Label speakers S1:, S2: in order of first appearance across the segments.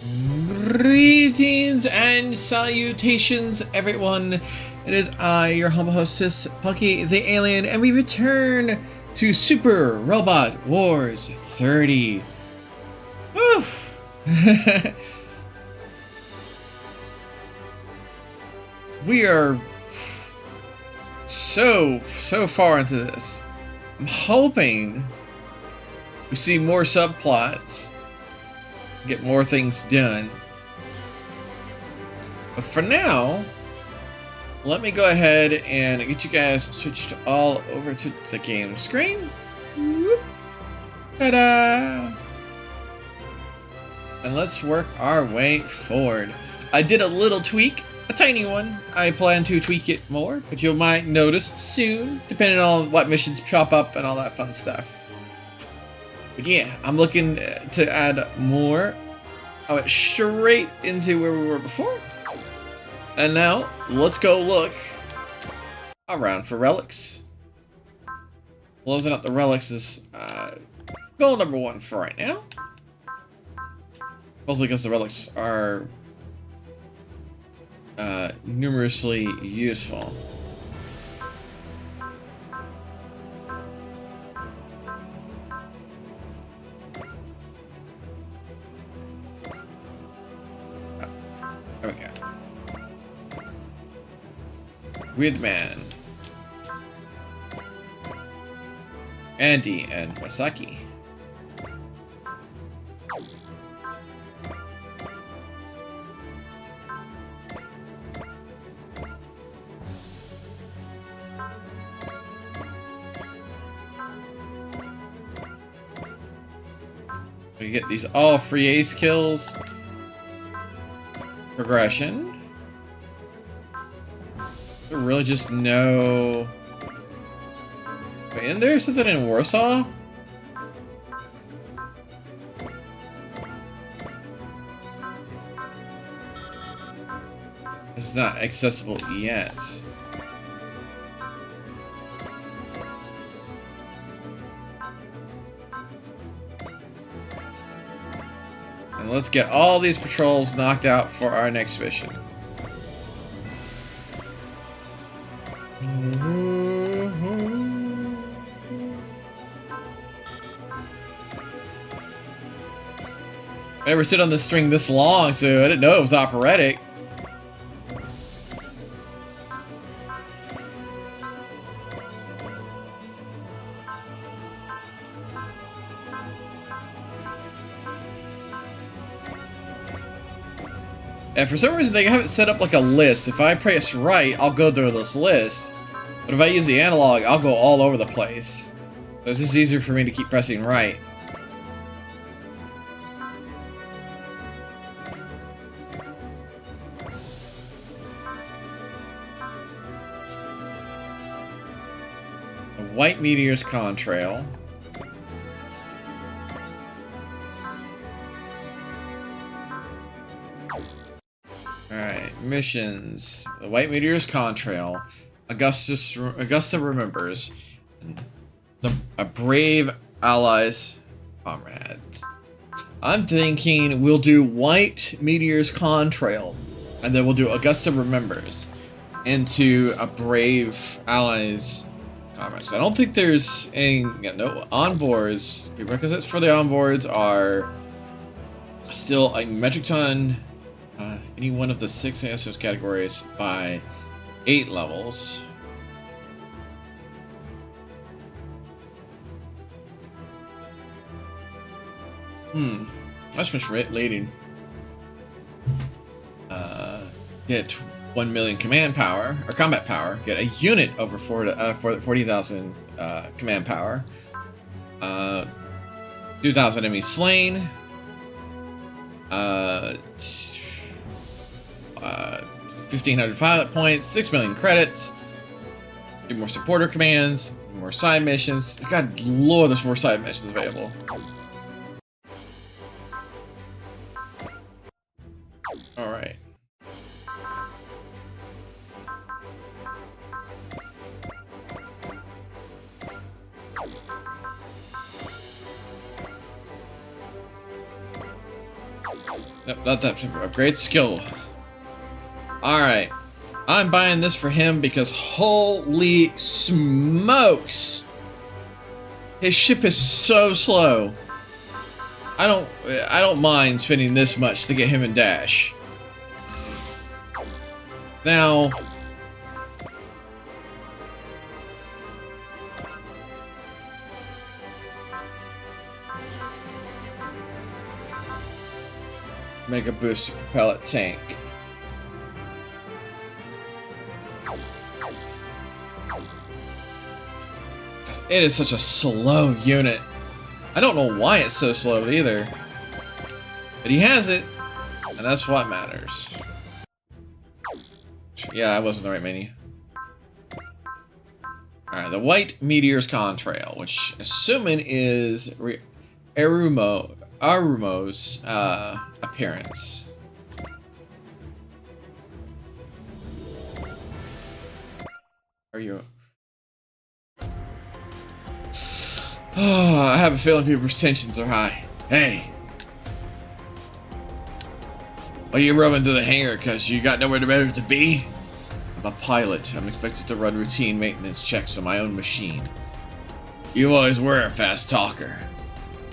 S1: Greetings and salutations, everyone. It is I, your humble hostess, Punky the Alien, and we return to Super Robot Wars 30. Woo! We are so far into this. I'm hoping we see more subplots, get more things done. But for now, let me go ahead and get you guys switched all over to the game screen. Whoop. Ta-da! And let's work our way forward. I did a little tweak, a tiny one. I plan to tweak it more, but you might notice soon, depending on what missions pop up and all that fun stuff. But yeah, I'm looking to add more. I went straight into where we were before. And now, let's go look around for relics. Closing up the relics is goal number 1 for right now. Mostly because the relics are numerously useful. There we go. Weird Man. Andy and Masaki. We get these all free ace kills. Progression. There really just no... Wait, isn't there something in Warsaw? It's not accessible yet. And let's get all these patrols knocked out for our next mission. I never sit on this string this long, so I didn't know it was operatic. And for some reason they haven't set up like a list. If I press right, I'll go through this list. But if I use the analog, I'll go all over the place. So it's just easier for me to keep pressing right. White Meteor's Contrail. Alright, missions. The White Meteor's Contrail. Augusta remembers. A brave allies comrades. I'm thinking we'll do White Meteor's Contrail, and then we'll do Augusta remembers into a brave allies comrades. I don't think there's any no onboards. Prerequisites for the onboards are still a metric ton, any one of the 6 answers categories by 8 levels. That's much leading. Get 1 million command power, or combat power. Get a unit over 40,000 command power. 2,000 enemies slain. 1,500 pilot points. 6 million credits. Do more supporter commands. More side missions. God lord, there's more side missions available. Alright. Nope, not that. Upgrade skill. Alright. I'm buying this for him because holy smokes! His ship is so slow. I don't mind spending this much to get him in dash. Now, Mega booster propellant tank. It is such a slow unit. I don't know why it's so slow either. But he has it, and that's what matters. Yeah, I wasn't the right menu. Alright, the White Meteor's Contrail, which assuming is Arumo's appearance. Are you? Oh, I have a feeling people's tensions are high. Hey! Why are you rubbing to the hangar? Cause you got nowhere better to be? I'm a pilot. I'm expected to run routine maintenance checks on my own machine. You always were a fast talker.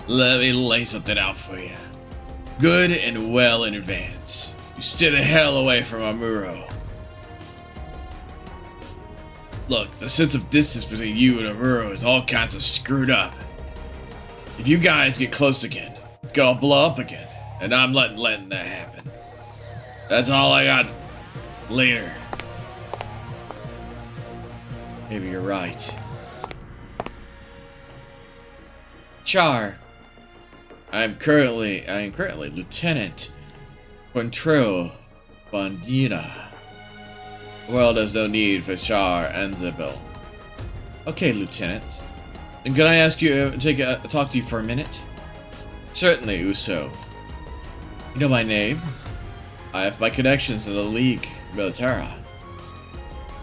S1: Let me lay something out for you. Good and well in advance. You stood a hell away from Amuro. Look, the sense of distance between you and Amuro is all kinds of screwed up. If you guys get close again, it's gonna blow up again, and I'm letting that happen. That's all I got. Later. Maybe you're right. Char. I am currently Lieutenant Control Bandita. The world has no need for Char and Zabel. Okay, Lieutenant. And could I ask you to talk to you for a minute? Certainly, Uso. You know my name? I have my connections in the League Militara.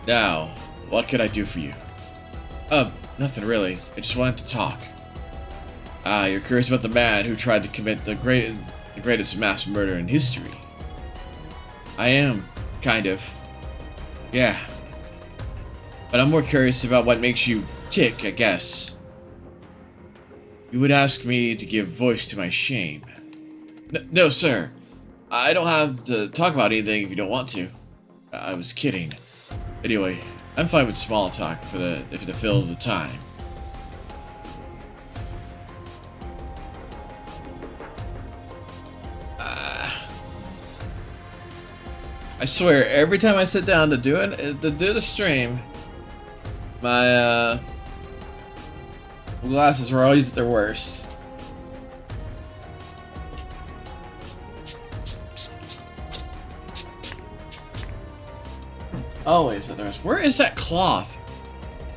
S1: Now, what can I do for you? Nothing really. I just wanted to talk. Ah, you're curious about the man who tried to commit the greatest mass murder in history. I am, kind of. Yeah. But I'm more curious about what makes you tick, I guess. You would ask me to give voice to my shame. No, sir. I don't have to talk about anything if you don't want to. I was kidding. Anyway, I'm fine with small talk if to fill the time. I swear, every time I sit down to do the stream, my glasses are always at their worst. Always at their worst. Where is that cloth?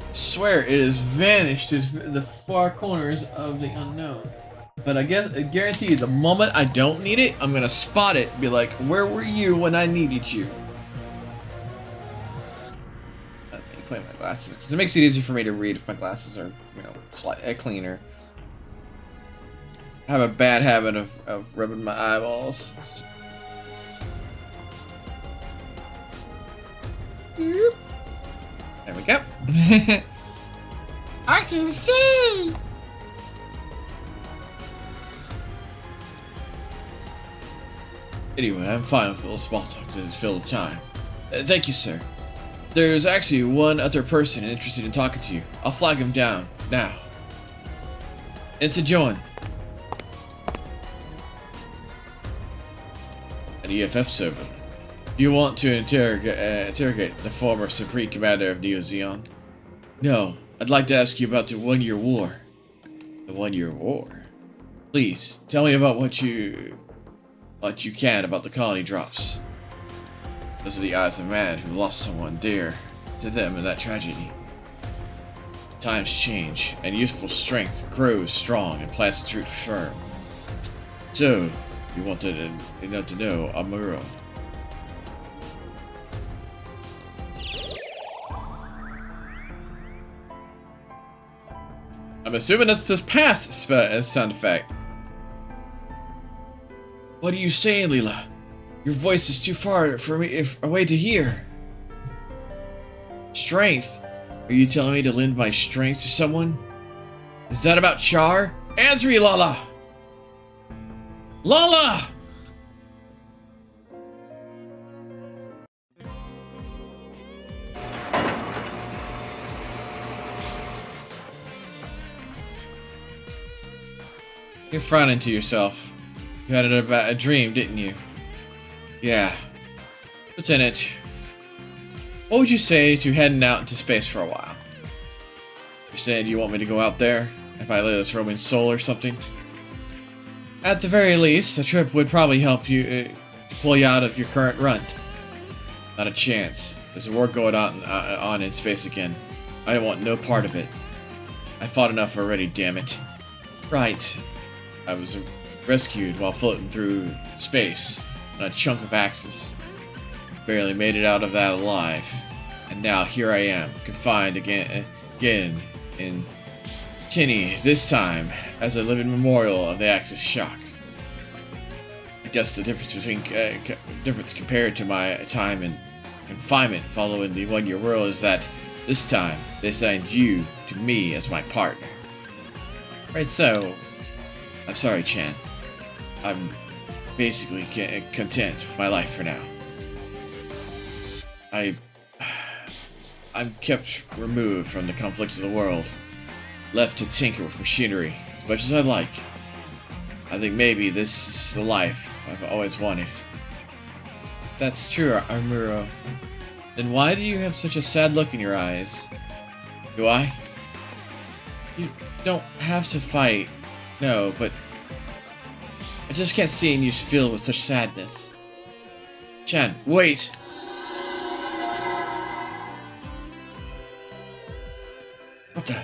S1: I swear, it has vanished to the far corners of the unknown. But I guarantee you, the moment I don't need it, I'm gonna spot it and be like, where were you when I needed you? Let me clean my glasses, because it makes it easier for me to read if my glasses are, you know, slightly cleaner. I have a bad habit of rubbing my eyeballs. There we go. I can see! Anyway, I'm fine with a little small talk to fill the time. Thank you, sir. There's actually one other person interested in talking to you. I'll flag him down, now. It's a John. An EFF server. You want to interrogate the former Supreme Commander of Neo Zeon? No, I'd like to ask you about the 1-year war. The 1-year war? Please, tell me about what you can about the colony drops. Those are the eyes of man who lost someone dear to them in that tragedy. Times change, and youthful strength grows strong and plants its root firm. So, you wanted to know Amuro. I'm assuming that's this pass sound effect. What are you saying, Leela? Your voice is too far for me away to hear. Strength? Are you telling me to lend my strength to someone? Is that about Char? Answer me, Lala! Lala! You're frowning to yourself. You had a dream, didn't you? Yeah. Lieutenant, what would you say to heading out into space for a while? You're saying you want me to go out there? If I let this roaming soul or something? At the very least, a trip would probably help you to pull you out of your current rut. Not a chance. There's war going on in space again. I don't want no part of it. I fought enough already, damn it. Right. I was rescued while floating through space on a chunk of Axis. Barely made it out of that alive. And now here I am, confined again in Tinny, this time as a living memorial of the Axis shock. I guess the difference compared to my time in confinement following the one-year world is that this time they assigned you to me as my partner. Right, so I'm sorry, Chan. I'm basically content with my life for now. I'm kept removed from the conflicts of the world, left to tinker with machinery as much as I'd like. I think maybe this is the life I've always wanted. If that's true, Amuro, then why do you have such a sad look in your eyes? Do I? You don't have to fight, no, but I just can't see you filled with such sadness. Chan, wait! What the?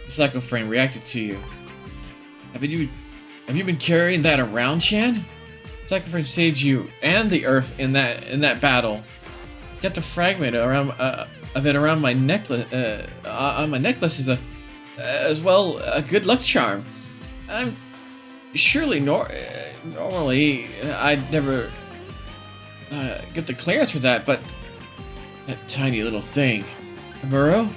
S1: The Psycho Frame reacted to you. Have you been carrying that around, Chan? Psycho Frame saved you and the Earth in that battle. Got the fragment around of it around my necklace. On my necklace is as well a good luck charm. I'm surely normally I'd never get the clearance for that, but that tiny little thing, Amuro.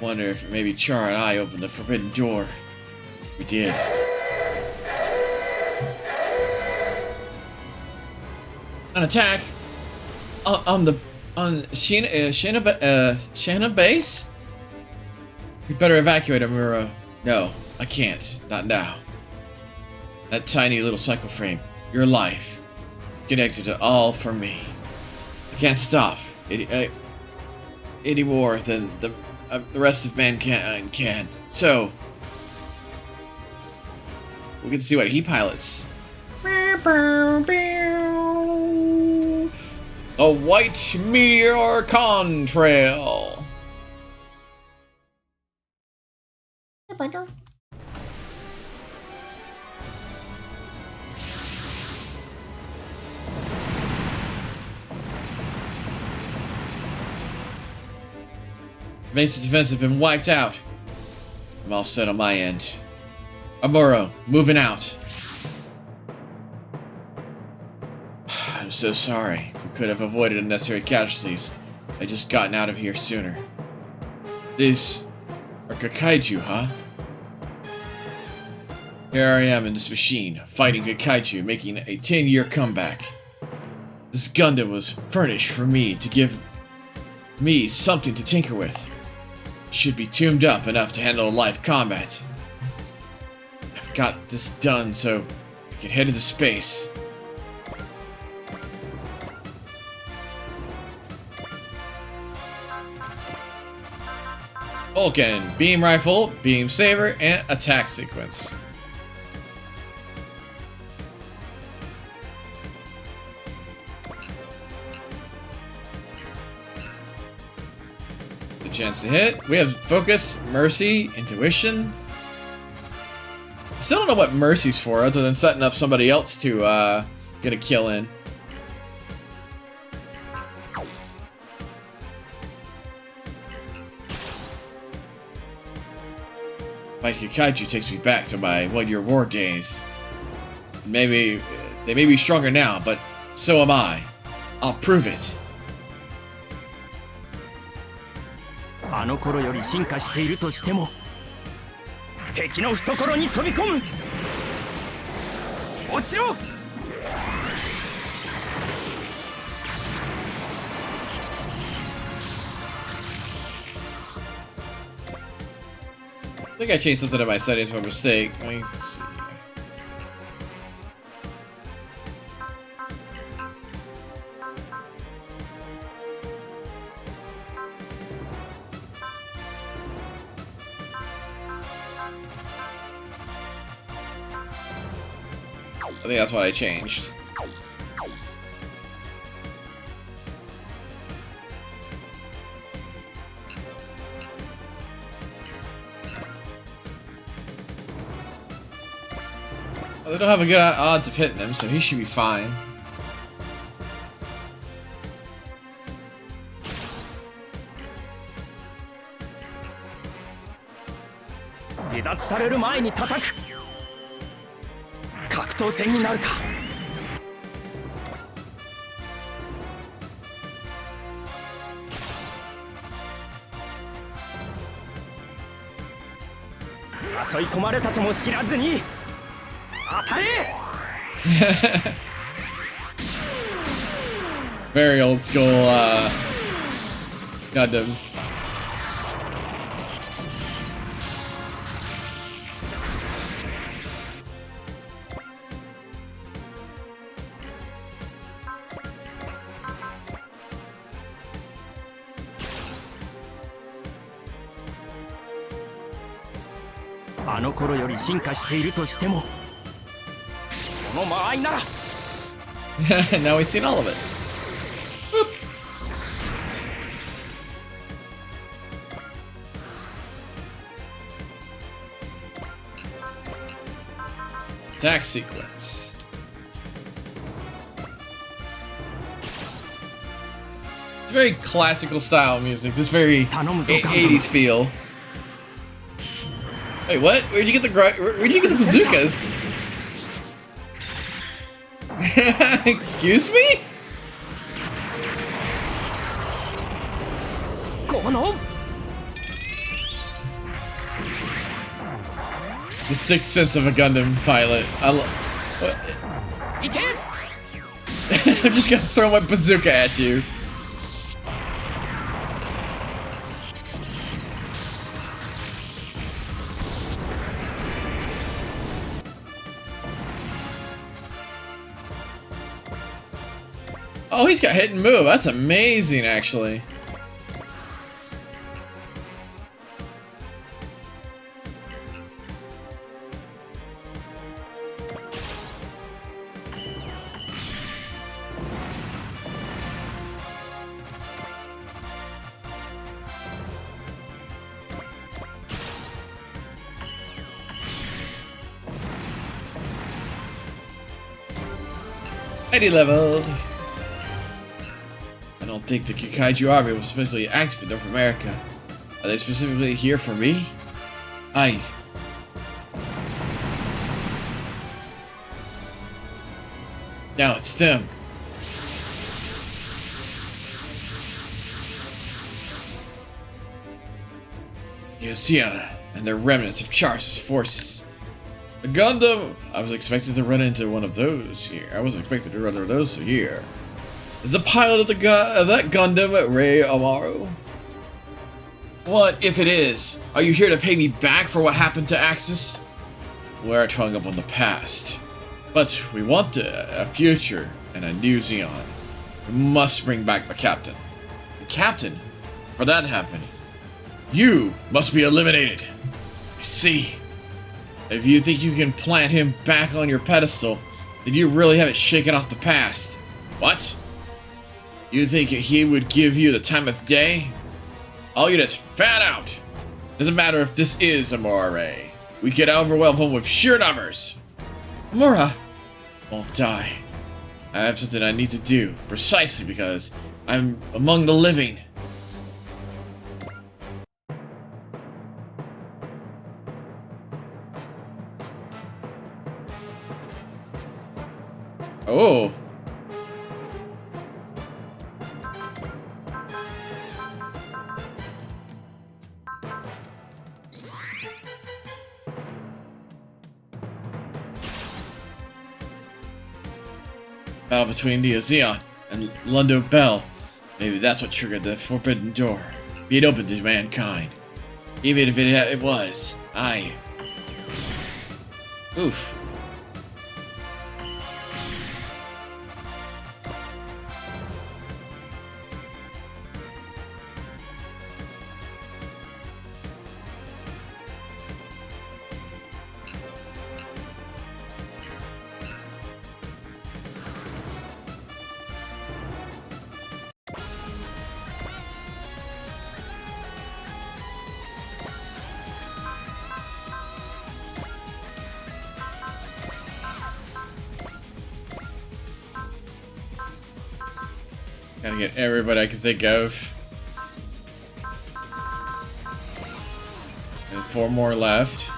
S1: Wonder if maybe Char and I opened the forbidden door. We did. An attack on Shana base? We better evacuate, Amuro. No, I can't. Not now. That tiny little psycho frame, your life, connected to all for me. I can't stop any more than the rest of mankind can. So we'll get to see what he pilots. A white meteor contrail. Base's defense has been wiped out. I'm all set on my end. Amuro, moving out. I'm so sorry. We could have avoided unnecessary casualties. I just gotten out of here sooner. These are Gakaiju, huh? Here I am in this machine, fighting Gakaiju, making a 10-year comeback. This Gundam was furnished for me to give me something to tinker with. Should be tuned up enough to handle live combat. I've got this done so I can head into space. Vulcan, beam rifle, beam saber, and attack sequence. Chance to hit. We have focus, mercy, intuition. Still don't know what mercy's for, other than setting up somebody else to get a kill in. My Kikaiju takes me back to my one-year war days. Maybe they may be stronger now, but so am I. I'll prove it.
S2: あの頃より進化しているとしても敵の懐に飛び込む落ちろ
S1: I think I changed something in my settings by mistake. Let me see. I think that's what I changed. Well, they don't have a good odds of hitting him, so he should be fine. Very old school, Gundam. Now we've seen all of it. Boop. Attack sequence. It's very classical style music. This very 80s feel. Wait, what? Where'd you get the bazookas? Excuse me? The sixth sense of a Gundam pilot. I'm just gonna throw my bazooka at you. Oh, he's got hit and move. That's amazing, actually. Mighty leveled. I don't think the Kikaiju army was specifically active in North America. Are they specifically here for me? Aye. Now it's them. Oceana and the remnants of Char's forces. A Gundam! I was expected to run into one of those here. I wasn't expected to run into those here. Is the pilot of that Gundam Rei Amaru? What if it is? Are you here to pay me back for what happened to Axis? We're hung up on the past. But we want a future and a new Zeon. We must bring back the captain. The captain? For that to happen, you must be eliminated. I see. If you think you can plant him back on your pedestal, then you really haven't shaken off the past. What? You think he would give you the time of day? All units, fan out! Doesn't matter if this is a Moray. We can overwhelm him with sheer numbers. Mura won't die. I have something I need to do, precisely because I'm among the living. Oh. Battle between Neo Zeon and Lundo Bell. Maybe that's what triggered the forbidden door. Be it open to mankind. Even if it was. Oof. Gotta get everybody I can think of. And 4 more left.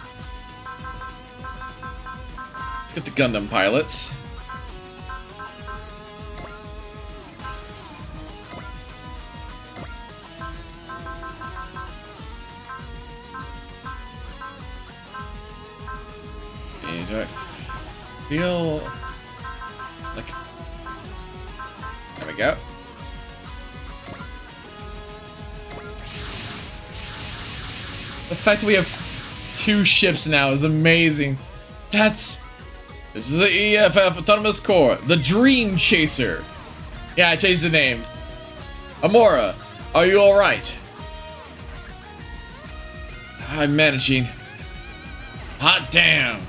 S1: Let's get the Gundam pilots. And do I feel like... There we go. The fact that we have 2 ships now is amazing. This is the EFF Autonomous Core, the Dream Chaser. Yeah, I changed the name. Amora, are you alright? I'm managing. Hot damn.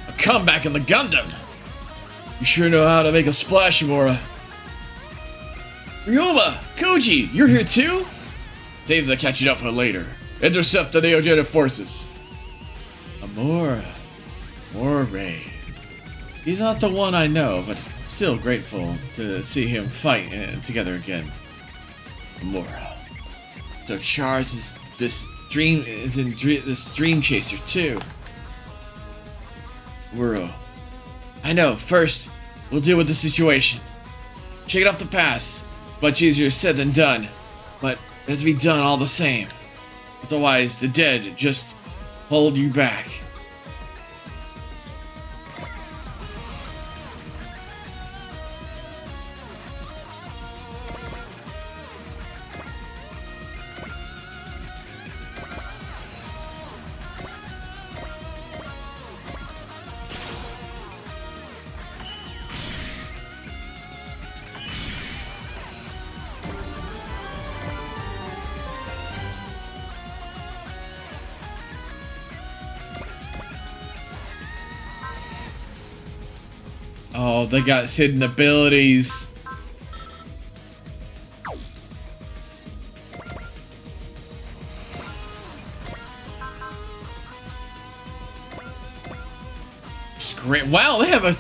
S1: A comeback in the Gundam. You sure know how to make a splash, Amora. Ryoma, Koji, you're here too? Save the catching up for later. Intercept the Neogenetic forces. Amora. Moray. He's not the one I know, but still grateful to see him fight together again. Amora. So Charles is this dream chaser too. Wuro. I know. First, we'll deal with the situation. Shake it off the past. It's much easier said than done, but it has to be done all the same. Otherwise, the dead just hold you back. Oh, they got hidden abilities. Great. Wow, they have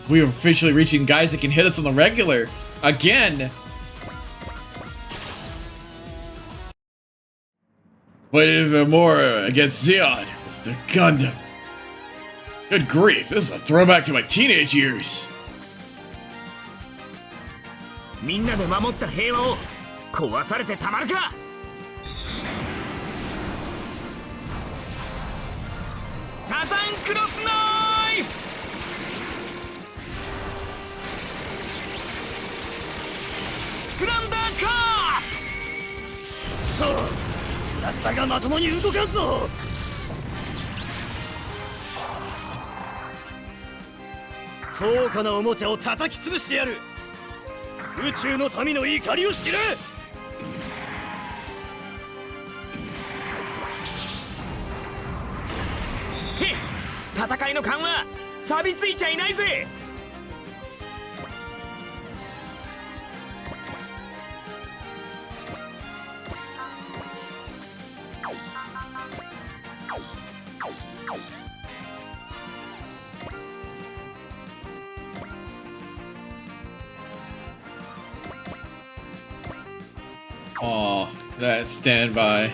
S1: we are officially reaching guys that can hit us on the regular. Again. But even more against Zeon with the Gundam. Good grief, this is a throwback to my teenage years.
S2: みんなで守った平和を壊されてたまるか。サザンクロスナイフ。スクランダーカー。そうスラッサがまともに動かんぞ。高価なおもちゃを叩き潰してやる。宇宙の民の怒りを知れ。へっ、戦いの勘は錆びついちゃいないぜ。
S1: Oh, that standby.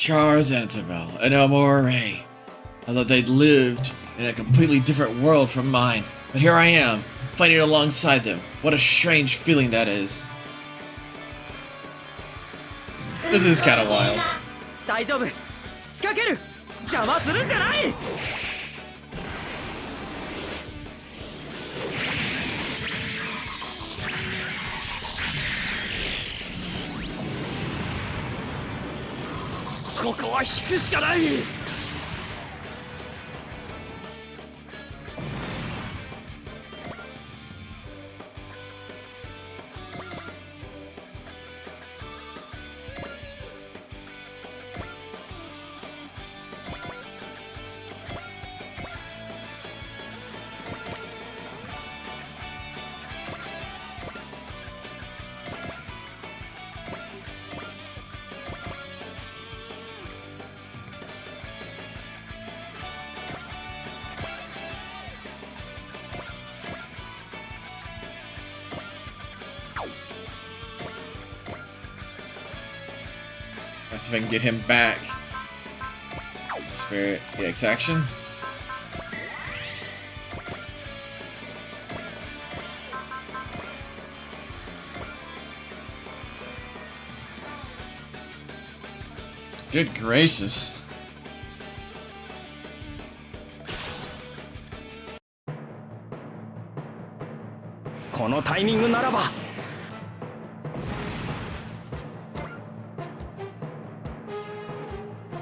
S1: Charles Antabel, and Elmore Ray. I thought they'd lived in a completely different world from mine, but here I am, fighting alongside them. What a strange feeling that is. This is kind of wild.
S2: 大丈夫仕掛ける邪魔するんじゃない。ここは引くしかない。
S1: Let's see if I can get him back. Spirit EX action. Good gracious.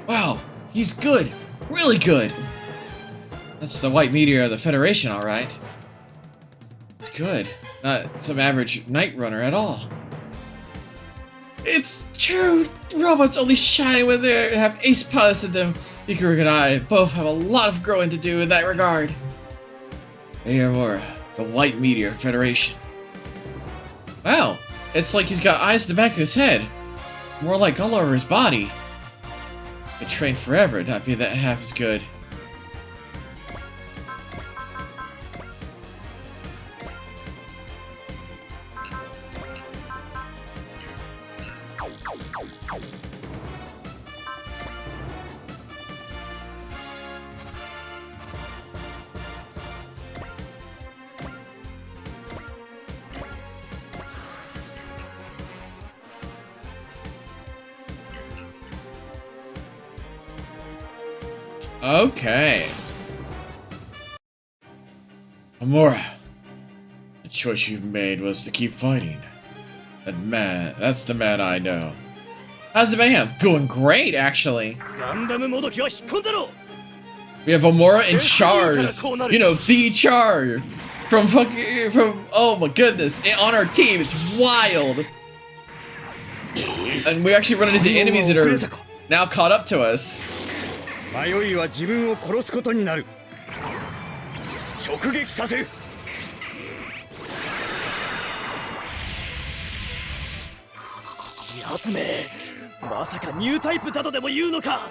S1: Wow, he's good. Really good. That's the white meteor of the Federation, alright. It's good. Not some average night runner at all. It's true! Robots only shine when they have ace pilots in them. Ikaruga and I both have a lot of growing to do in that regard. Ayamura, the White Meteor Federation. Wow, it's like he's got eyes in the back of his head. More like all over his body. I trained forever, not being that half as good. Okay. Amora, the choice you've made was to keep fighting. That man, that's the man I know. How's the mayhem? Going great, actually. We have Amora and Chars. You know, the Char. From oh my goodness. On our team, it's wild. And we actually run into enemies that are now caught up to us.
S3: 迷いは自分を殺すことになる。直撃させる。
S2: やつめ、まさかニュータイプだとでも言うのか。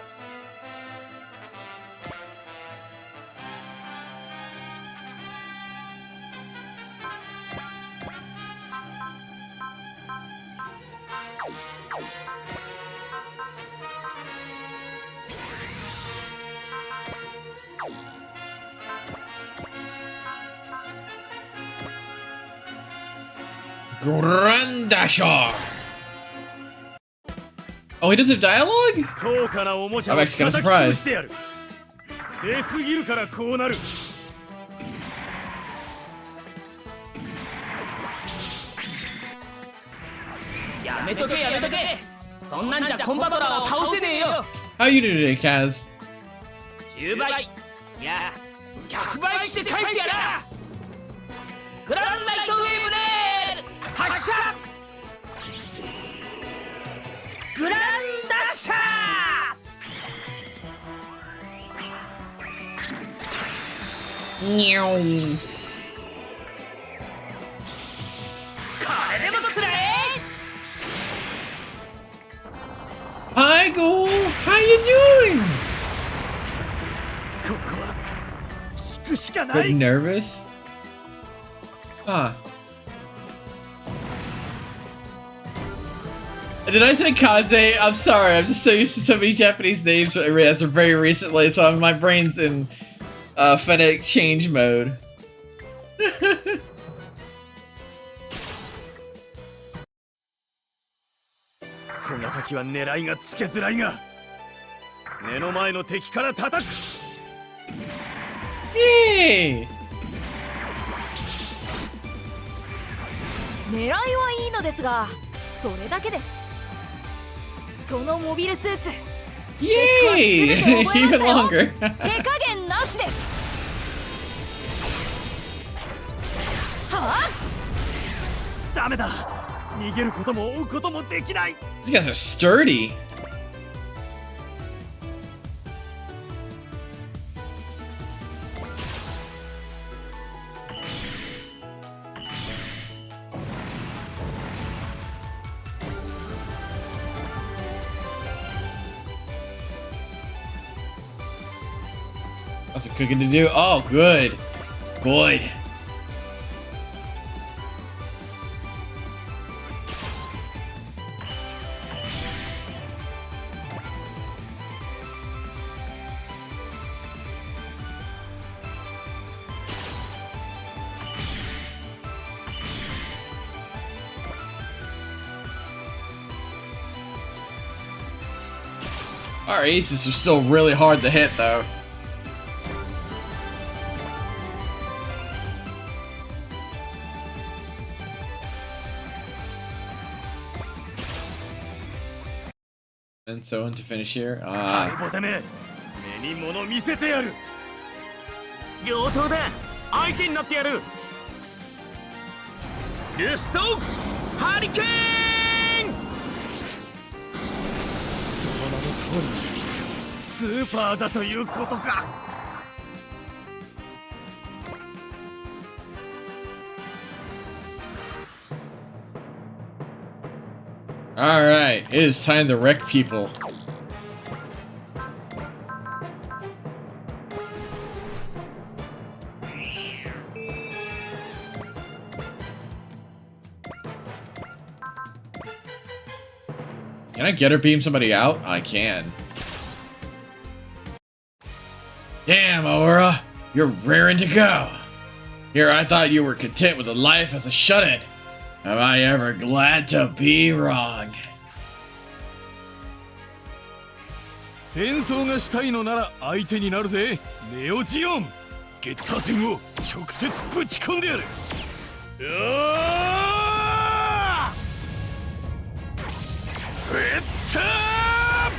S1: Grandashar! Oh, he does have dialogue? I'm actually kind of surprised.
S3: すぎるからこうなる。
S2: やめとけやめとけ。そんなんじゃコンバトラーを倒せねえよ。
S1: How you do today, Kaz?
S2: 10倍。いや、100倍して返してやら。グランライトウェーブで発射。グランダッシャー。
S1: にょん。
S2: これでもくらえ。
S1: Hi, Go! How you doing?
S3: ここは引くしかない。
S1: Bit nervous? Huh. Did I say Kaze? I'm sorry. I'm just so used to so many Japanese names as of very recently, so my brain's in phonetic change mode.
S3: 小型は狙いがつけづらいが、目の前の敵から叩く。
S1: イエーイ。
S4: 狙いはいいのですが、それだけです。そのモビルスーツ、
S1: Yay! Even longer.
S4: 手加減なしです。はあ？
S3: ダメだ。逃げることも追うこともできない。
S1: These guys are sturdy. Lots of cooking to do. Oh, good. Good. Our aces are still really hard to hit, though. And so on to finish here.
S3: ハリボテめ、目に物見せてやる。
S2: 上等だ。相手になってやる。ルストハリケーン。
S3: その名の通り、スーパーだということか。
S1: Alright, it is time to wreck people. Can I get her beam somebody out? I can. Damn, Aura, you're raring to go. Here, I thought you were content with a life as a shut-in. Am I ever glad to be wrong?
S3: 戦争がしたいのなら相手になるぜ、ネオジオン。ゲッター戦を直接ぶち込んでやる。うわー！ゲッター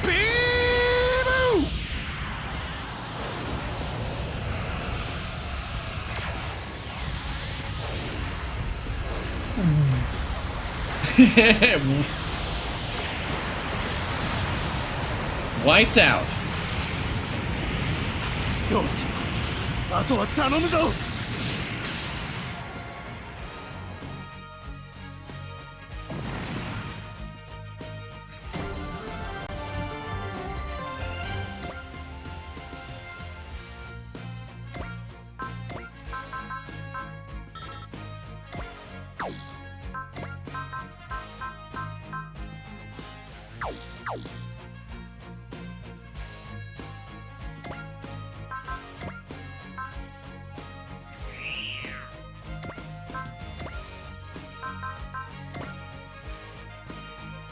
S3: ビーム！
S1: Wiped out.
S3: どうしよう。あとは頼むぞ。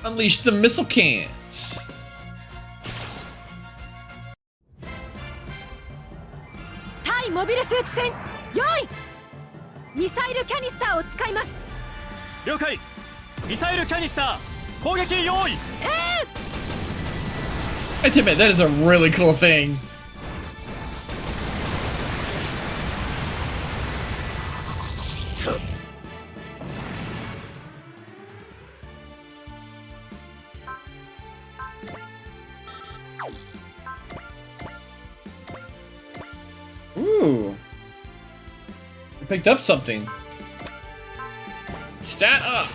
S1: Unleash the missile cans.
S4: 対モビルスーツ戦用意。ミサイルキャニスターを使います。
S3: 了解。ミサイルキャニスター攻撃用意。
S1: I admit, that is a really cool thing. Ooh. You picked up something. Stat up.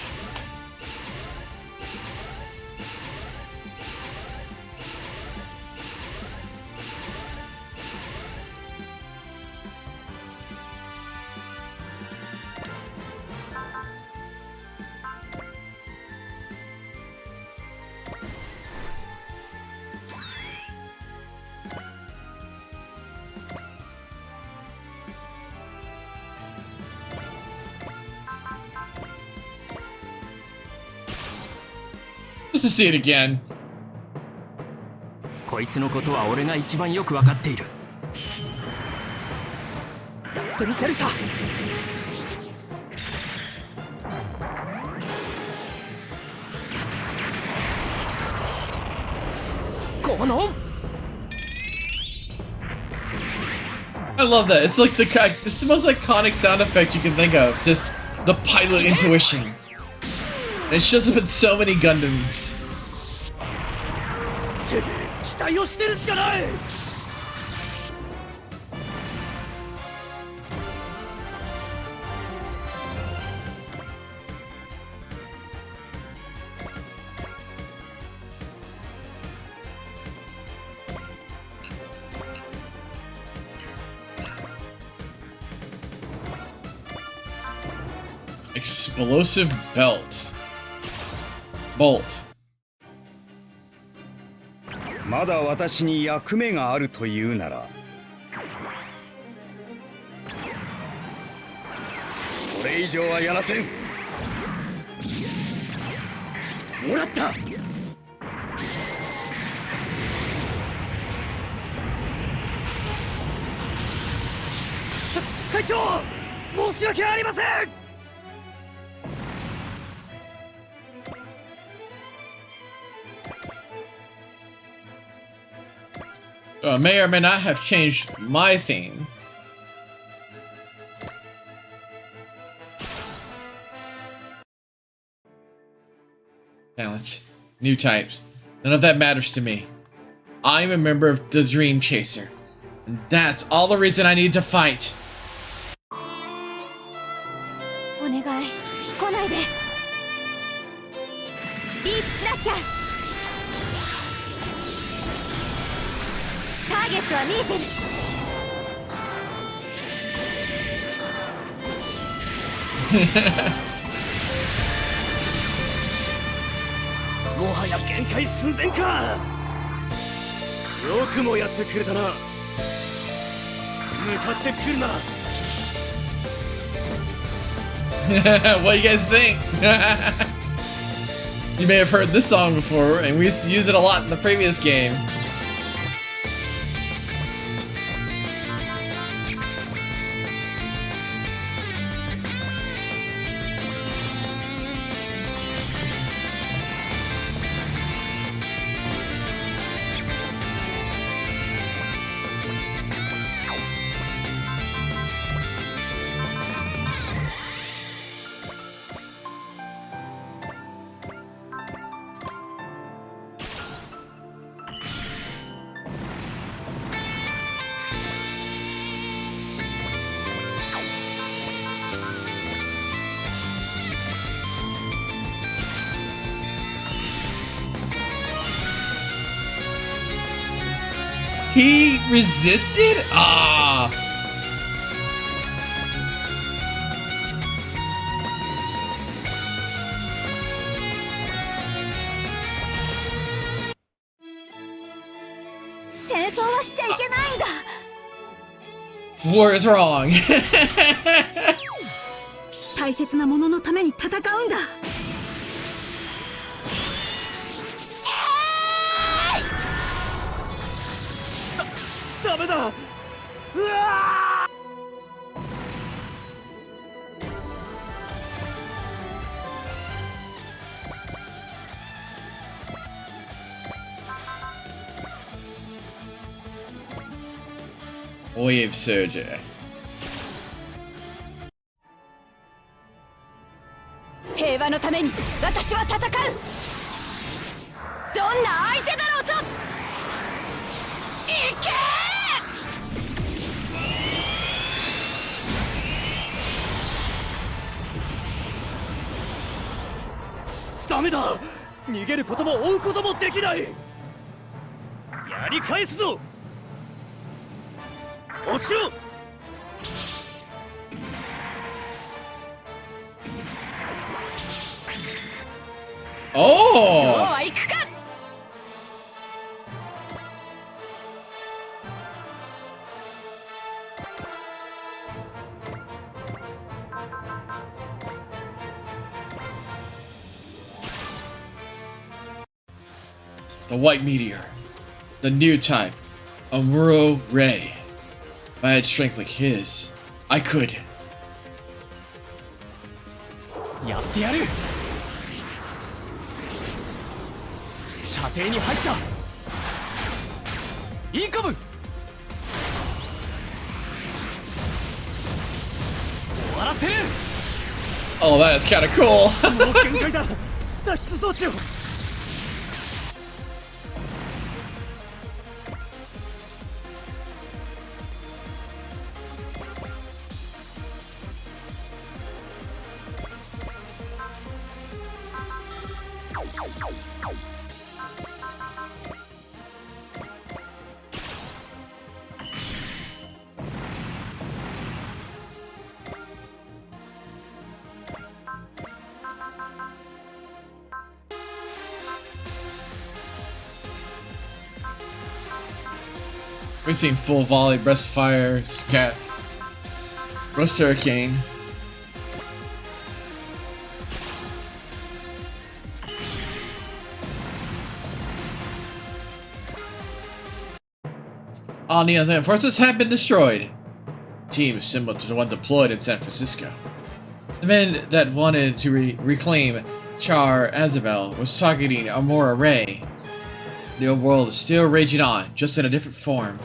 S1: Just to see it again.
S2: こいつのことは俺が一番よく分かっている。やってみせるさ。この
S1: I love that. It's like it's the most iconic sound effect you can think of. Just the pilot intuition. It shows up in so many Gundams.
S2: 期待をしてるしかない。
S1: Explosive belt. Bolt.
S5: まだ私に役目があるというなら、これ以上はやらせん。もらった。
S2: 会長、申し訳ありません。
S1: May or may not have changed my theme. Talents. New types. None of that matters to me. I'm a member of the Dream Chaser. And that's all the reason I need to fight.
S4: お願い、来ないで。ディープスラッシャー。ターゲットは見えてる。
S2: もはや限界寸前か。よくもやってくれたな。向かってくるな。
S1: What do you guys think? You may have heard this song before, and we used to use it a lot in the previous game. He resisted? Ah. War is wrong.
S4: 大切なもののために戦うんだ。
S2: ダメだ。うわ
S1: Wave Surger.
S4: 平和のために私は戦う。どんな相手だろうと。行け
S2: ー。ダメだ。逃げることも追うこともできない。やり返すぞ。落ちろ。
S1: Oh!
S4: そうはいくか。
S1: the white meteor. The new type. Amuro Ray. If I had strength like his, I could.
S3: やってやる。射程に入った。インカム。終わらせる。
S1: Oh, that is kind of cool.
S3: もう限界だ。脱出装置を。
S1: We've seen full volley, breast fire, scat, rust hurricane. All Neon's land forces have been destroyed. Team is similar to the one deployed in San Francisco. The men that wanted to reclaim Char Azabel was targeting Amora Ray. The old world is still raging on, just in a different form.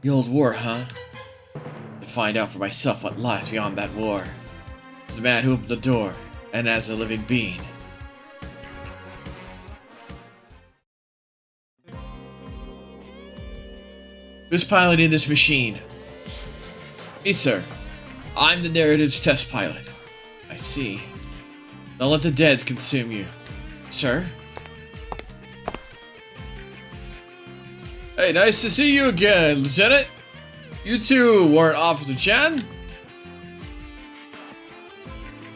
S1: The old war, huh? To find out for myself what lies beyond that war. As the man who opened the door, and as a living being. Who's piloting this machine? Me, sir. I'm the narrative's test pilot. I see. Don't let the dead consume you. Sir? Hey, nice to see you again, Lieutenant. You two weren't Officer Chan?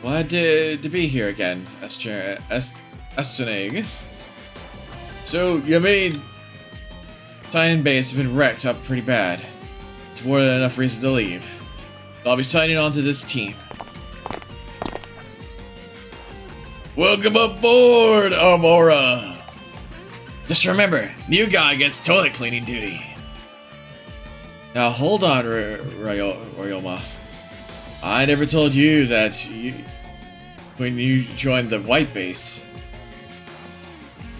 S1: Glad to be here again, Esteneg. So, you mean Titan Base has been wrecked up pretty bad. It's more than enough reason to leave. I'll be signing on to this team. Welcome aboard, Amora! Just remember, new guy gets toilet cleaning duty. Now hold on, Ryoma. I never told you that when you joined the White Base.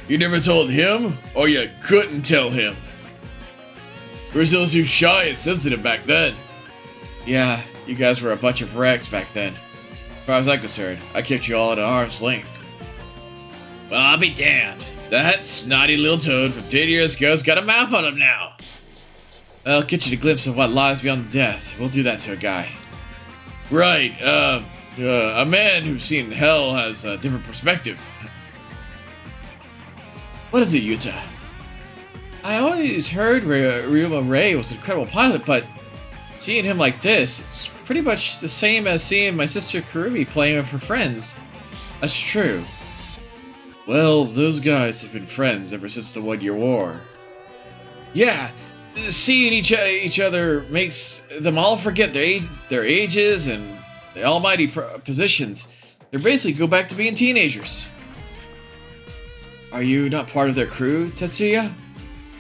S1: You never told him? Or you couldn't tell him? We were still too shy and sensitive back then. Yeah, you guys were a bunch of wrecks back then. As far as I'm concerned, I kept you all at arm's length. Well, I'll be damned. That snotty little toad from 10 years ago's got a mouth on him now. I'll get you a glimpse of what lies beyond death. We'll do that to a guy. Right, a man who's seen hell has a different perspective. What is it, Yuta? I always heard Ryoma Ray was an incredible pilot, but seeing him like this, it's pretty much the same as seeing my sister Karumi playing with her friends. That's true. Well, those guys have been friends ever since the 1 Year War. Yeah, seeing each other makes them all forget their ages and the almighty positions. They basically go back to being teenagers. Are you not part of their crew, Tetsuya?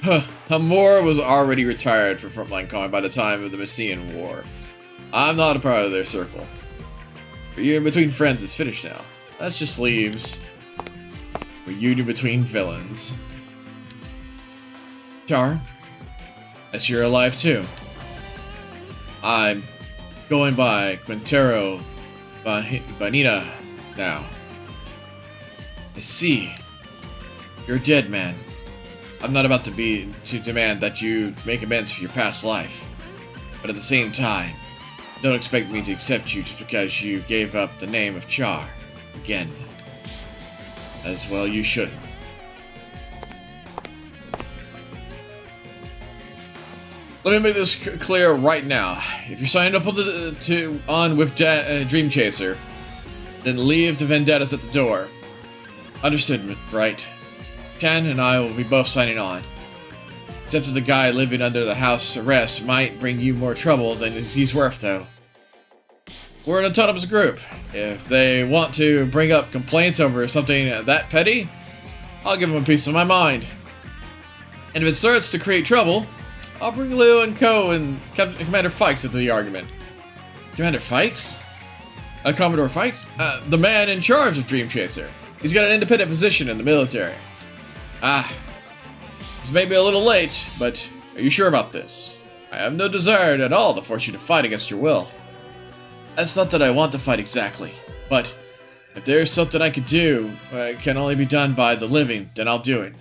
S1: Huh, Hamura was already retired from frontline combat by the time of the Messian War. I'm not a part of their circle. Reunion between friends is finished now. That just leaves reunion between villains. Char, guess you're alive too. I'm going by Quintero Vanita now. I see. You're dead, man. I'm not about to demand that you make amends for your past life. But at the same time, don't expect me to accept you just because you gave up the name of Char. Again. As well you shouldn't. Let me make this clear right now. If you're signed up with Dream Chaser, then leave the vendettas at the door. Understood, right? Chan and I will be both signing on. Except that the guy living under the house arrest might bring you more trouble than he's worth, though. We're an autonomous group. If they want to bring up complaints over something that petty, I'll give them a piece of my mind. And if it starts to create trouble, I'll bring Leo and Co. and Commander Fikes into the argument. Commander Fikes? Commodore Fikes? The man in charge of Dream Chaser. He's got an independent position in the military. This may be a little late, but are you sure about this? I have no desire at all to force you to fight against your will. That's not that I want to fight exactly, but if there's something I could do, it can only be done by the living, then I'll do it.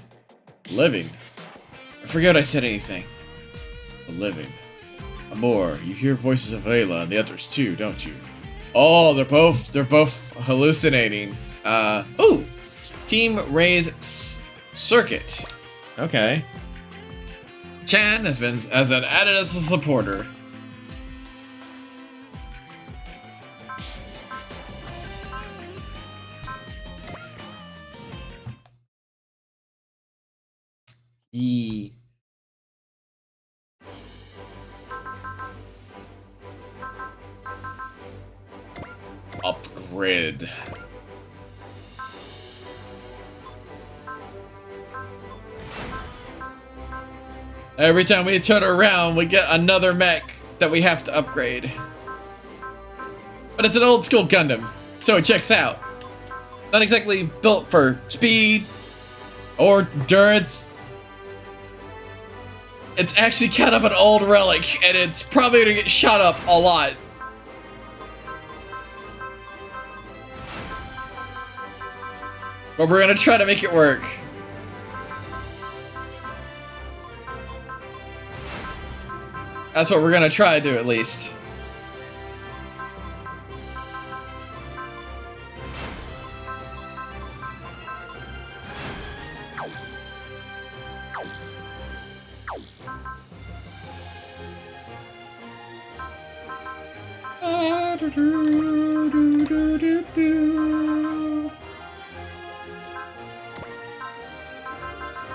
S1: Living? I forget I said anything. The living. Amor, you hear voices of Layla and the others too, don't you? Oh, they're both hallucinating. Ooh! Team Ray's Circuit. Okay. Chan has been added as a supporter. Upgrade. Every time we turn around, we get another mech that we have to upgrade. But it's an old school Gundam, so it checks out. Not exactly built for speed or endurance. It's actually kind of an old relic, and it's probably gonna get shot up a lot. But we're gonna try to make it work. That's what we're gonna try to do, at least.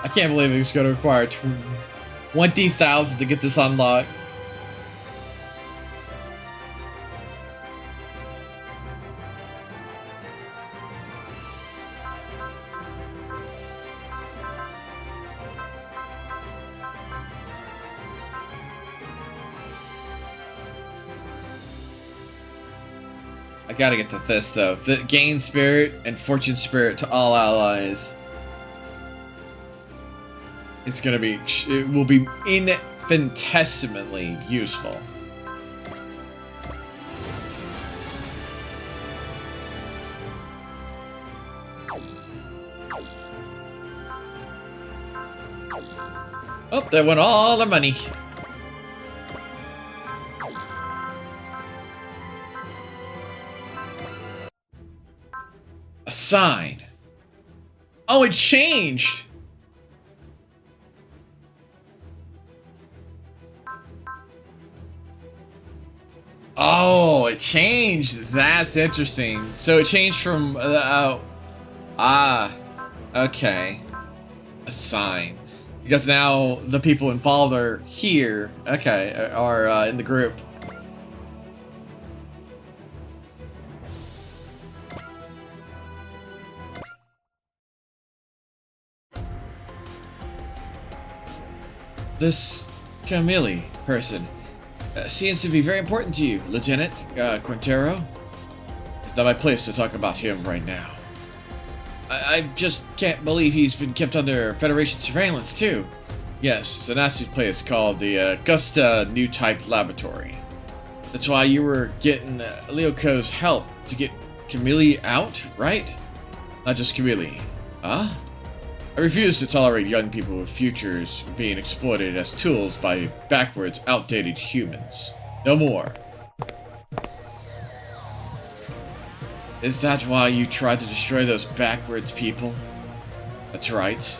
S1: I can't believe it's going to require 20,000 to get this unlocked. I gotta get to this though. Gain spirit and fortune spirit to all allies. It's gonna be, it will be infinitesimally useful. Oh, that went all the money. A sign. Oh, it changed. Oh, it changed. That's interesting. So it changed from okay. A sign. Because now the people involved are here. Okay, are in the group. This Camille person seems to be very important to you, Lieutenant Quintero. It's not my place to talk about him right now. I just can't believe he's been kept under Federation surveillance, too. Yes, Zanassi's place called the Augusta New Type Laboratory. That's why you were getting Leoco's help to get Camille out, right? Not just Camille. Huh? I refuse to tolerate young people with futures being exploited as tools by backwards, outdated humans. No more. Is that why you tried to destroy those backwards people? That's right.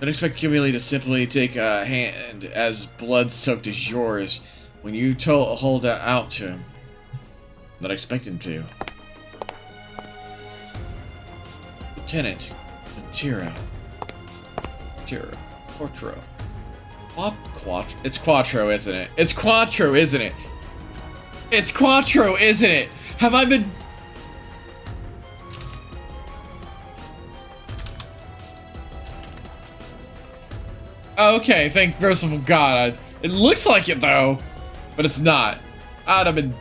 S1: Don't expect Camille to simply take a hand as blood-soaked as yours when you hold that out to him. Not expect him to. Lieutenant Quintero. Quattro. It's Quattro, isn't it? It's Quattro, isn't it? It's Quattro, isn't it? Have I been... Oh, okay, thank merciful God. It looks like it though, but it's not. I'd have been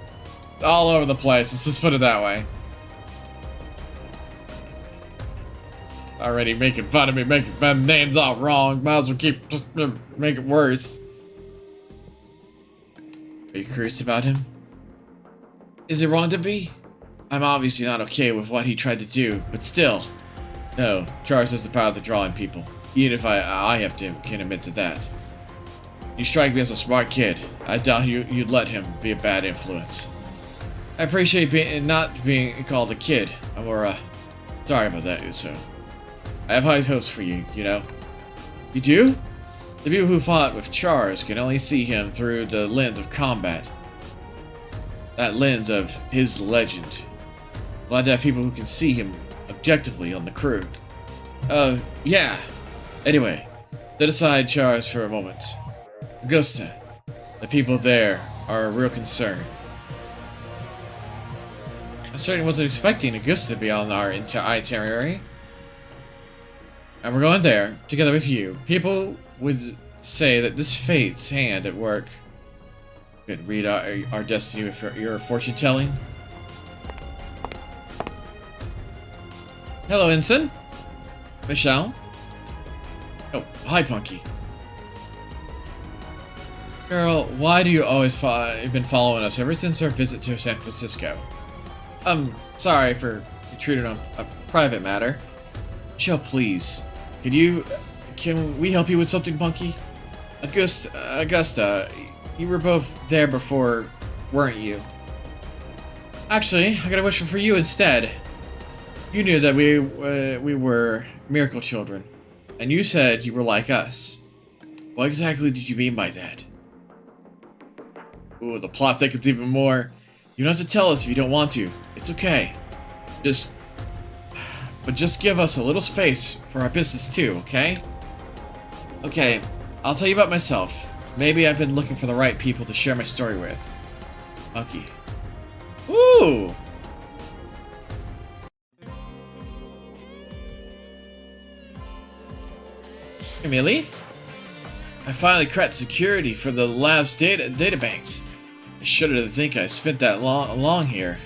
S1: all over the place. Let's just put it that way. Already making fun of me, making fun of names all wrong. Might as well just make it worse. Are you curious about him? Is it wrong to be? I'm obviously not okay with what he tried to do, but still. No, Charles has the power to draw in people. Even if I have to, can admit to that. You strike me as a smart kid. I doubt you'd let him be a bad influence. I appreciate not being called a kid. Or, sorry about that, Uso. I have high hopes for you, you know. You do? The people who fought with Charles can only see him through the lens of combat. That lens of his legend. Glad to have people who can see him objectively on the crew. Yeah. Anyway, set aside Charles for a moment. Augusta, the people there are a real concern. I certainly wasn't expecting Augusta to be on our itinerary. And we're going there, together with you. People would say that this fate's hand at work could read our destiny with your fortune telling. Hello, Ensign. Michelle. Oh, hi, Punky. Girl, why do you always been following us ever since our visit to San Francisco? Sorry for intruding on a private matter. Michelle, please. Can we help you with something, Punky? Augusta, you were both there before, weren't you? Actually, I got a wish for you instead. You knew that we were miracle children, and you said you were like us. What exactly did you mean by that? Ooh, the plot thickens even more. You don't have to tell us if you don't want to. It's okay. Just give us a little space for our business too, okay? Okay, I'll tell you about myself. Maybe I've been looking for the right people to share my story with. Lucky. Ooh! Hey, Millie? I finally cracked security for the lab's databanks. I shudder to think I spent that long here.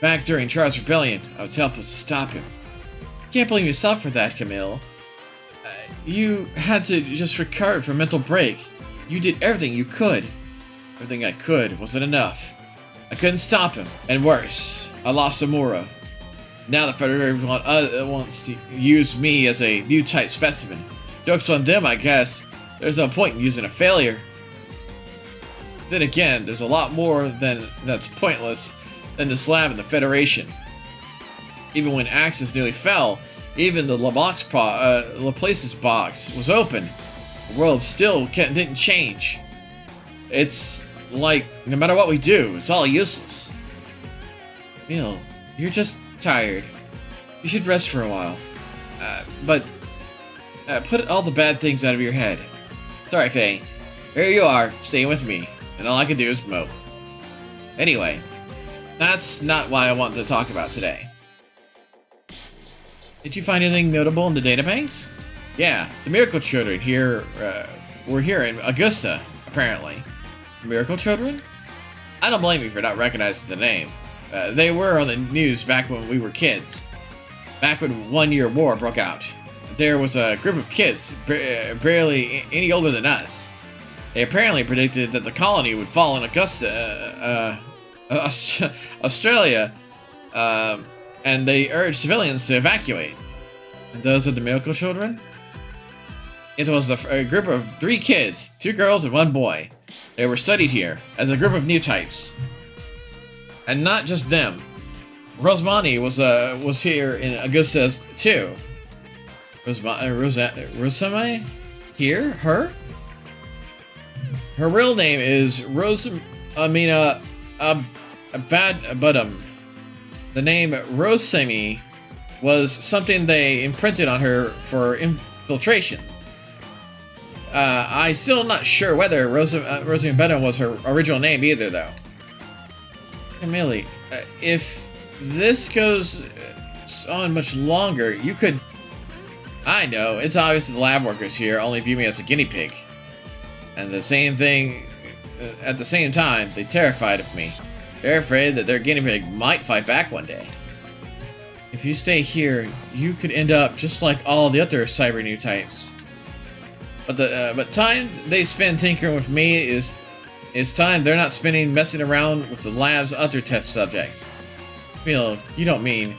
S1: Back during Charles' rebellion, I was helpless to stop him. Can't blame yourself for that, Camille. You had to just recover from a mental break. You did everything you could. Everything I could wasn't enough. I couldn't stop him, and worse, I lost Amuro. Now the Federation wants to use me as a new type specimen. Joke's on them, I guess. There's no point in using a failure. Then again, there's a lot more that's pointless than this lab in the Federation. Even when Axis nearly fell, even the Laplace's box was open. The world still didn't change. It's like, no matter what we do, it's all useless. Neil, you're just tired. You should rest for a while. But put all the bad things out of your head. Sorry, Faye. Here you are, staying with me, and all I can do is mope. Anyway, that's not what I want to talk about today. Did you find anything notable in the databanks? Yeah, the Miracle Children here, were here in Augusta, apparently. Miracle Children? I don't blame you for not recognizing the name. They were on the news back when we were kids. Back when 1 Year War broke out. There was a group of kids, barely any older than us. They apparently predicted that the colony would fall in Australia, and they urged civilians to evacuate. And those are the Miracle Children? It was a group of 3 kids, 2 girls and 1 boy. They were studied here as a group of new types. And not just them. Rosemani was here in Augusta too. Rosemani? Here? Her? Her real name is Rosamina Badum. The name Rosemi was something they imprinted on her for infiltration. I'm still not sure whether Rosamina Badum was her original name either, though. Camille, if this goes on much longer, I know, it's obvious that the lab workers here only view me as a guinea pig. And the same thing, at the same time, they're terrified of me. They're afraid that their guinea pig might fight back one day. If you stay here, you could end up just like all the other cyber new types. But time they spend tinkering with me is time they're not spending messing around with the lab's other test subjects. Camille, you don't mean.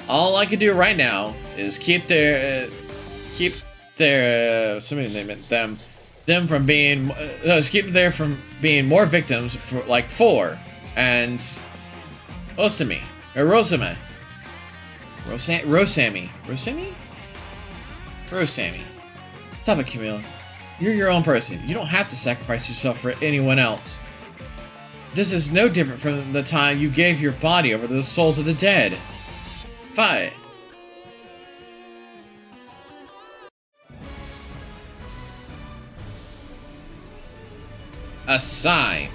S1: All I can do right now is keep them from being more victims for like 4 and Rosami. Stop it, Camille. You're your own person. You don't have to sacrifice yourself for anyone else. This is no different from the time you gave your body over to the souls of the dead. Fight. A sign.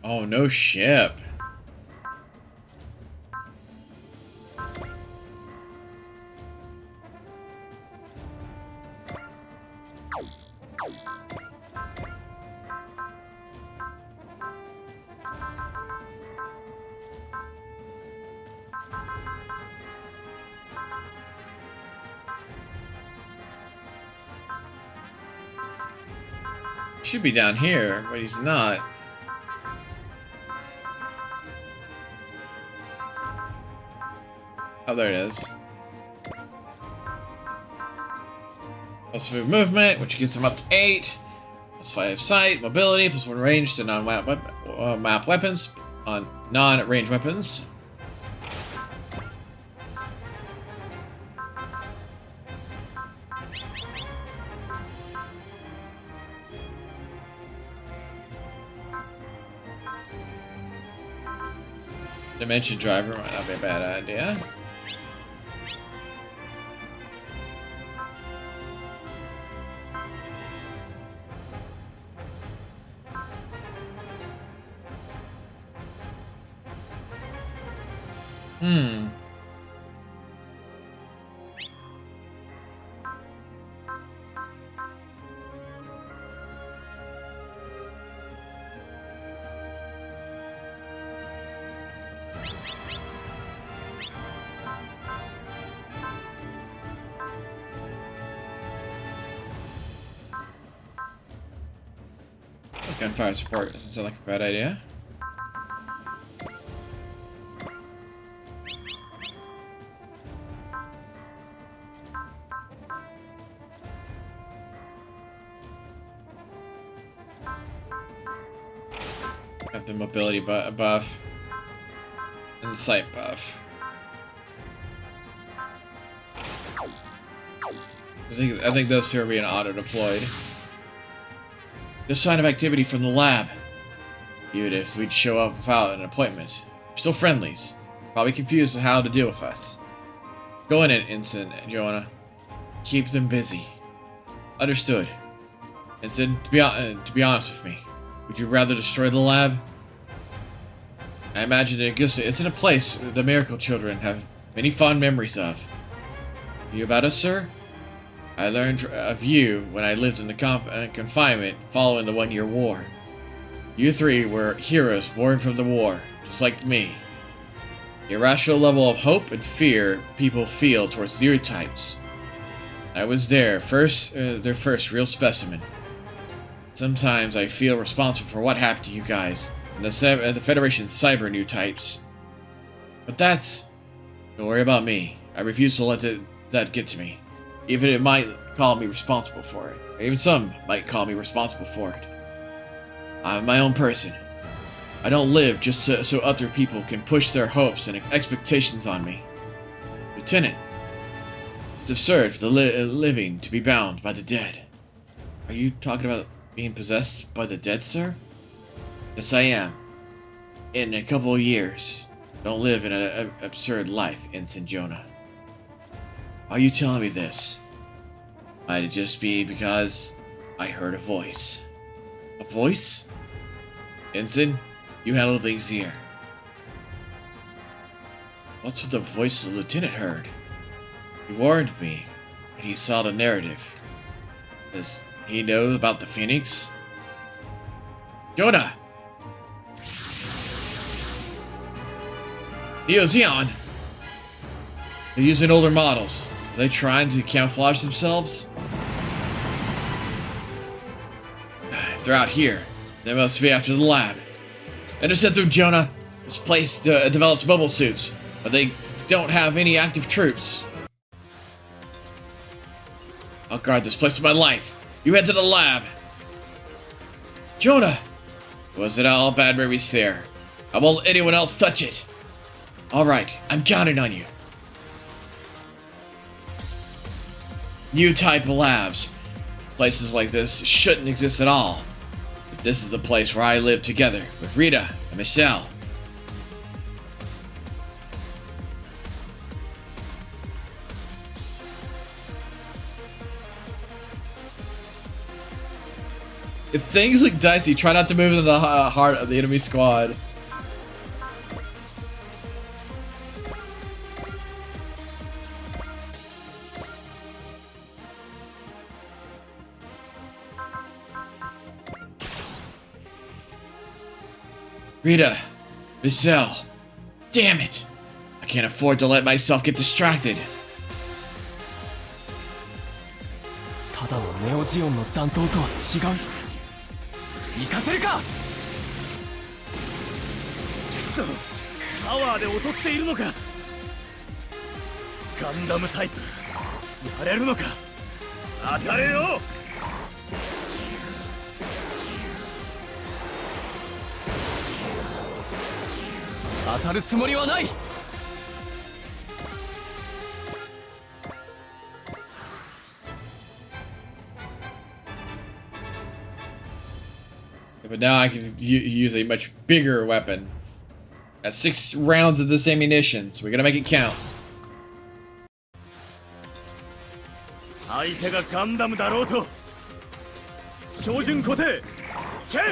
S1: Oh, no ship. Should be down here, but he's not. Oh, there it is. Plus 5 movement, which gets him up to 8. Plus 5 sight, mobility, plus 1 range to non-map weapons on non-range weapons. Dimension driver might not be a bad idea. Gunfire support doesn't sound like a bad idea. Got the mobility buff and the sight buff. I think those two are being auto-deployed. No sign of activity from the lab. Even if we'd show up without an appointment. We're still friendlies. Probably confused on how to deal with us. Go in an instant, Joanna. Keep them busy. Understood. Ensign, to be honest with me, would you rather destroy the lab? I imagine that Augusta isn't a place the Miracle Children have many fond memories of. You about us, sir? I learned of you when I lived in the confinement following the 1-year war. You 3 were heroes born from the war, just like me. The irrational level of hope and fear people feel towards new types. I was their first real specimen. Sometimes I feel responsible for what happened to you guys and the Federation's cyber new types. But don't worry about me. I refuse to let that get to me. Even it might call me responsible for it. Or even some might call me responsible for it. I'm my own person. I don't live just so other people can push their hopes and expectations on me. Lieutenant, it's absurd for the living to be bound by the dead. Are you talking about being possessed by the dead, sir? Yes, I am. In a couple of years. Don't live in an absurd life, Ensign Jonah. Are you telling me this? Might it just be because I heard a voice? A voice? Ensign, you handle things here. What's with the voice the lieutenant heard? He warned me, and he saw the narrative. Does he know about the Phoenix? Jonah! Neo Zeon! They're using older models. Are they trying to camouflage themselves? If they're out here, they must be after the lab. Intercept them, Jonah. This place develops mobile suits, but they don't have any active troops. I'll guard this place with my life. You head to the lab. Jonah! Was it all bad movies there? I won't let anyone else touch it. Alright, I'm counting on you. New type of labs. Places like this shouldn't exist at all. But this is the place where I live together with Rita and Michelle. If things look dicey, try not to move into the heart of the enemy squad. Rita, Michelle, damn it! I can't afford to let myself get distracted.
S3: ただのネオジオンの残党とは違う。行かせるか。くそ、パワーで劣っているのか。ガンダムタイプやれるのか。当たれよ。当たるつもりはない。
S1: But now I can use a much bigger weapon. Got 6 rounds of this ammunition, so we're gonna make it count.
S3: 相手がガンダムだろうと標準固定剣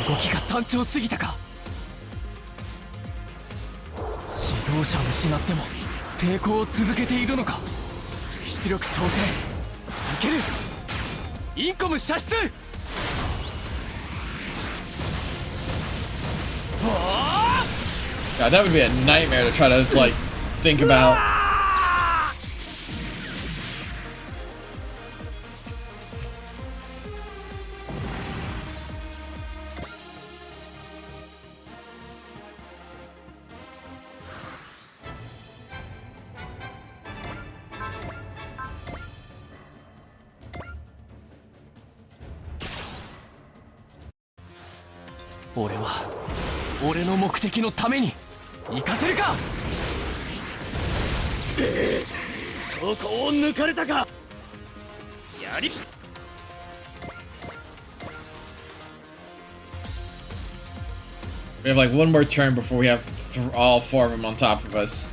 S3: 動きが単調すぎたか指導者を失っても抵抗を続けているのか出力調整いけるインコム射出
S1: God, that would be a nightmare to try to, like, think about.
S3: 俺の目的のために行かせるかそこを抜かれたかやり
S1: We have like one more turn before we have all 4 of them on top of us.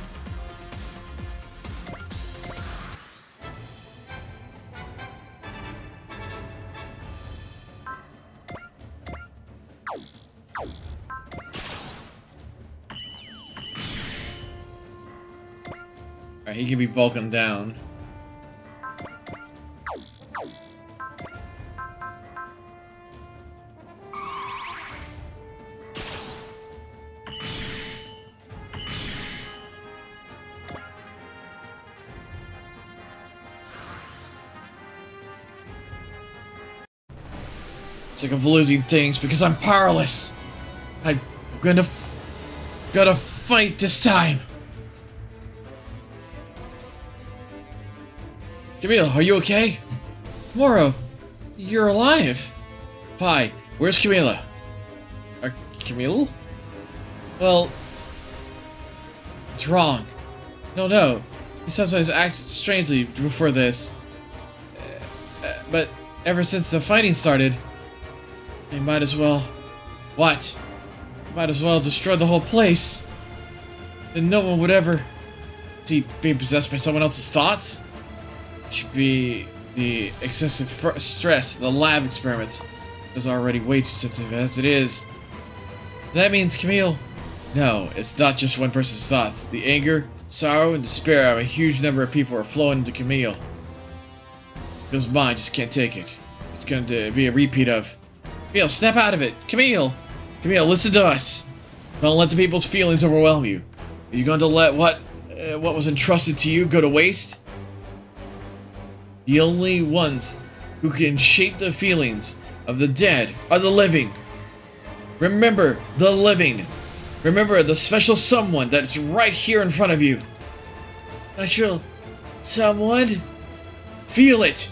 S1: Alright, he can be Vulcan down. Sick of losing things because I'm powerless. I'm gonna fight this time. Camille, are you okay? Moro, you're alive. Pi, where's Camila? Camille? Well, what's wrong? No. He sometimes acts strangely before this. But ever since the fighting started, they might as well... What? Might as well destroy the whole place. Then no one would ever see being possessed by someone else's thoughts. It should be the excessive stress, the lab experiments. Is already way too sensitive as it is. That means Camille. No, it's not just one person's thoughts. The anger, sorrow, and despair of a huge number of people are flowing into Camille. Camille's mind just can't take it. It's going to be a repeat of. Camille, snap out of it. Camille! Camille, listen to us. Don't let the people's feelings overwhelm you. Are you going to let what was entrusted to you go to waste? The only ones who can shape the feelings of the dead are the living. Remember the living. Remember the special someone that's right here in front of you. Special someone? Feel it.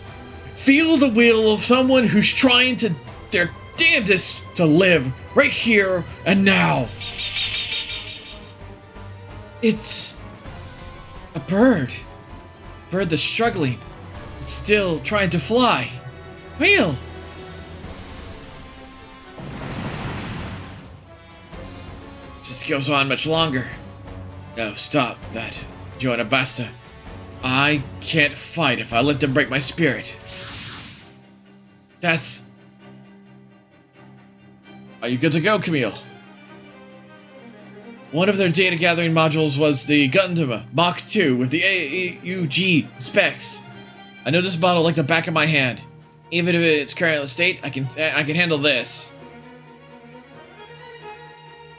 S1: Feel the will of someone who's trying to their damnedest to live right here and now. It's a bird. A bird that's struggling. It's still trying to fly. Camille! This goes on much longer. No, stop that. Joanna, basta. I can't fight if I let them break my spirit. That's... Are you good to go, Camille? One of their data gathering modules was the Gundam Mach 2 with the AUG specs. I know this model like the back of my hand. Even if it's current state, I can handle this.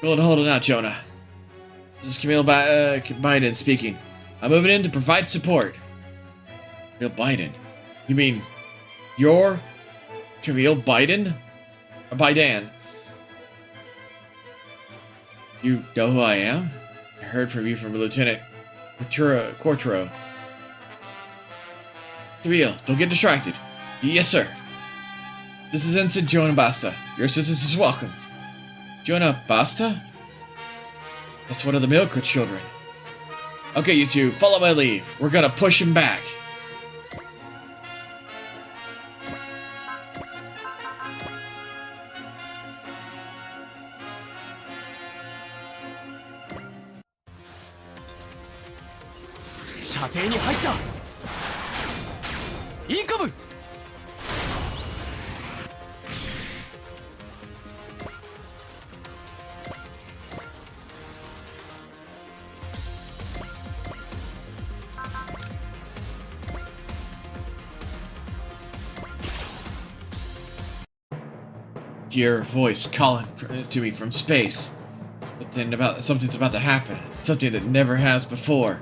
S1: Hold it out, Jonah. This is Camille Biden speaking. I'm moving in to provide support. Camille Biden? You mean you're Camille Biden? Or Biden? You know who I am? I heard from you from Lieutenant Cortro. Camille, don't get distracted. Yes, sir. This is Ensign Jonah Basta. Your assistance is welcome. Jonah Basta? That's one of the Milka children. Okay, you two, follow my lead. We're gonna push him back. Your voice calling to me from space. But then something's about to happen. Something that never has before.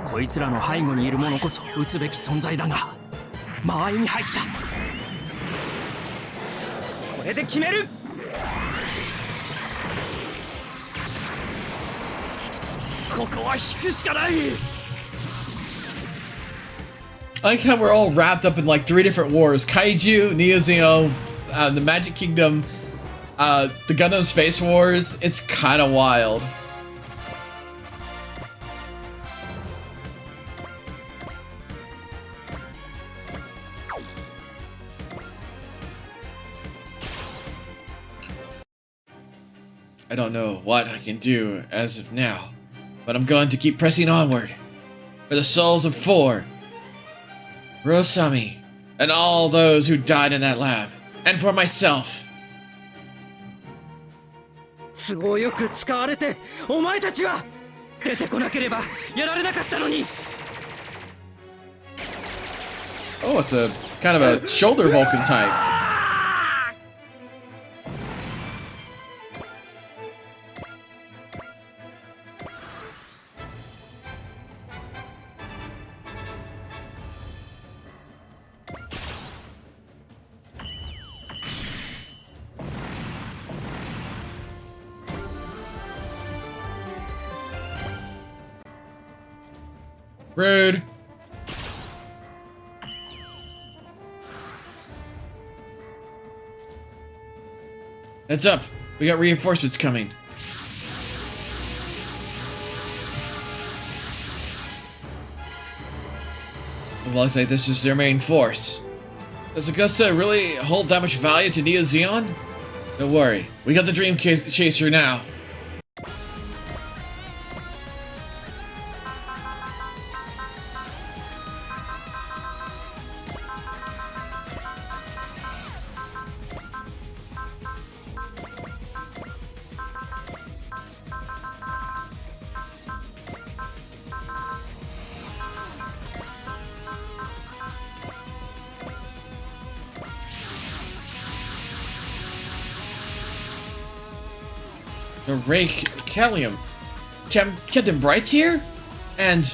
S2: こいつらの背後にいる者こそ撃つべき存在だが間合いに入ったこれで決めるここは引くしかない
S1: I like how we're all wrapped up in like 3 different wars. Kaiju, Neo Zeo, the Magic Kingdom, the Gundam Space Wars. It's kind of wild. I don't know what I can do as of now, but I'm going to keep pressing onward. For the souls of 4. Rosami, and all those who died in that lab, and for myself.
S2: 都合よく使われてお前たちは出てこなければやられなかったのに
S1: Oh, it's a kind of a shoulder Vulcan type. Rude. Heads up. We got reinforcements coming. It looks like this is their main force. Does Augusta really hold that much value to Neo Zeon? Don't worry, we got the Dream Chaser now. The Ray Callium. Captain Bright's here? And...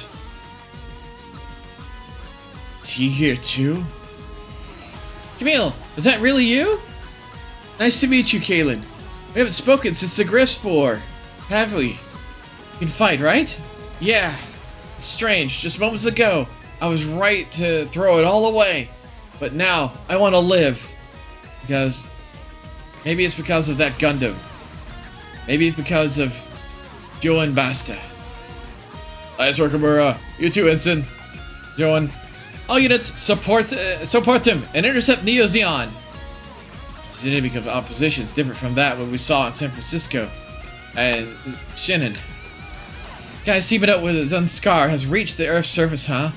S1: is he here too? Camille, is that really you? Nice to meet you, Kaylin. We haven't spoken since the Griff's War, have we? You can fight, right? Yeah. It's strange, just moments ago, I was right to throw it all away. But now, I want to live. Because... maybe it's because of that Gundam. Maybe it's because of Joan Basta. Nice work, Amura. You too, Ensign. Joan. All units, support him and intercept Neo Zeon. This dynamic of opposition is different from that what we saw in San Francisco and Shannon. Guys teaming up with Zunskar has reached the Earth's surface, huh?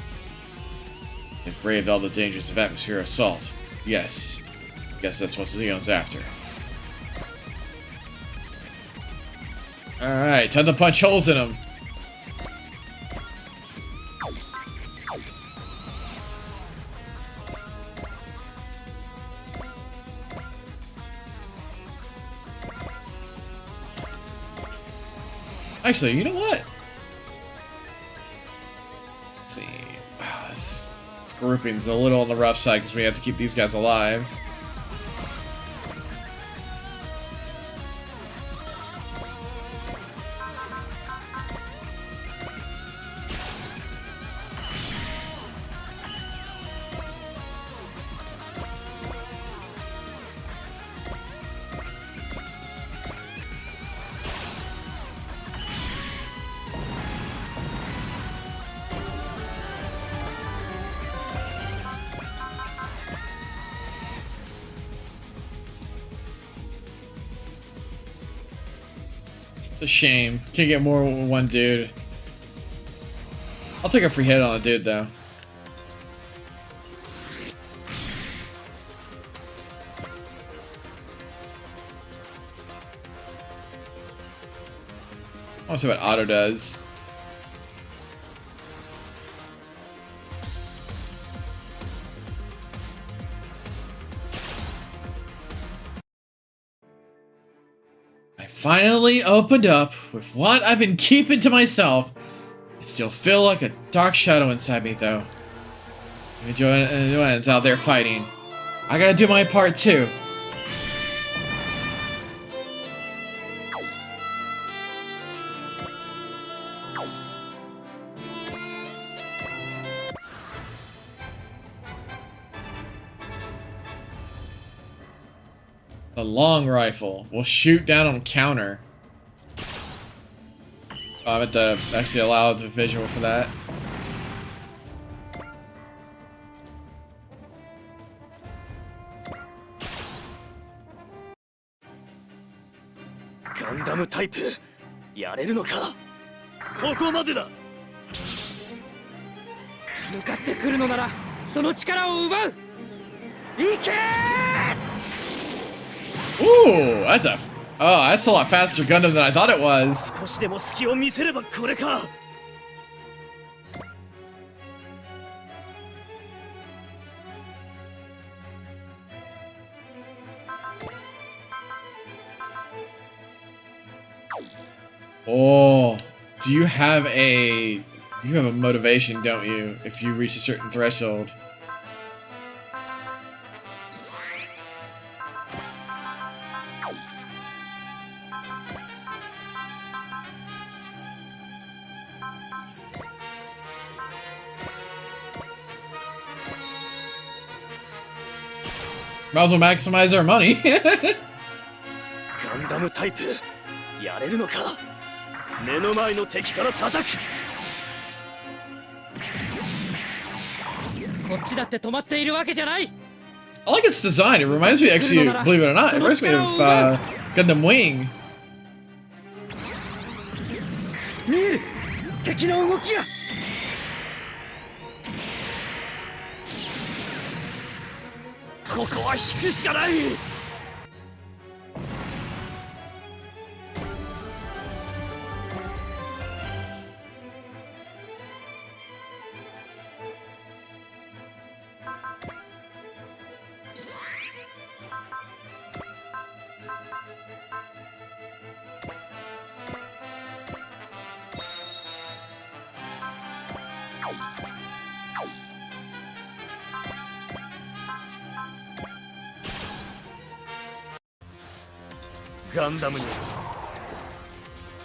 S1: They've braved all the dangers of atmosphere assault. Yes. Guess that's what Zeon's after. Alright, time to punch holes in them. Actually, you know what? Let's see. This grouping's a little on the rough side because we have to keep these guys alive. A shame. Can't get more with one dude. I'll take a free hit on a dude though. I want to see what auto does. Finally opened up with what I've been keeping to myself. I still feel like a dark shadow inside me though. Joanne's out there fighting. I gotta do my part too. The long rifle will shoot down on counter. I meant to actually allow the visual for that.
S3: Gundam type やれるのかここまでだ
S2: 向かってくるのならその力を奪う行け
S1: Ooh, that's a lot faster Gundam than I thought it was.
S3: 少しでも隙を見せればこれか
S1: Oh, do you have a motivation, don't you, if you reach a certain threshold? Might as well maximize our money.
S3: ガンダムタイプやれるのか目の前の敵から叩く
S2: こっちだって止まっているわけじゃない
S1: I like its design. It reminds me, actually, believe it or not, it reminds me of Gundam Wing.
S5: 見える敵の動きが
S3: ここは引くしかない。ガンダムに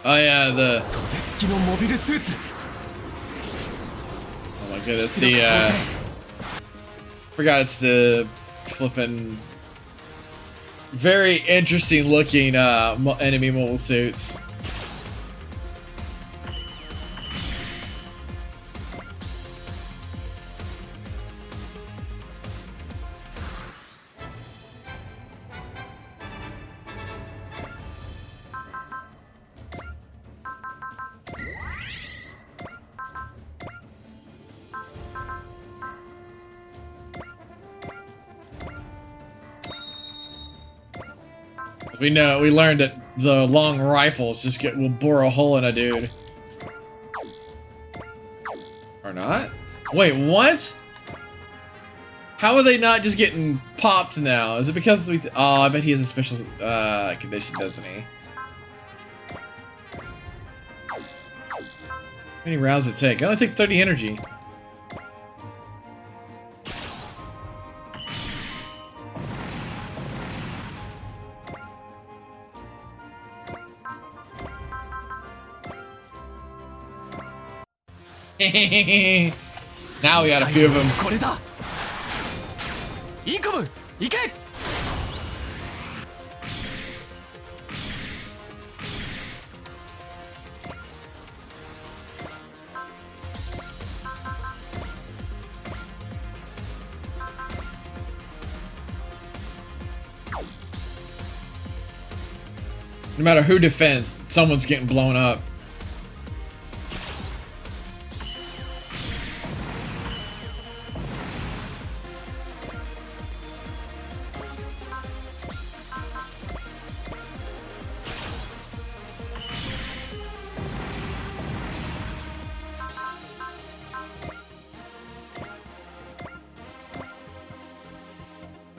S1: Oh yeah, the
S3: 袖付きのモビルスーツ。
S1: oh my goodness, the forgot it's the flippin' very interesting looking enemy mobile suits. We learned that the long rifles just will bore a hole in a dude. Or not? Wait, what? How are they not just getting popped now? Is it because we... Oh, I bet he has a special condition, doesn't he? How many rounds does it take? It only takes 30 energy. Now we got a few of them.
S3: これだ。インコム、行け。
S1: No matter who defends, someone's getting blown up.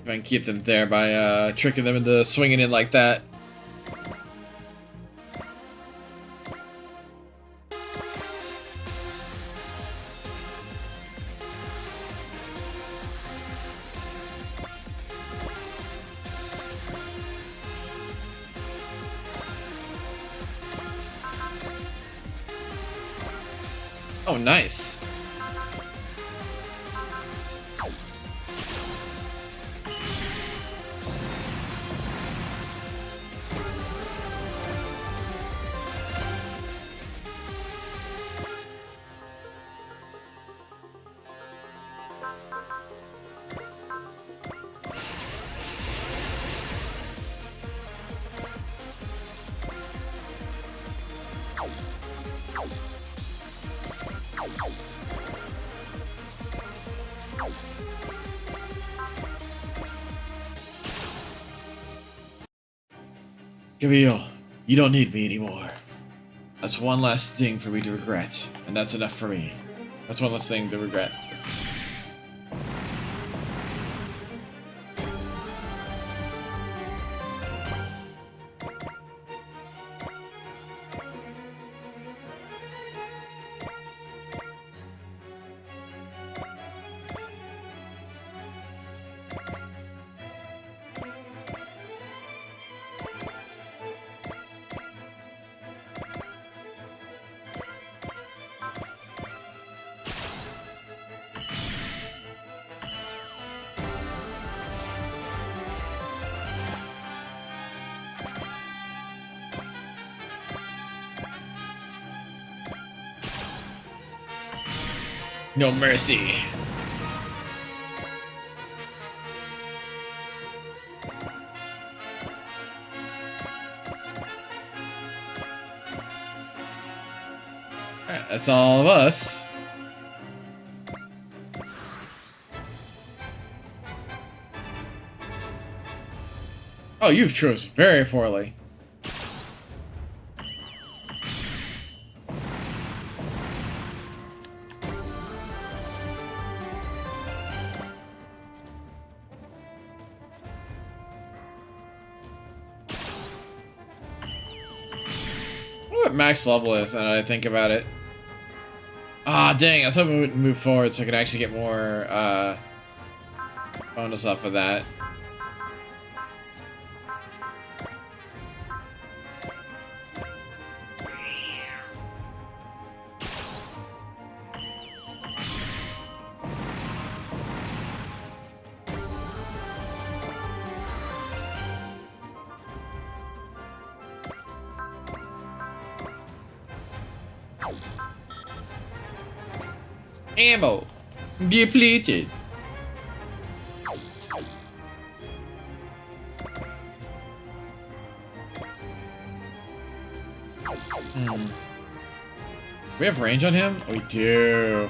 S1: If I can keep them there by tricking them into swinging in like that. Oh, nice. Camille, you don't need me anymore. That's one last thing for me to regret, and that's enough for me. That's one last thing to regret. No mercy. That's all of us. Oh, you've chose very poorly. What max level is now that I think about it? Ah, dang, I was hoping we would move forward so I could actually get more bonus off of that. Ammo depleted. We have range on him? We do.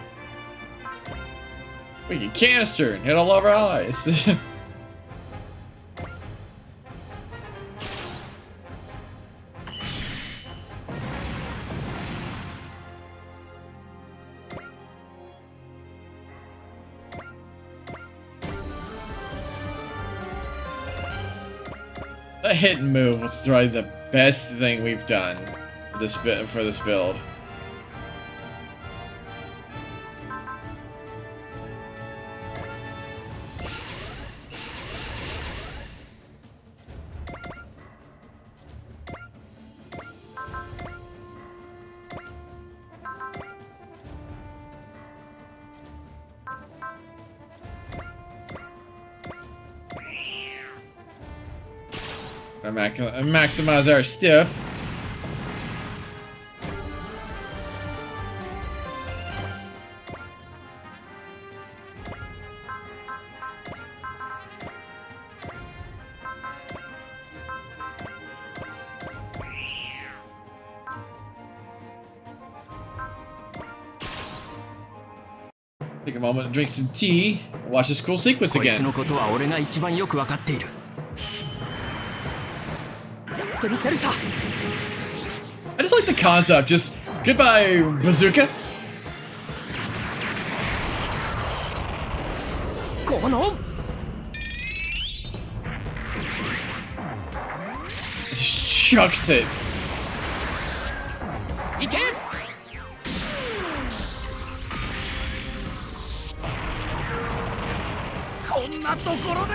S1: We can canister and hit all of our allies. That hit and move was probably the best thing we've done for this build. Maximize our stuff. Take a moment to drink some tea and watch this cool sequence
S2: こいつ
S1: again.
S2: のことは俺が一番よくわかっている。やってみせるさ。
S1: I just like the concept. Just goodbye, bazooka.
S2: この
S1: Just chucks it.
S2: いけ。こんなところで。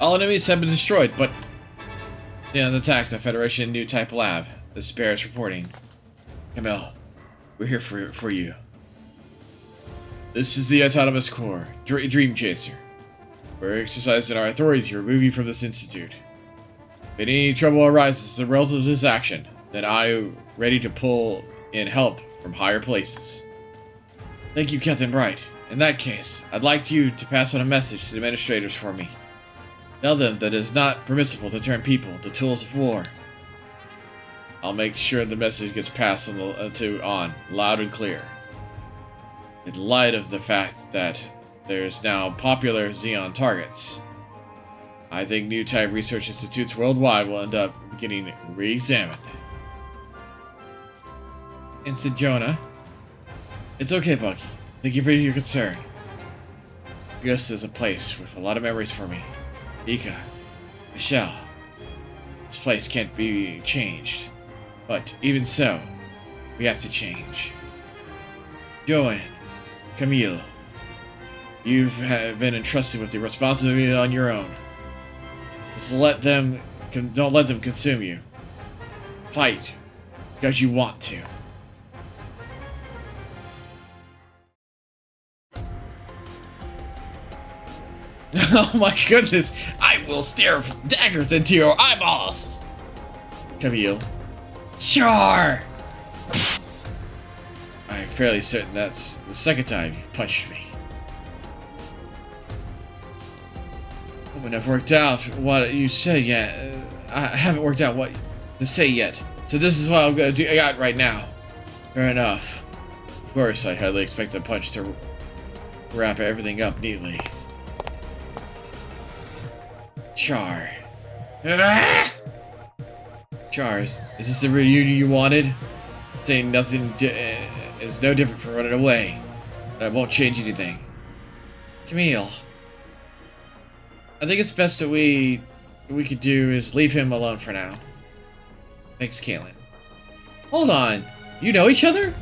S1: All enemies have been destroyed, but they attacked the Federation new type lab. The Spare is reporting. Camille, we're here for you. This is the Autonomous Core, Dream Chaser. We're exercising our authority to remove you from this institute. If any trouble arises as a result of this action, then I'm ready to pull in help from higher places. Thank you, Captain Bright. In that case, I'd like you to pass on a message to the administrators for me. Tell them that it is not permissible to turn people into tools of war. I'll make sure the message gets passed on loud and clear. In light of the fact that there's now popular Xeon targets, I think new type research institutes worldwide will end up getting re-examined. Instant Jonah. It's okay, Bucky. Thank you for your concern. Augusta is a place with a lot of memories for me. Mika, Michelle, this place can't be changed, but even so, we have to change. Joanne, Camille, you've been entrusted with the responsibility on your own. Just don't let them consume you. Fight, because you want to. Oh my goodness! I will stare daggers into your eyeballs! Camille. Sure! I'm fairly certain that's the second time you've punched me. When I've worked out what you say yet. I haven't worked out what to say yet. So this is what I'm gonna do. I got right now. Fair enough. Of course, I hardly expect a punch to wrap everything up neatly. Char. Ah! Char, is this the reunion you wanted? Saying nothing is no different from running away. That won't change anything. Camille. I think it's best that we could do is leave him alone for now. Thanks, Caitlin. Hold on. You know each other?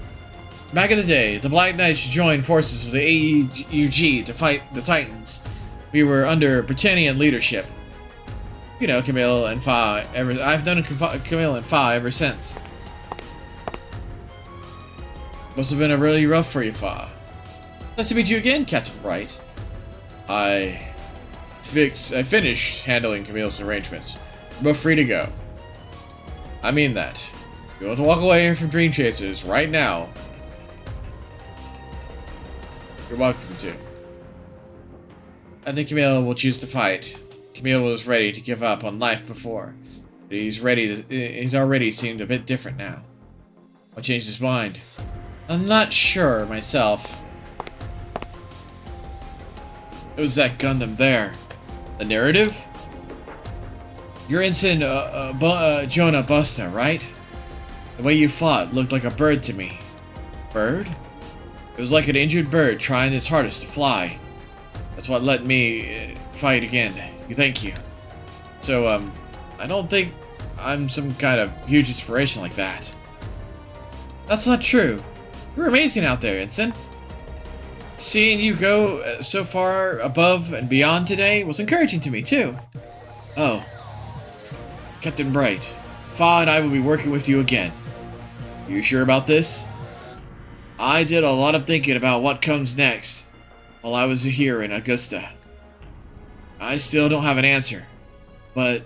S1: Back in the day, the Black Knights joined forces with the AEUG to fight the Titans. We were under Britannian leadership. You know Camille and Fa. I've known Camille and Fa ever since. Must have been a really rough for you, Fa. Nice to meet you again, Captain Bright. I finished handling Camille's arrangements. We're free to go. I mean that. If you want to walk away from Dream Chasers right now, you're welcome to. I think Camille will choose to fight. Camille was ready to give up on life before, but he's already seemed a bit different now. What changed his mind? I'm not sure myself. It was that Gundam there. The narrative? You're Ensign Jonah Busta, right? The way you fought looked like a bird to me. Bird? It was like an injured bird trying its hardest to fly. That's what let me fight again. Thank you. So, I don't think I'm some kind of huge inspiration like that. That's not true. You're amazing out there, Ensign. Seeing you go so far above and beyond today was encouraging to me, too. Oh. Captain Bright, Fa and I will be working with you again. Are you sure about this? I did a lot of thinking about what comes next while I was here in Augusta. I still don't have an answer, but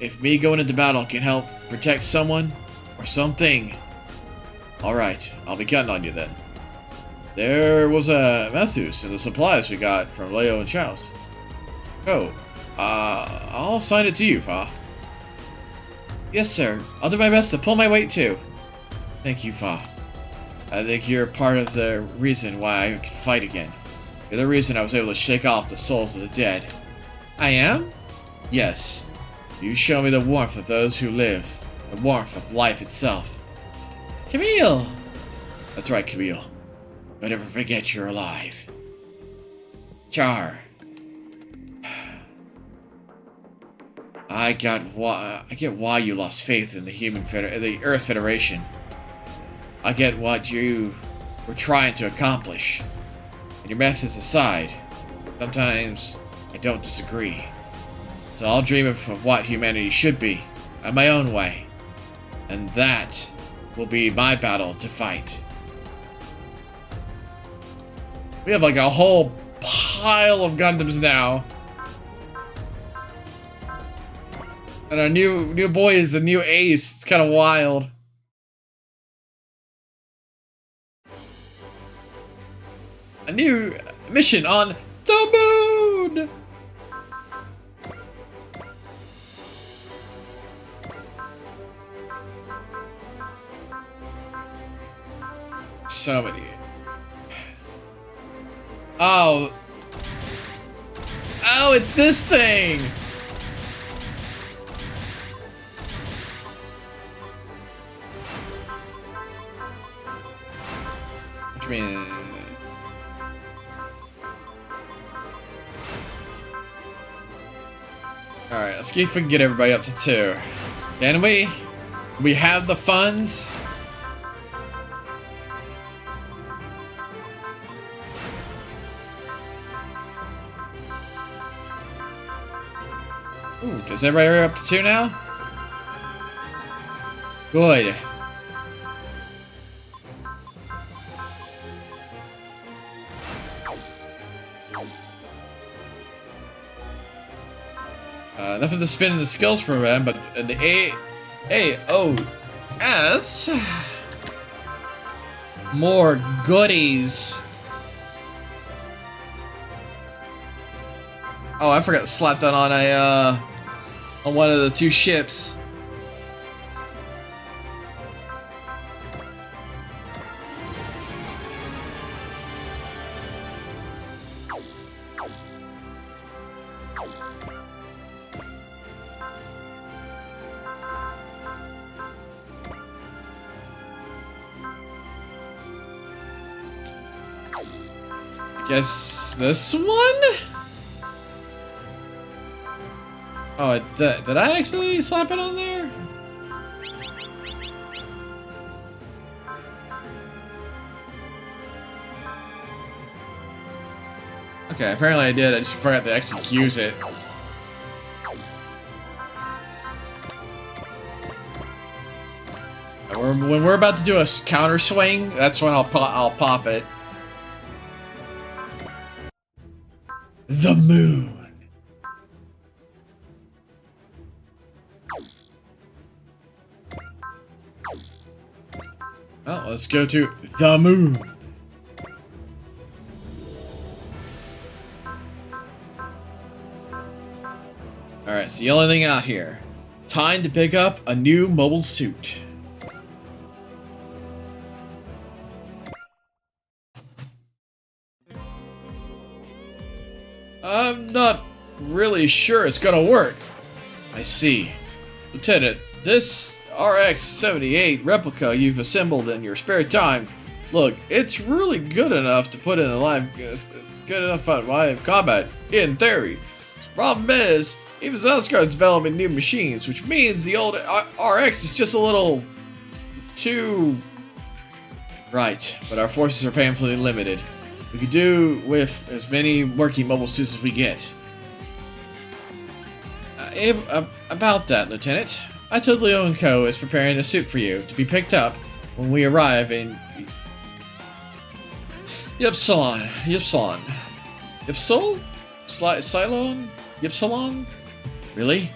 S1: if me going into battle can help protect someone or something, alright, I'll be counting on you then. There was a Methus in the supplies we got from Leo and Chaos. Oh, I'll sign it to you, Fa. Yes, sir. I'll do my best to pull my weight, too. Thank you, Fa. I think you're part of the reason why I can fight again. You're the reason I was able to shake off the souls of the dead. I am? Yes. You show me the warmth of those who live. The warmth of life itself. Camille! That's right, Camille. Don't ever forget you're alive. Char. I get why you lost faith in the Earth Federation. I get what you were trying to accomplish. And your methods aside, sometimes I don't disagree. So I'll dream of what humanity should be, in my own way. And that will be my battle to fight. We have like a whole pile of Gundams now. And our new boy is the new ace. It's kind of wild. A new mission on the moon! So many. Oh. Oh, it's this thing! Which means... Alright, let's see if we can get everybody up to 2. Can we? We have the funds? Ooh, is everybody up to 2 now? Good. Enough of the spin in the skills program, but in the AOS, more goodies. Oh, I forgot to slap that on a on one of the two ships. Guess this one? Oh, did I actually slap it on there? Okay, apparently I did. I just forgot to actually use it. When we're about to do a counter swing, that's when I'll pop it. The moon. Well, let's go to the moon. Alright, so the only thing out here. Time to pick up a new mobile suit. I'm not really sure it's gonna work. I see. Lieutenant, this RX-78 replica you've assembled in your spare time, look, it's really good enough to put in a live... It's good enough for live combat, in theory. Problem is, even Zelskar's developing new machines, which means the old RX is just a little... too... Right, but our forces are painfully limited. We could do with as many working mobile suits as we get. About that, Lieutenant. I told Leo & Co. is preparing a suit for you to be picked up when we arrive in... Ypsilon. Ypsil? Cylon? Ypsilon? Really?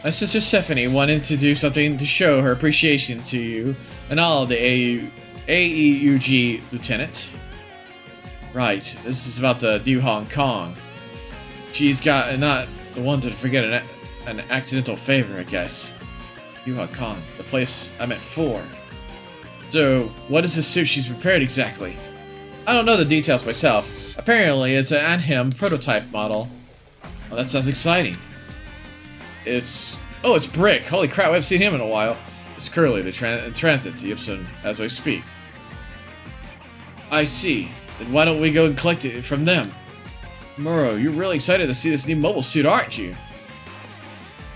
S1: My sister Stephanie wanted to do something to show her appreciation to you and all of the AEUG, Lieutenant. Right, this is about the New Hong Kong. She's got not the one to forget an accidental favor, I guess. New Hong Kong, the place I meant for. So, what is this suit she's prepared exactly? I don't know the details myself. Apparently, it's an Anhem prototype model. Well, that sounds exciting. It's Brick. Holy crap, I haven't seen him in a while. It's Curly, the transit to Ipsen as I speak. I see. Then why don't we go and collect it from them? Muro, you're really excited to see this new mobile suit, aren't you?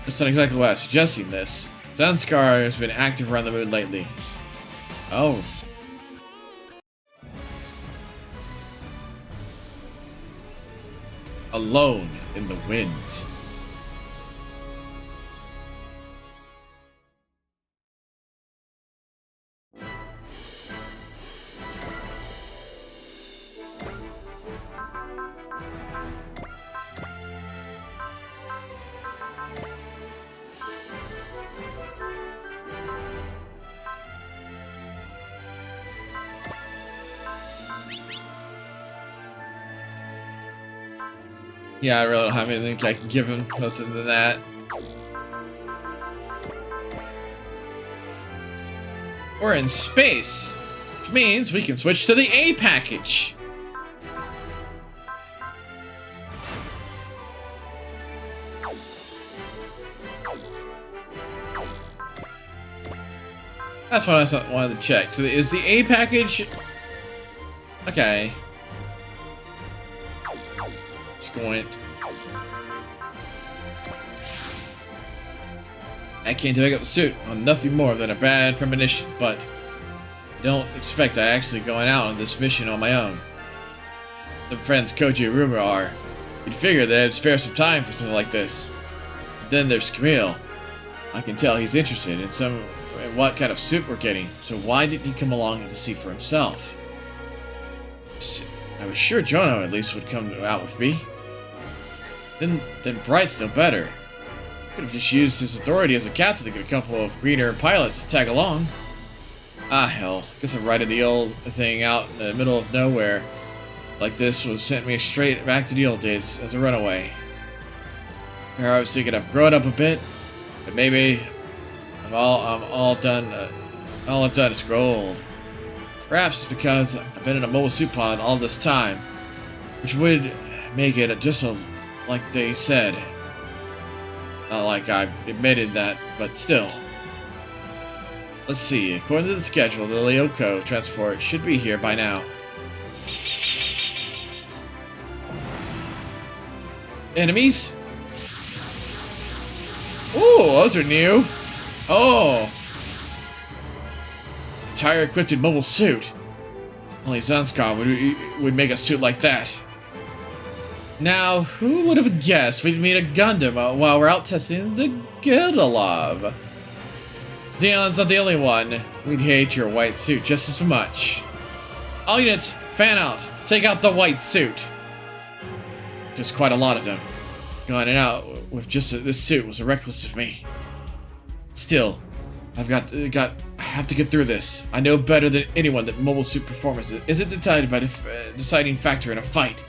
S1: That's not exactly why I was suggesting this. Zanskar has been active around the moon lately. Oh. Alone in the wind. Yeah, I really don't have anything I can give him other than that. We're in space, which means we can switch to the A package. That's what I wanted to check. So is the A package... Okay. Squint. I came to pick up the suit on nothing more than a bad premonition, but I don't expect I actually going out on this mission on my own. Some friends Koji and Rumor are. You'd figure that I'd spare some time for something like this. But then there's Camille. I can tell he's interested in what kind of suit we're getting, so why didn't he come along to see for himself? I was sure Jono at least would come out with me. Then Bright's no better. Could have just used his authority as a captain to get a couple of greener pilots to tag along. Ah hell, guess I'm riding the old thing out in the middle of nowhere like this would sent me straight back to the old days as a runaway. I was thinking I've grown up a bit, but maybe I'm all done. All I've done is grow old. Perhaps it's because I've been in a mobile suit pod all this time, which would make it just like they said. Not like I admitted that, but still. Let's see. According to the schedule, the Lyoko transport should be here by now. Enemies? Oh, those are new. Oh. Entire equipped mobile suit. Only Zanskar would make a suit like that. Now, who would have guessed we'd meet a Gundam while we're out testing the Gildalov? Zeon's not the only one. We'd hate your white suit just as much. All units, fan out. Take out the white suit. There's quite a lot of them. Going in and out with just this suit was reckless of me. Still, I have to get through this. I know better than anyone that mobile suit performance isn't decided by the deciding factor in a fight.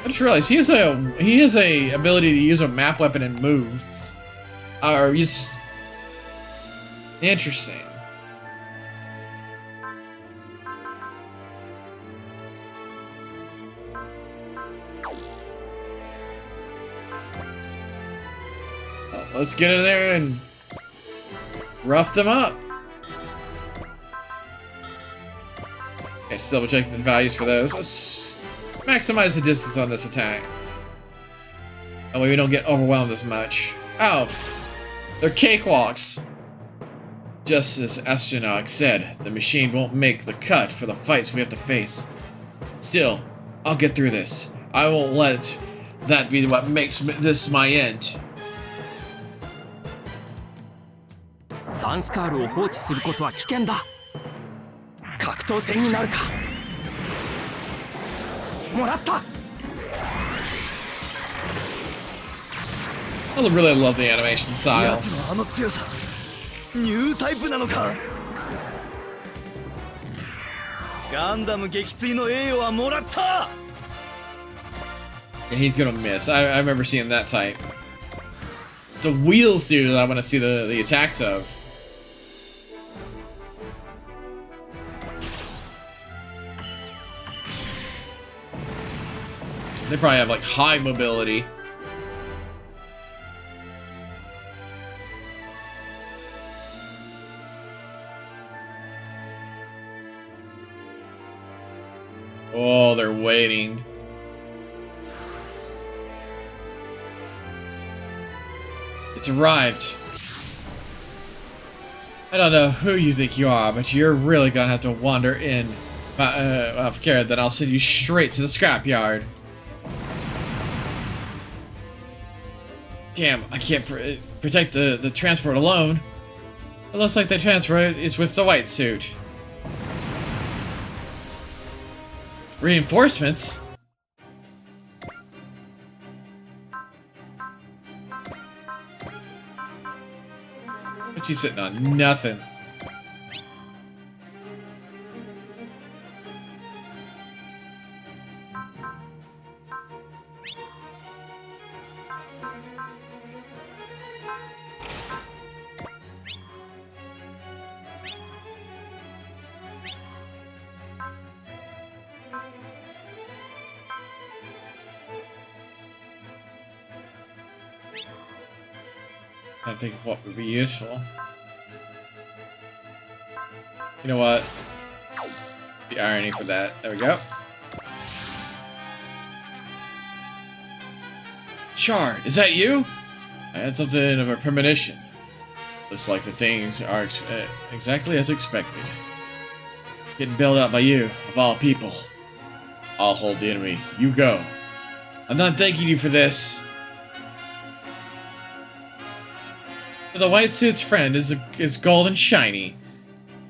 S1: I just realized he has a ability to use a map weapon and move. Or use. Interesting. Well, let's get in there and rough them up. Okay, just double check the values for those. Let's maximize the distance on this attack. That way we don't get overwhelmed as much. Oh, they're cakewalks. Just as Astronaut said, the machine won't make the cut for the fights we have to face. Still, I'll get through this. I won't let that be what makes this my end.
S2: ザンスカールを放置することは危険だ。格闘戦になるか。もらった。
S1: I really love the animation style.
S3: やつのあの強さ、ニュータイプなのか。ガンダム撃墜の栄誉はもらった。
S1: Yeah, he's gonna miss. I remember seeing that type. It's the wheels dude that I want to see the attacks of. They probably have like high mobility. Oh, they're waiting. It's arrived. I don't know who you think you are, but you're really gonna have to wander in of care. Then I'll send you straight to the scrapyard. Damn, I can't protect the transport alone. It looks like the transport is with the white suit. Reinforcements? What's he sitting on? Nothing. I think of what would be useful. You know what? The irony for that. There we go. Char, is that you? I had something of a premonition. Looks like the things are exactly as expected. Getting bailed out by you, of all people. I'll hold the enemy. You go. I'm not thanking you for this. The white suit's friend is gold and shiny.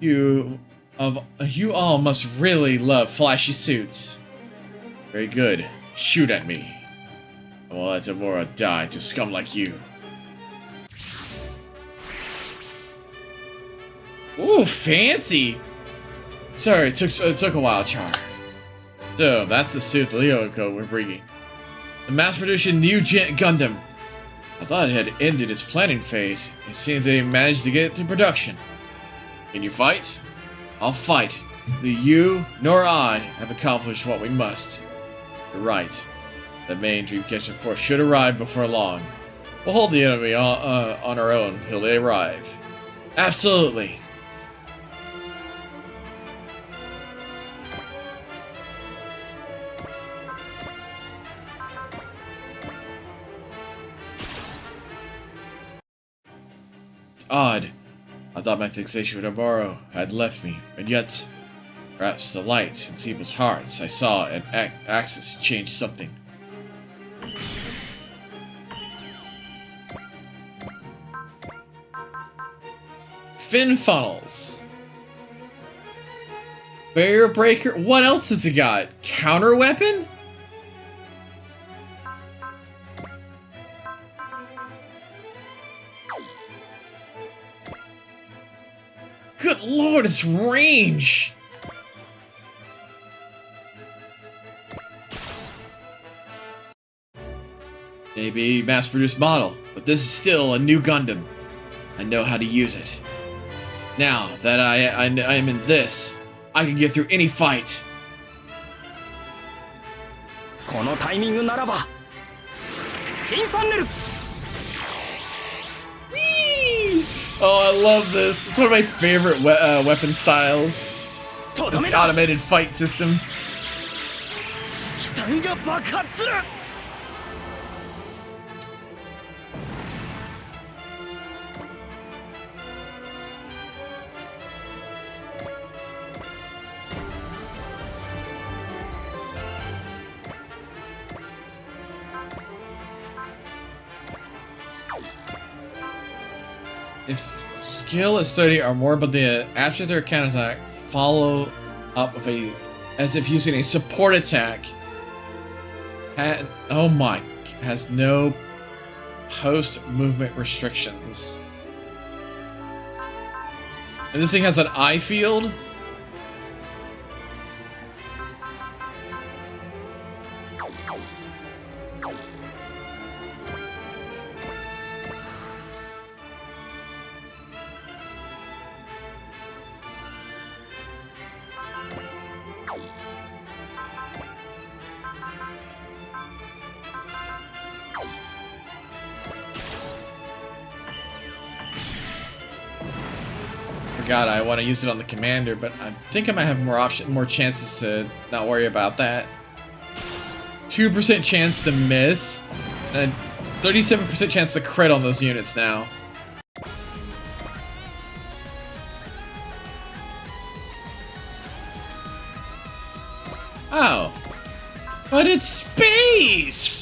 S1: You all must really love flashy suits. Very good. Shoot at me. I will let Tamura die to scum like you. Ooh, fancy. Sorry, it took a while, Char. So, that's the suit the Leo Code we're bringing. The mass-produced new Gundam. I thought it had ended its planning phase. It seems they managed to get it to production. Can you fight? I'll fight. Neither you nor I have accomplished what we must. You're right. The main Dreamcatcher force should arrive before long. We'll hold the enemy on our own till they arrive. Absolutely. It's odd. I thought my fixation with Amaro had left me, and yet, perhaps the light in Siba's hearts I saw at Axis changed something. Fin funnels. Barrier breaker. What else has it got? Counter weapon? Good lord, it's range! Maybe mass-produced model, but this is still a new Gundam. I know how to use it. Now that I'm in this, I can get through any fight.
S2: このタイミングならばフィンファンネル
S1: Oh, I love this. It's one of my favorite weapon styles. This automated fight system.
S2: 機体が爆発する
S1: If skill is 30 or more, but the after their counterattack, follow up with a as if using a support attack. Oh my, has no post movement restrictions. And this thing has an eye field. God, I want to use it on the commander, but I think I might have more chances to not worry about that. 2% chance to miss, and 37% chance to crit on those units now. Oh, but it's space!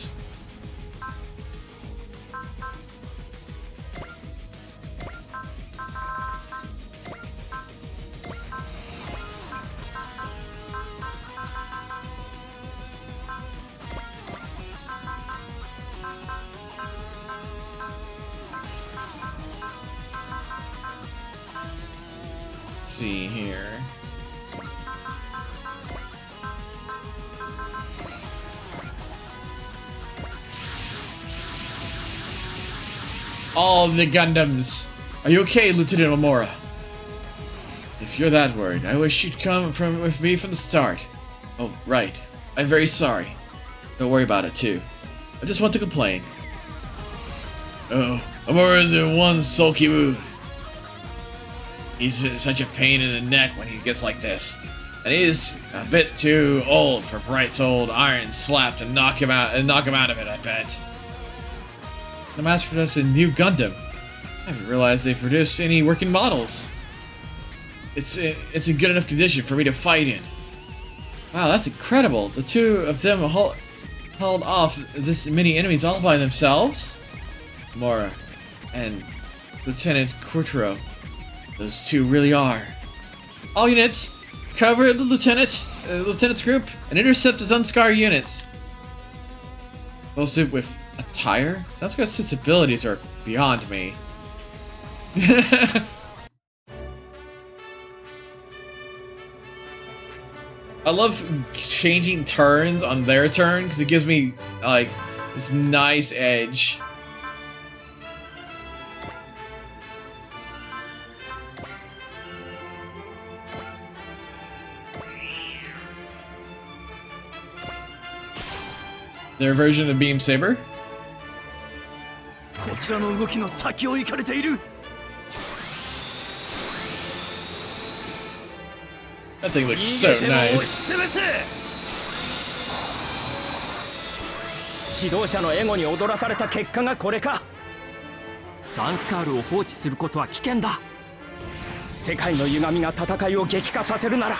S1: See here. All the Gundams. Are you okay, Lieutenant Momma? If you're that worried, I wish you'd come with me from the start. Oh, right. I'm very sorry. Don't worry about it, too. I just want to complain. Oh, Momma is in one sulky mood. He's such a pain in the neck when he gets like this. And he's a bit too old for Bright's old iron slap to knock him out of it, I bet. The mass produced a new Gundam. I haven't realized they produced any working models. It's in good enough condition for me to fight in. Wow, that's incredible. The two of them held off this many enemies all by themselves? Mora and Lieutenant Courtro. Those two really are. All units, cover the lieutenant's group, and intercept his unscarred units. Boasted with a tire? Sasuke's sensibilities are beyond me. I love changing turns on their turn because it gives me like this nice edge. Their version of Beam Saber?
S3: こちらの動きの先を行かれている。
S1: That thing looks so nice.
S2: 指導者のエゴに踊らされた結果がこれか。ザンスカールを放置することは危険だ。世界の歪みが戦いを激化させるなら。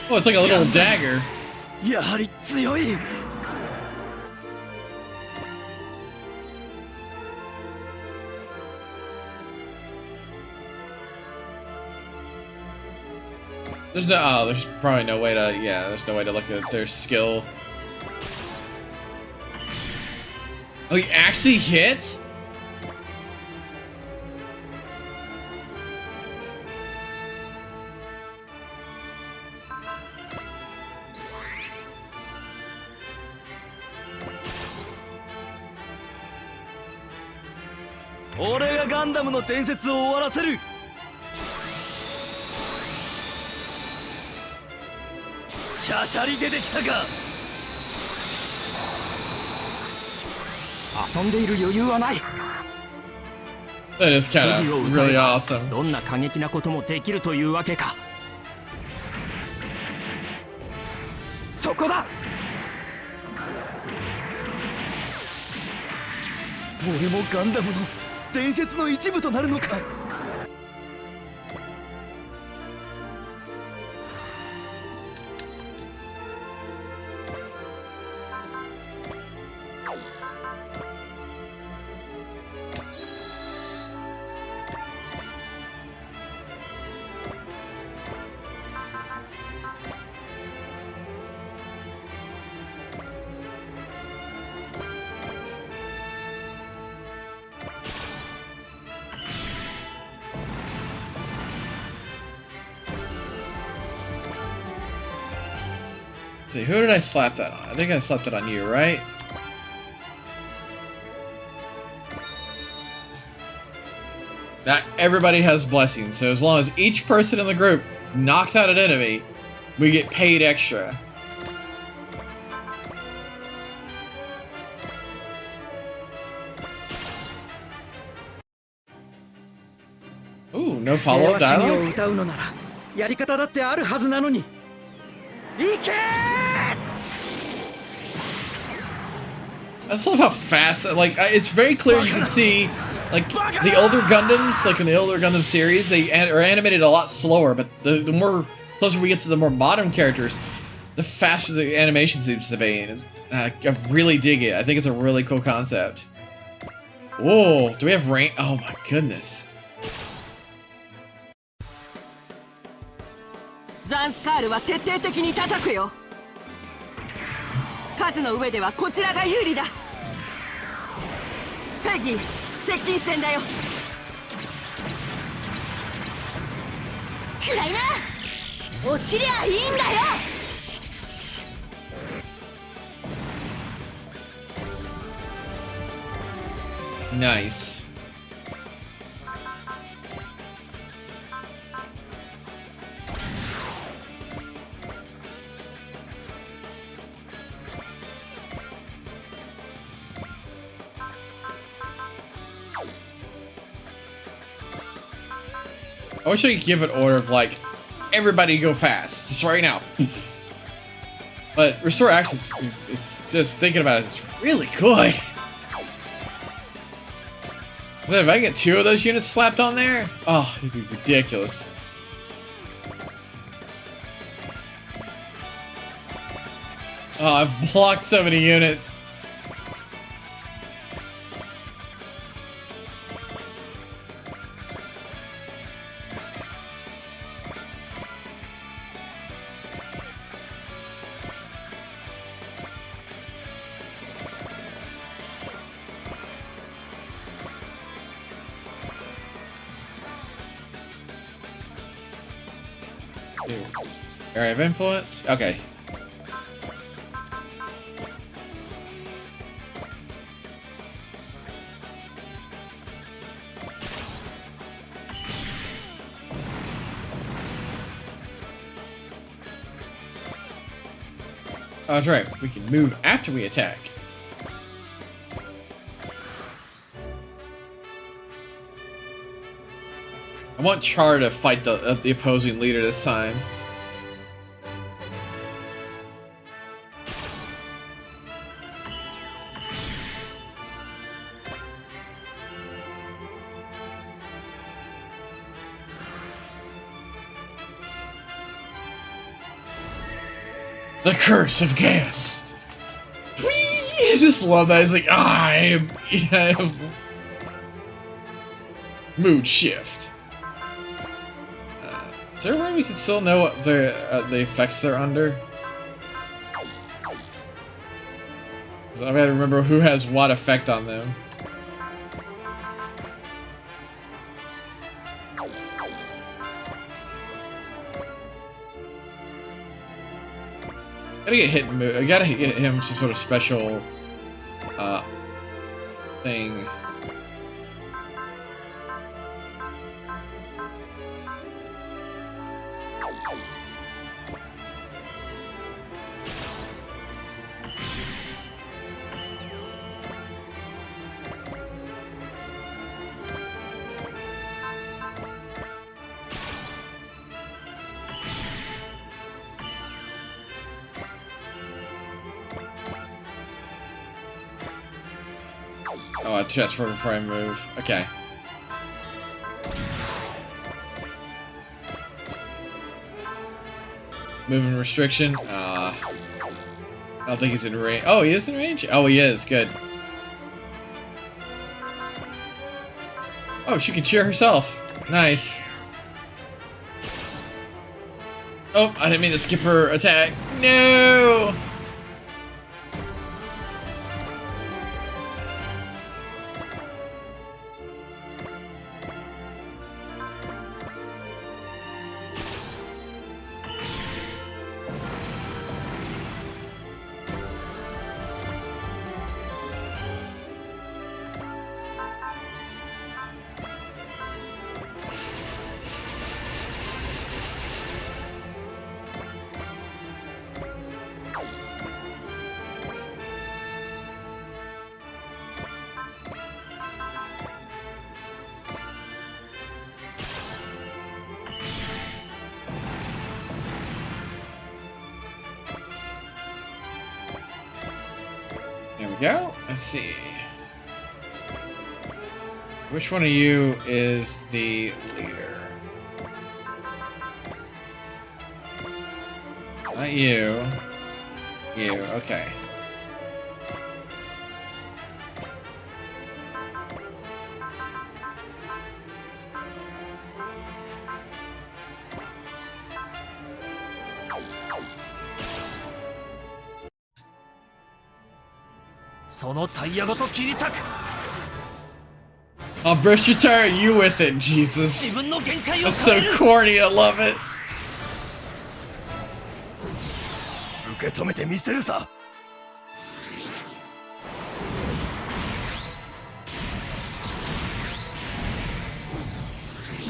S1: Oh, it's like a little dagger.
S3: やはり強い。
S1: There's no, oh, there's probably no way to, yeah, there's no way to look at their skill. Oh, he actually hit?
S3: 俺がガンダムの伝説を終わらせる。 シャシャリ出てきたか。
S2: 遊んでいる余裕はない。
S1: That is kind of really awesome.
S2: どんな過激なこともできるというわけか。そこだ。
S3: 俺もガンダムの伝説の一部となるのか。
S1: See, who did I slap that on? I think I slapped it on you, right? Not everybody has blessings, so as long as each person in the group knocks out an enemy, we get paid extra. Ooh, no follow-up dialogue?
S3: 歌うのならやり方だってあるはずなのに。行けー！
S1: I just love how fast, like, it's very clear you can see, like, the older Gundams, like in the older Gundam series, they are animated a lot slower, but the more closer we get to the more modern characters, the faster the animation seems to be, and I really dig it. I think it's a really cool concept. Whoa, do we have rain? Oh my goodness.
S4: ザンスカールは徹底的に叩くよ。数の上ではこちらが有利だ。ペギー、接近戦だよ。くらいな。落ちりゃいいんだよ。
S1: Nice. I wish I could give an order of like, everybody go fast, just right now. But restore actions, it's just thinking about it, it's really good. If I get 2 of those units slapped on there, oh, it'd be ridiculous. Oh, I've blocked so many units. Area of influence? Okay. Oh, that's right. We can move after we attack. I want Char to fight the opposing leader this time. The curse of gas. I just love that. It's like, I have mood shift. Is there a way we can still know what the effects they're under? I gotta remember who has what effect on them. Gotta get hit and move. I gotta get him some sort of special thing. Oh, I transfer before I move. Okay. Movement restriction. I don't think he's in range. Oh, he is in range? Oh, he is. Good. Oh, she can cheer herself. Nice. Oh, I didn't mean to skip her attack. No! There we go. Let's see. Which one of you is the leader? Not you. You. Okay. I'll brush your tire and you with it, Jesus. That's so corny, I love it.
S2: 受け止めてみせるさ。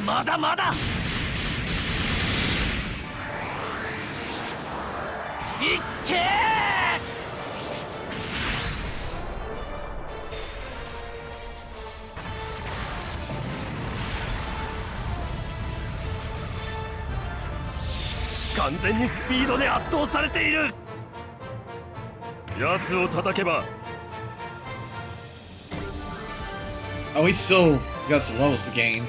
S2: まだまだ。いっけー。完全にスピードで圧倒されている。奴を叩けば。
S1: Oh, he's still got some levels to gain.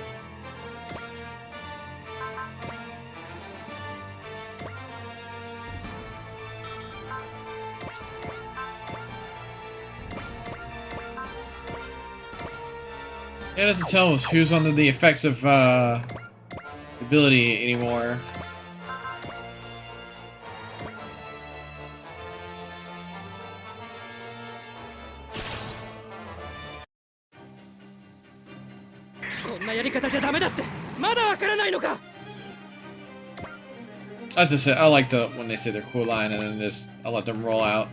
S1: It doesn't tell us who's under the effects of ability anymore. I just say I like the when they say their cool line and then just I'll let them roll out.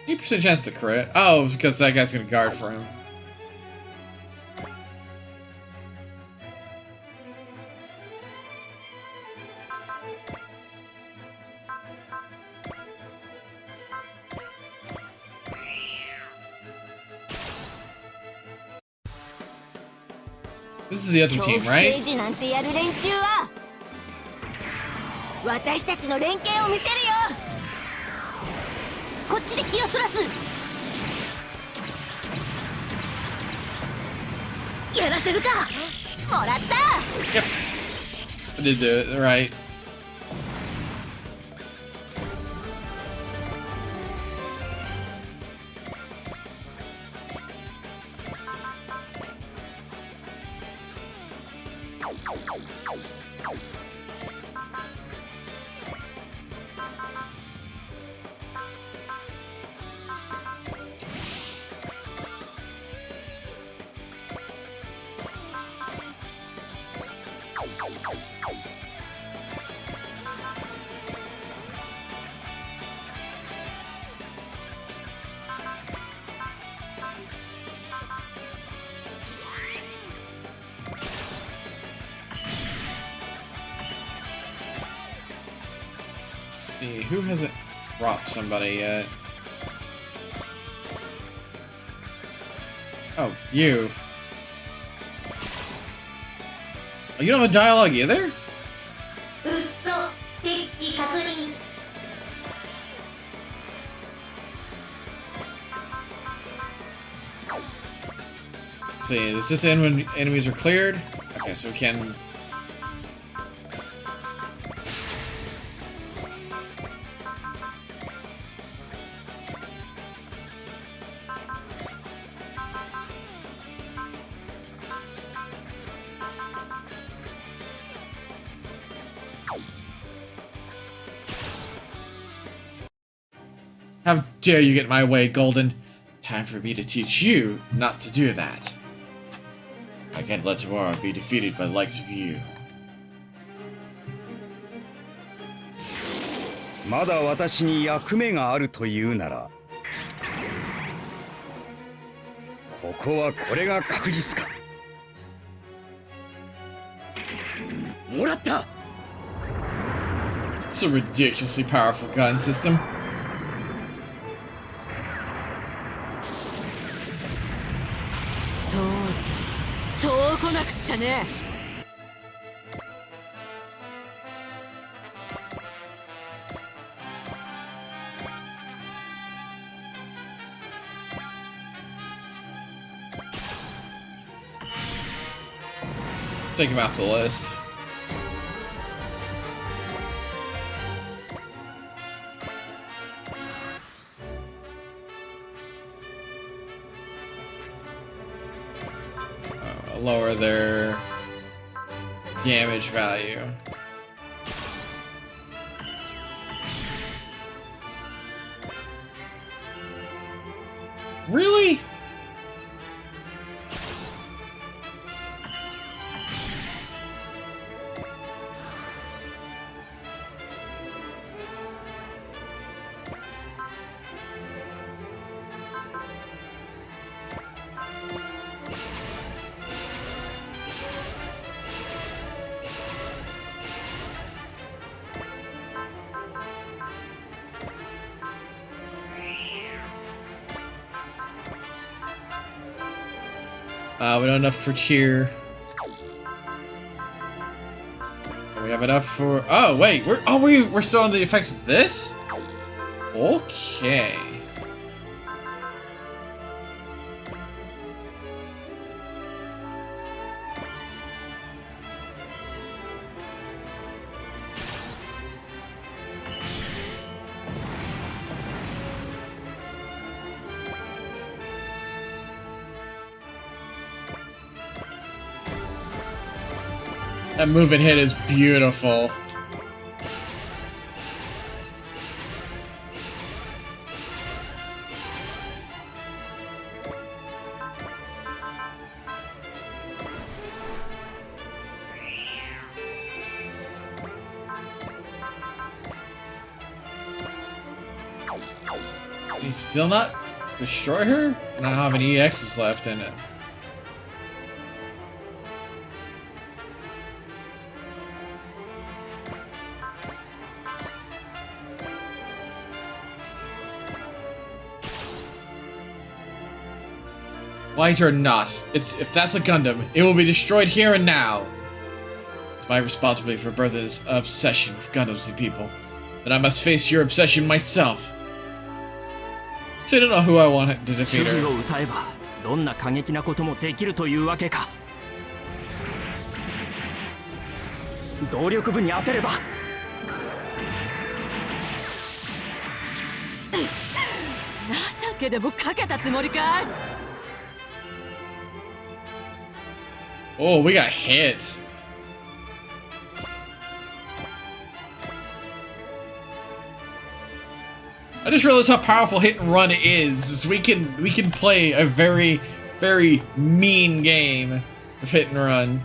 S1: %% chance to crit. Oh, because that guy's gonna guard for him. This is the other team, right?
S4: 政治なんてやる連中は私たちの連携を見せるよ。こっちで気をそらす。やらせるか。もらった。
S1: Yep. I did do it, right. See, who hasn't dropped somebody yet? Oh, you. Oh, you don't have a dialogue either?
S4: うっそ、敵機確認。
S1: Let's see, does this end when enemies are cleared? Okay, so we can... How dare you get in my way, Golden? Time for me to teach you not to do that. I can't let tomorrow be defeated by the likes of you.
S5: まだ私に役目があるというなら、ここはこれが確実か。
S2: もらった。
S1: It's a ridiculously powerful gun system.
S4: そうそう、そう来なくっちゃね。
S1: Take him off the list. Lower their damage value. Really? We don't have enough for cheer. We have enough for. Oh wait, we're still on the effects of this. Okay. That move and hit is beautiful. Can you still not destroy her? I don't have any EXs left in it. Why or not? If that's a Gundam, it will be destroyed here and now. It's my responsibility for Bertha's obsession with Gundams and people. Then I must face your obsession myself. So I don't know who I want to defeat
S2: 主義
S1: her.
S2: を歌えばどんな過激なこともできるというわけか。動力部に当てれば。
S4: 情けでもかけたつもりか。
S1: Oh, we got hit. I just realized how powerful hit and run is. We can play a very, very mean game of hit and run.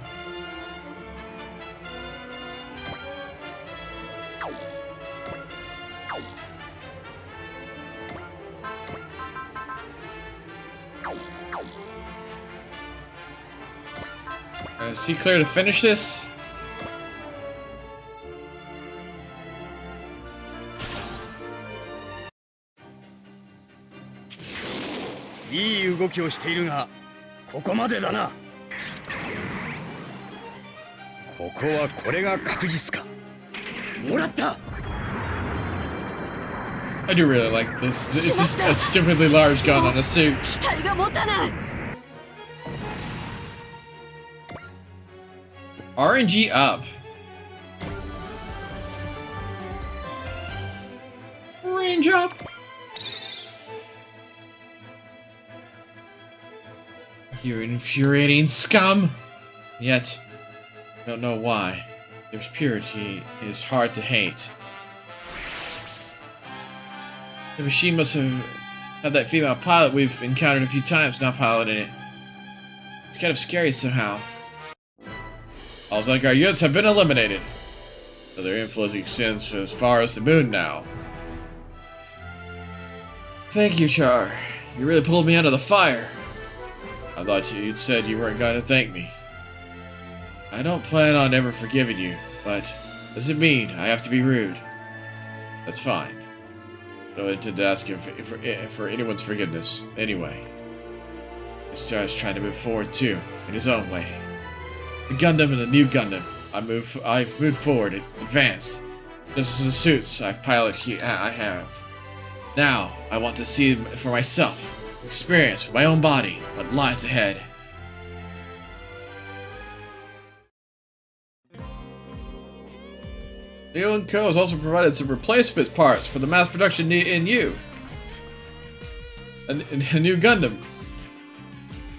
S1: Is he clear to finish this?
S5: いい動きをしているが、ここまでだな。ここはこれが確実か。もらった。
S1: I do really like this. It's just a stupidly large gun on a suit.
S4: 機体が持たない。
S1: RNG up. Range up. You infuriating scum. Yet, don't know why. There's purity is hard to hate. The machine must have had that female pilot we've encountered a few times not piloting it. It's kind of scary somehow. All like our units have been eliminated. So their influence extends as far as the moon now. Thank you, Char. You really pulled me out of the fire. I thought you'd said you weren't going to thank me. I don't plan on ever forgiving you, but does it mean I have to be rude? That's fine. I don't intend to ask for anyone's forgiveness, anyway. This Char's trying to move forward too, in his own way. The Gundam and the new Gundam. I've moved forward, advanced. Just as the suits I have. Now, I want to see for myself, experience with my own body what lies ahead. Leo & Co. has also provided some replacement parts for the mass production in you. A new Gundam.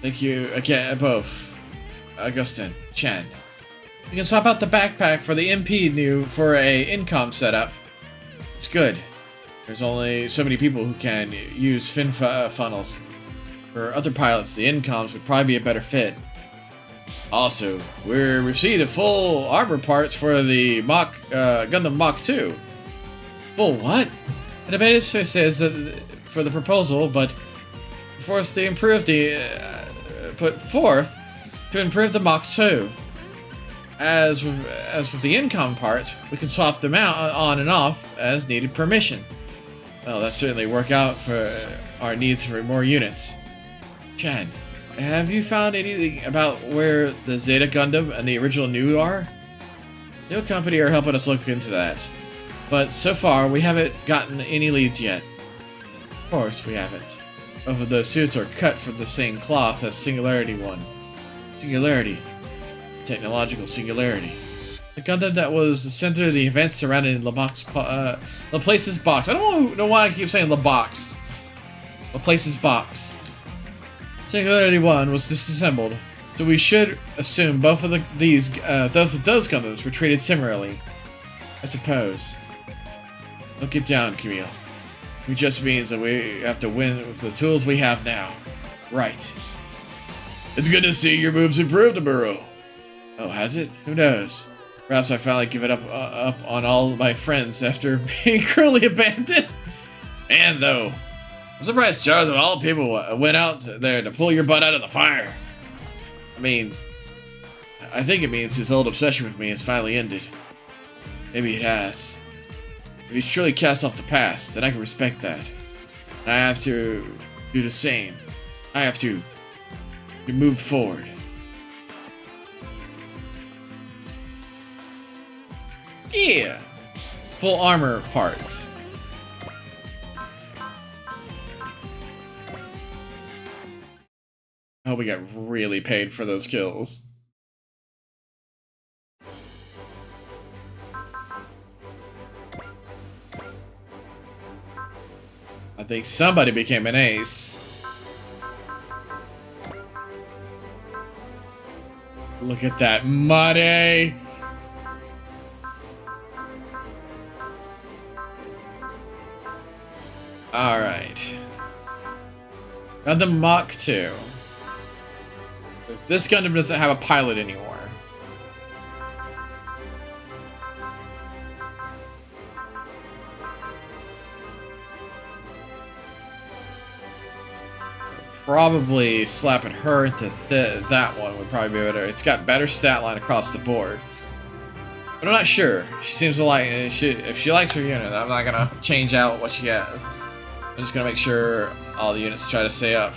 S1: Thank you again, both. Augustin, Chen. You can swap out the backpack for the MP new for a incom setup. It's good. There's only so many people who can use fin funnels. For other pilots, the incoms would probably be a better fit. Also, we've received the full armor parts for the Gundam Mach 2. Full what? And the beta says that for the proposal, but forced to improve put forth to improve the Mach 2. As with the income parts, we can swap them out on and off as needed permission. Well, that certainly work out for our needs for more units. Chen, have you found anything about where the Zeta Gundam and the original Nu are? No company are helping us look into that. But so far, we haven't gotten any leads yet. Of course, we haven't. Both of those suits are cut from the same cloth as Singularity 1. Singularity. Technological singularity. The Gundam that was the center of the events surrounding Laplace's box. I don't know why I keep saying Labox. Laplace's box. Singularity 1 was disassembled, so we should assume both of those Gundams were treated similarly. I suppose. Don't get down, Camille. It just means that we have to win with the tools we have now. Right. It's good to see your moves improved, Amuro. Oh, has it? Who knows? Perhaps I finally give it up on all my friends after being cruelly abandoned. And though, I'm surprised, Charles, that all people went out there to pull your butt out of the fire. I mean, I think it means his old obsession with me has finally ended. Maybe it has. If he's truly cast off the past, then I can respect that. I have to do the same. I have to move forward. Yeah! Full armor parts. I hope we got really paid for those kills. I think somebody became an ace. Look at that money! Alright. Got the Mach 2. This Gundam doesn't have a pilot anymore. Probably slapping her into that one would probably be better. It's got better stat line across the board. But I'm not sure. She seems to like if she likes her unit, I'm not gonna change out what she has. I'm just gonna make sure all the units try to stay up.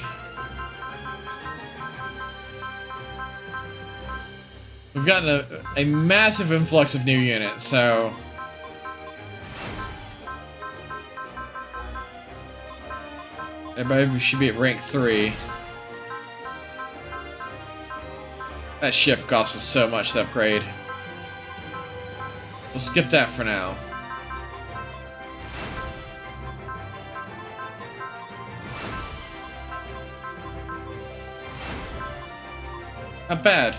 S1: We've gotten a massive influx of new units, so everybody should be at rank 3. That ship costs us so much to upgrade. We'll skip that for now. Not bad.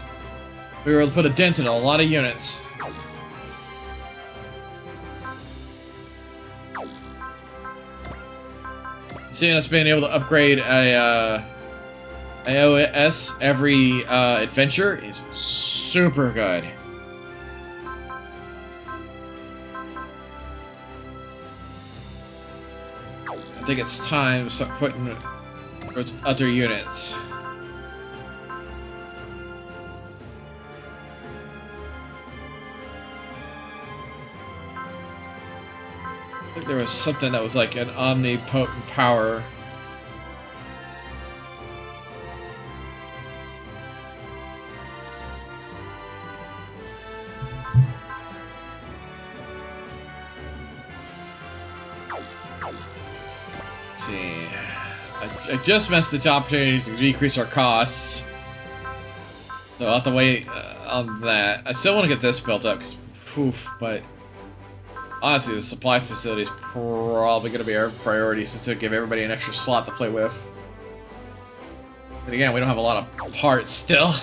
S1: We were able to put a dent in a lot of units. Seeing us being able to upgrade a AOS every adventure is super good. I think it's time to start putting towards other units. I think there was something that was like an omnipotent power. Let's see. I just missed the opportunity to decrease our costs. So I'll have to wait on that. I still want to get this built up, because, poof, but honestly, the supply facility is probably going to be our priority since it'll give everybody an extra slot to play with. And again, we don't have a lot of parts still.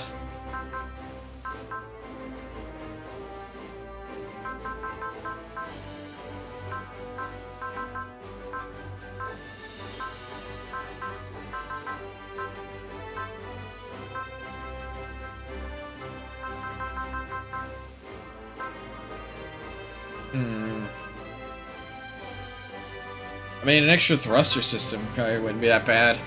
S1: I mean, an extra thruster system probably wouldn't be that bad.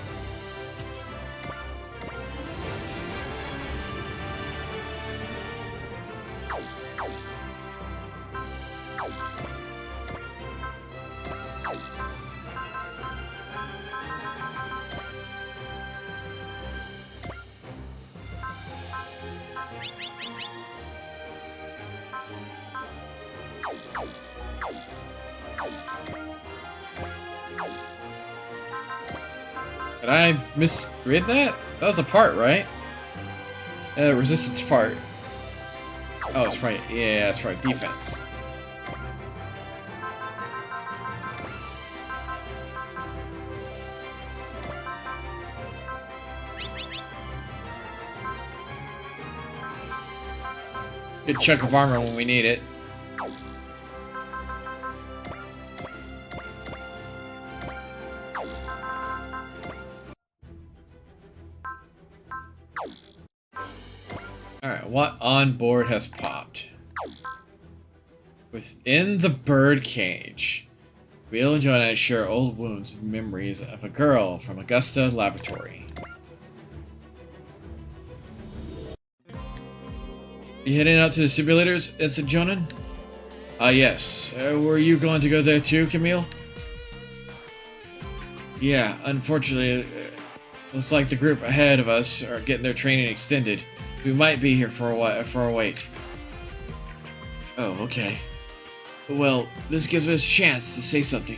S1: Did I misread that? That was a part, right? Resistance part. Oh, it's right. Yeah, that's right. Defense. Good chunk of armor when we need it. Alright, what on board has popped? Within the bird cage, Camille and Jonah share old wounds and memories of a girl from Augusta Laboratory. You heading out to the simulators, Ensign Jonan? Yes. Were you going to go there too, Camille? Yeah, unfortunately, looks like the group ahead of us are getting their training extended. We might be here for a wait. Oh, okay. Well, this gives us a chance to say something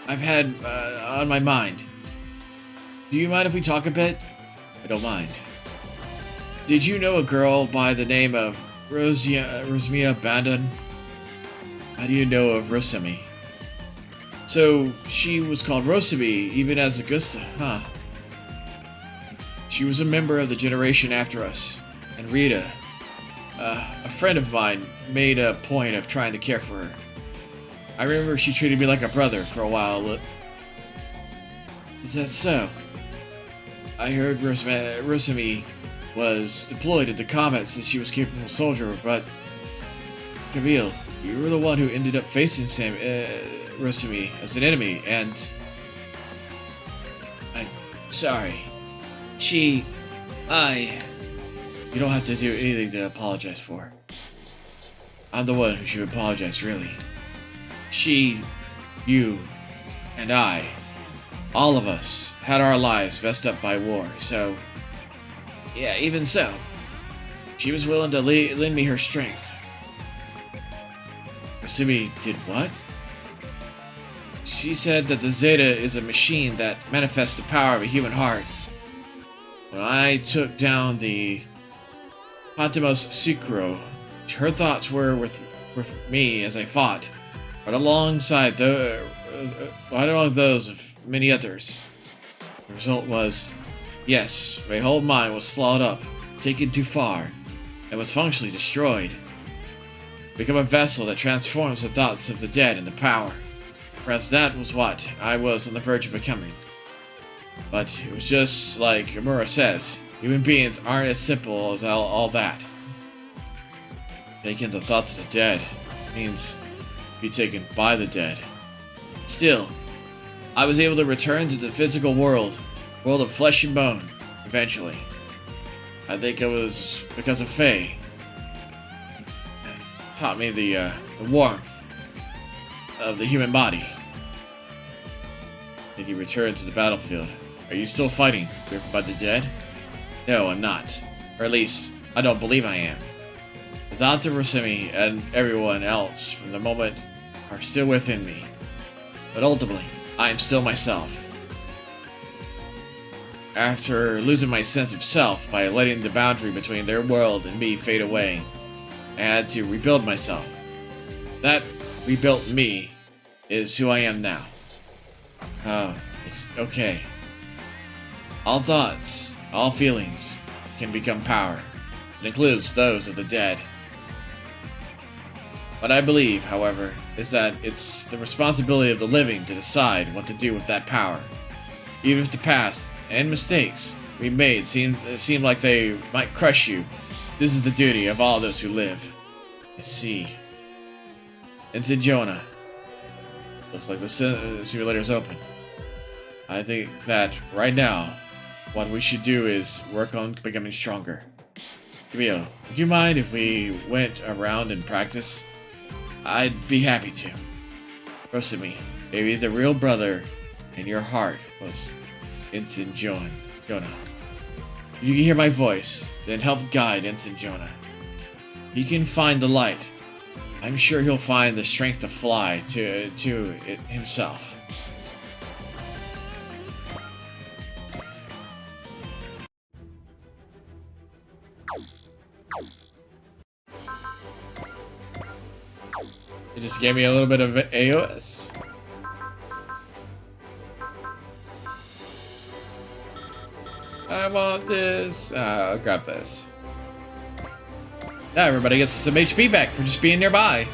S1: I've had on my mind. Do you mind if we talk a bit? I don't mind. Did you know a girl by the name of Rosemia Bandon? How do you know of Rosemi? So, she was called Rosemi even as Augusta, huh? She was a member of the generation after us, and Rita, a friend of mine, made a point of trying to care for her. I remember she treated me like a brother for a while. Is that so? I heard Rosemi was deployed into combat since she was a capable soldier, but Camille, you were the one who ended up facing Rosemi as an enemy, and I'm sorry. You don't have to do anything to apologize for. I'm the one who should apologize, really. She, you, and I, all of us, had our lives messed up by war, so yeah, even so, she was willing to lend me her strength. Rosemi did what? She said that the Zeta is a machine that manifests the power of a human heart. When I took down the Patmos Secro, her thoughts were with me as I fought, right alongside those of many others. The result was, yes, my whole mind was slowed up, taken too far, and was functionally destroyed. Become a vessel that transforms the thoughts of the dead into power. Perhaps that was what I was on the verge of becoming. But it was just like Amura says, human beings aren't as simple as all that. Taking the thoughts of the dead means be taken by the dead. Still, I was able to return to the physical world of flesh and bone, eventually. I think it was because of Faye. It taught me the warmth of the human body. Then you returned to the battlefield. Are you still fighting, driven by the dead? No, I'm not. Or at least, I don't believe I am. Without the Rosemi and everyone else from the moment are still within me. But ultimately, I am still myself. After losing my sense of self by letting the boundary between their world and me fade away, I had to rebuild myself. That rebuilt me is who I am now. Oh, it's okay. All thoughts, all feelings can become power. It includes those of the dead. What I believe, however, is that it's the responsibility of the living to decide what to do with that power. Even if the past and mistakes we made seem like they might crush you, this is the duty of all those who live. I see. Ensign Jonah. Looks like the simulator's open. I think that right now, what we should do is work on becoming stronger. Camille, would you mind if we went around and practice? I'd be happy to. Rosemi, maybe the real brother in your heart was Ensign Jonah. If you can hear my voice, then help guide Ensign Jonah. He can find the light. I'm sure he'll find the strength to fly to it himself. It just gave me a little bit of AOS. I want this. I'll grab this. Now everybody gets some HP back for just being nearby.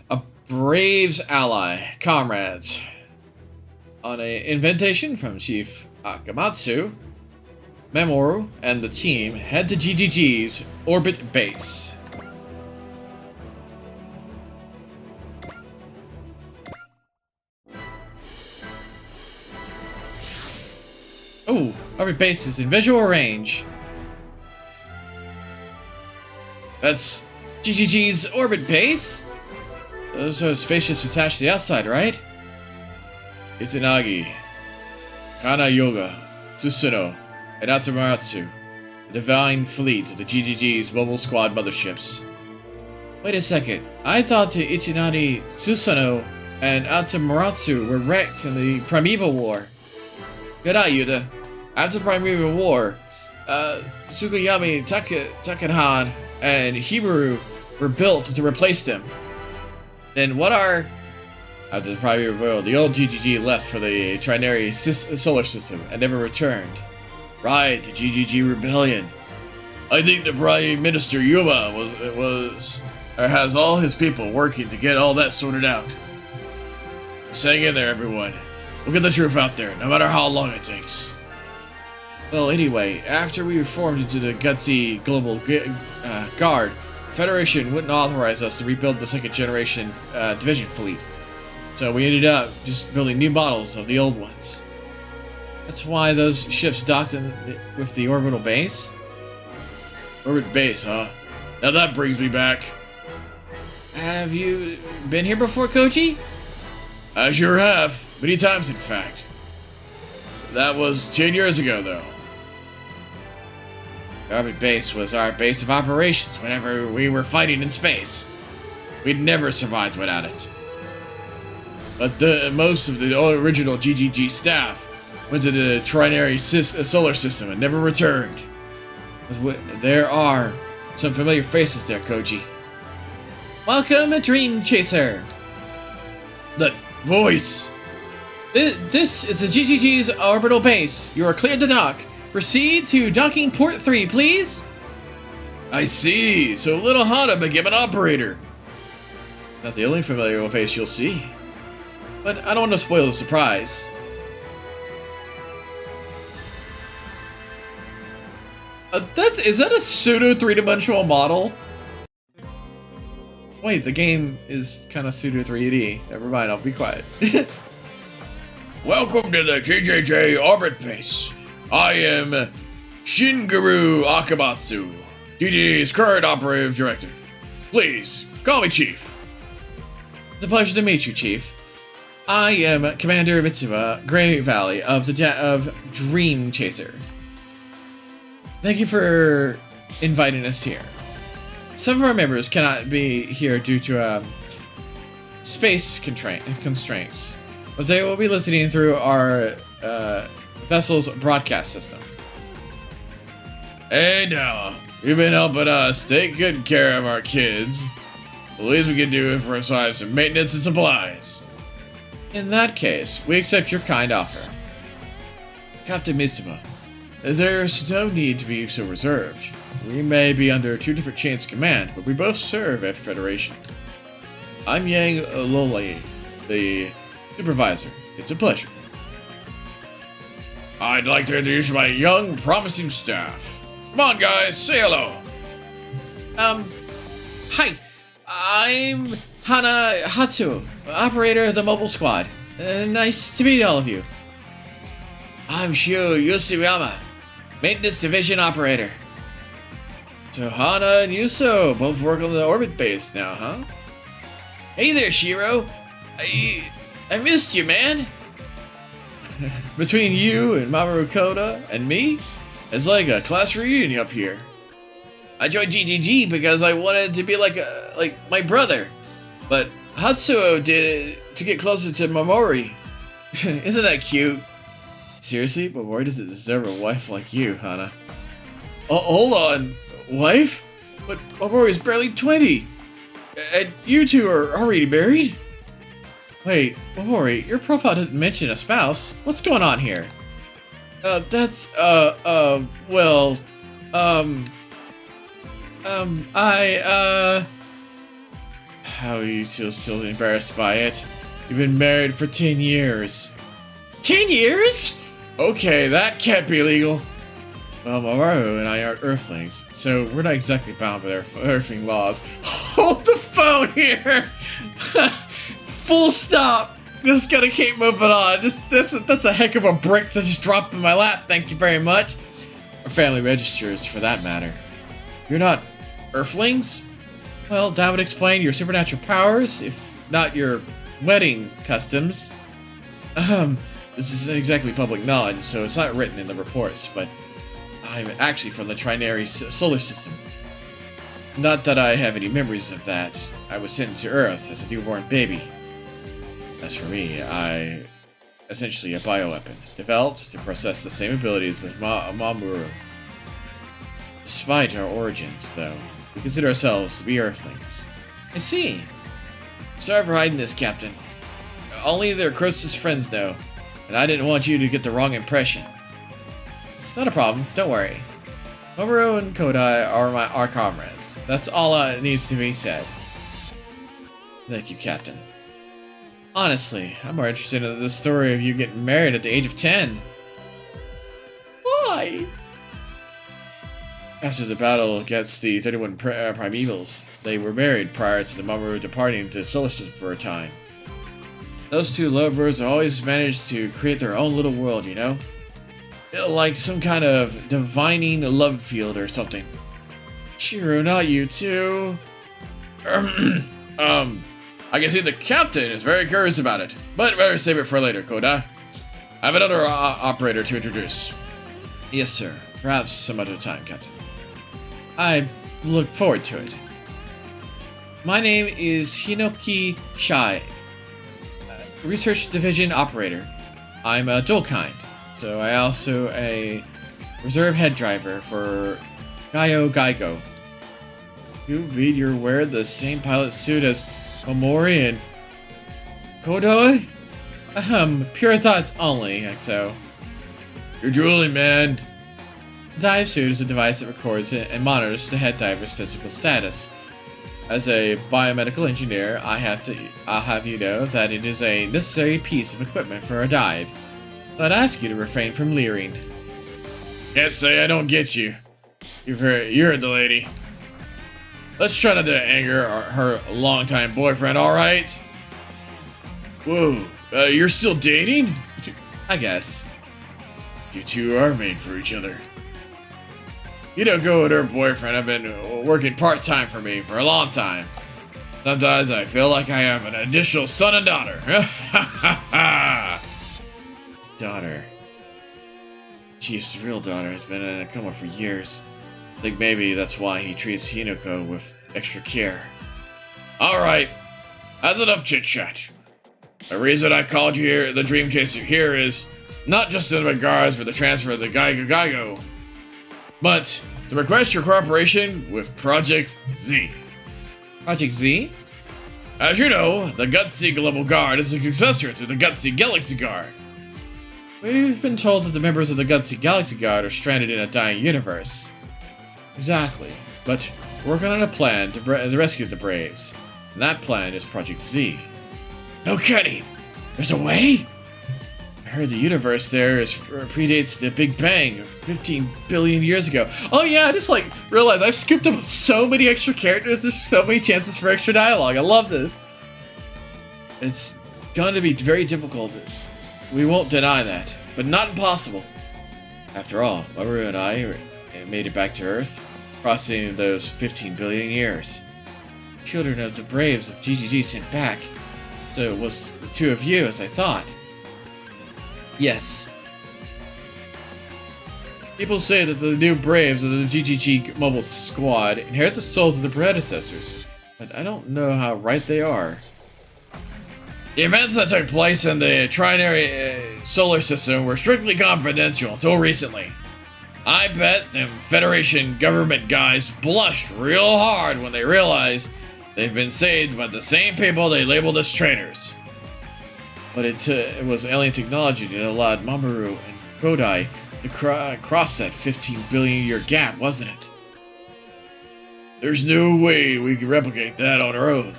S1: A Brave's ally, comrades. On an invitation from Chief Akamatsu, Mamoru and the team head to GGG's orbit base. Oh, orbit base is in visual range. That's GGG's orbit base? Those are spaceships attached to the outside, right? Itsunagi, Kana Yoga, Tsusuno, and Atamaratsu, the Divine Fleet of the GGG's Mobile Squad motherships. Wait a second, I thought the Itsunagi, Tsusuno, and Atamaratsu were wrecked in the Primeval War. Good eye, Yuta. After the Primeval War, Tsukuyami Takenhan and Hibaru were built to replace them. Then what are... After the Primeval War, the old GGG left for the Trinary solar system and never returned. Right, the GGG rebellion. I think the Prime Minister Yuma has all his people working to get all that sorted out. Just hang in there, everyone. We'll get the truth out there, no matter how long it takes. Well, anyway, after we reformed into the gutsy global guard, the Federation wouldn't authorize us to rebuild the second generation division fleet. So we ended up just building new models of the old ones. That's why those ships docked in with the orbital base? Orbit base, huh? Now that brings me back. Have you been here before, Koji? I sure have. Many times, in fact. That was 10 years ago, though. The orbit base was our base of operations whenever we were fighting in space. We'd never survived without it. But most of the original GGG staff went to the Trinary solar system and never returned. There are some familiar faces there, Koji. Welcome, Dream Chaser. The voice. This is the GGG's orbital base. You are cleared to dock. Proceed to docking port 3, please. I see. So little Hana became an operator. Not the only familiar face you'll see. But I don't want to spoil the surprise. Is that a pseudo three-dimensional model? Wait, the game is kind of pseudo 3D. Never mind, I'll be quiet. Welcome to the GGG orbit base. I am Shingaru Akamatsu, GGG's current operative director. Please, call me Chief. It's a pleasure to meet you, Chief. I am Commander Mitsuba, Grey Valley of Dream Chaser. Thank you for inviting us here. Some of our members cannot be here due to space constraints, but they will be listening through our vessel's broadcast system. Hey now, you've been helping us take good care of our kids. The least we can do is provide some maintenance and supplies. In that case, we accept your kind offer. Captain Mitsuba, there's no need to be so reserved. We may be under two different chains of command, but we both serve at Federation. I'm Yang Lole, the supervisor. It's a pleasure. I'd like to introduce my young, promising staff. Come on, guys, say hello. Hi. I'm Hana Hatsu, operator of the mobile squad. Nice to meet all of you. I'm Shu Yoshiyama, maintenance division operator. So Hana and Yuso both work on the orbit base now, huh? Hey there, Shiro. I missed you, man. Between you and Mamoru Koda and me, it's like a class reunion up here. I joined GGG because I wanted to be like my brother, but Hatsuo did it to get closer to Momori. Isn't that cute? Seriously, Momori doesn't deserve a wife like you, Hana. Oh, hold on, wife? But Momori's barely 20, and you two are already married? Wait, Momori, your profile didn't mention a spouse. What's going on here? How are you still embarrassed by it? You've been married for 10 years. 10 years? Okay, that can't be legal. Well, Maru and I aren't Earthlings, so we're not exactly bound by their Earthling laws. Hold the phone here! Full stop! Just gotta keep moving on. That's a heck of a brick that just dropped in my lap, thank you very much. Or family registers, for that matter. You're not Earthlings? Well, that would explain your supernatural powers, if not your wedding customs. This isn't exactly public knowledge, so it's not written in the reports, but I'm actually from the Trinary solar system. Not that I have any memories of that. I was sent to Earth as a newborn baby. As for me, I essentially a bioweapon, developed to possess the same abilities as Mamoru. Despite our origins, though, we consider ourselves to be Earthlings. I see. Sorry for hiding this, Captain. Only their closest friends know, and I didn't want you to get the wrong impression. It's not a problem, don't worry. Mamoru and Kodai are our comrades. That's all that needs to be said. Thank you, Captain. Honestly, I'm more interested in the story of you getting married at the age of 10. Why? After the battle against the 31 Primevals, they were married prior to the Mamoru departing the solar system for a time. Those two lovebirds always managed to create their own little world, you know? Like some kind of divining love field or something. Shiro, not you too. I can see the captain is very curious about it, but better save it for later, Koda. I have another operator to introduce. Yes, sir. Perhaps some other time, Captain. I look forward to it. My name is Hinoki Shai, Research Division Operator. I'm a dual kind, so I also a reserve head driver for Gaigo. You mean you're wearing the same pilot suit as Omori and Kodoi? Pure thoughts only, XO. You're drooling, man. The dive suit is a device that records and monitors the head diver's physical status. As a biomedical engineer, I'll have you know that it is a necessary piece of equipment for a dive. But I'd ask you to refrain from leering. Can't say I don't get you. You're the lady. Let's try not to anger her longtime boyfriend, alright? Whoa, you're still dating? I guess. You two are made for each other. You don't go with her boyfriend. I've been working part-time for me for a long time. Sometimes I feel like I have an additional son and daughter. His daughter. Chief's real daughter has been in a coma for years. I think maybe that's why he treats Hinoko with extra care. Alright, that's enough chit-chat. The reason I called you here, the Dream Chaser here, is not just in regards for the transfer of the Gaigo, but to request your cooperation with Project Z.
S4: Project Z?
S1: As you know, the Gutsy Global Guard is a successor to the Gutsy Galaxy Guard.
S4: We've been told that the members of the Gutsy Galaxy Guard are stranded in a dying universe.
S1: Exactly, but we're working on a plan to rescue the Braves, and that plan is Project Z. No kidding! There's a way? I heard the universe there predates the Big Bang 15 billion years ago. Oh yeah, I just realized I've scooped up so many extra characters, there's so many chances for extra dialogue. I love this. It's going to be very difficult. We won't deny that, but not impossible. After all, Mamoru and I made it back to Earth, crossing those 15 billion years. Children of the Braves of GGG sent back. So it was the two of you, as I thought.
S4: Yes.
S1: People say that the new Braves of the GGG Mobile Squad inherit the souls of the predecessors, but I don't know how right they are. The events that took place in the Trinary solar system were strictly confidential until recently. I bet them Federation government guys blushed real hard when they realized they've been saved by the same people they labeled as traitors. But it was alien technology that allowed Mamoru and Kodai to cross that 15 billion year gap, wasn't it? There's no way we can replicate that on our own.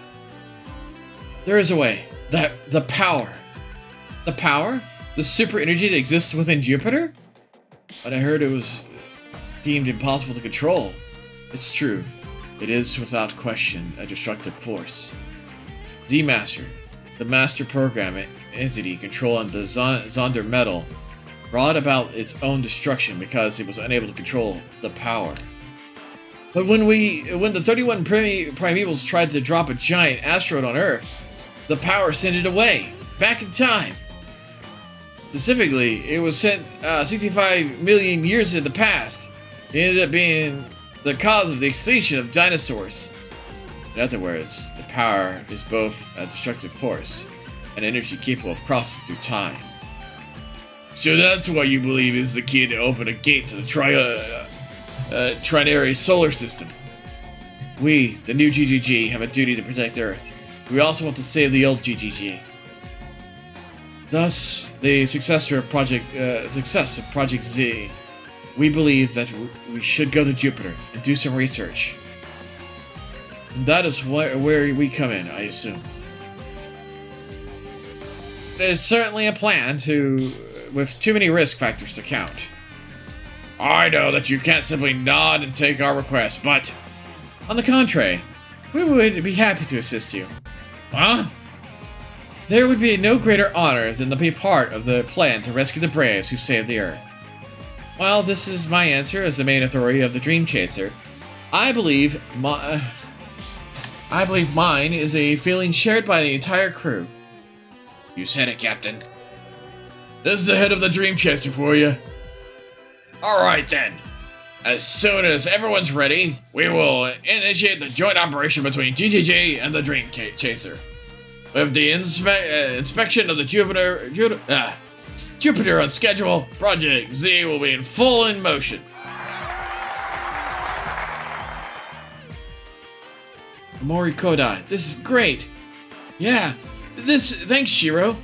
S1: There is a way. The power. The power? The super energy that exists within Jupiter? But I heard it was deemed impossible to control. It's true. It is without question a destructive force. Z-Master, the master program entity controlling the Zonder metal, brought about its own destruction because it was unable to control the power. But when the 31 primevals tried to drop a giant asteroid on Earth, the power sent it away, back in time. Specifically, it was sent 65 million years in the past. It ended up being the cause of the extinction of dinosaurs. In other words, the power is both a destructive force and energy capable of crossing through time. So that's why you believe is the key to open a gate to the trinary solar system. We, the new GGG, have a duty to protect Earth. We also want to save the old GGG. Thus, the success of Project Z, we believe that we should go to Jupiter and do some research. And that is where we come in, I assume. There's certainly a plan with too many risk factors to count. I know that you can't simply nod and take our request, but on the contrary, we would be happy to assist you. Huh? There would be no greater honor than to be part of the plan to rescue the braves who saved the Earth. Well, this is my answer as the main authority of the Dream Chaser. I believe mine is a feeling shared by the entire crew. You said it, Captain. This is the head of the Dream Chaser for you. Alright then. As soon as everyone's ready, we will initiate the joint operation between GGG and the Dream Chaser. With the inspection of the Jupiter on schedule, Project Z will be in motion. Mori Kodai, this is great. Yeah, thanks, Shiro.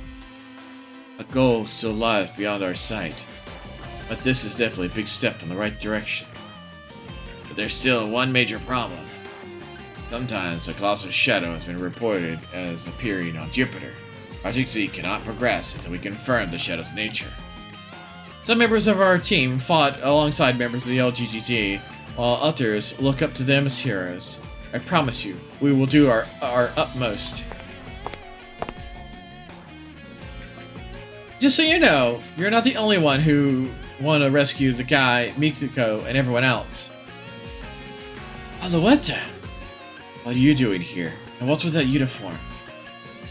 S1: A goal still lies beyond our sight, but this is definitely a big step in the right direction. But there's still one major problem. Sometimes a colossal shadow has been reported as appearing on Jupiter. Project Z cannot progress until we confirm the shadow's nature. Some members of our team fought alongside members of the LGGG, while others look up to them as heroes. I promise you, we will do our utmost. Just so you know, you're not the only one who want to rescue the guy, Mikuko, and everyone else. Alouette! What are you doing here? And what's with that uniform?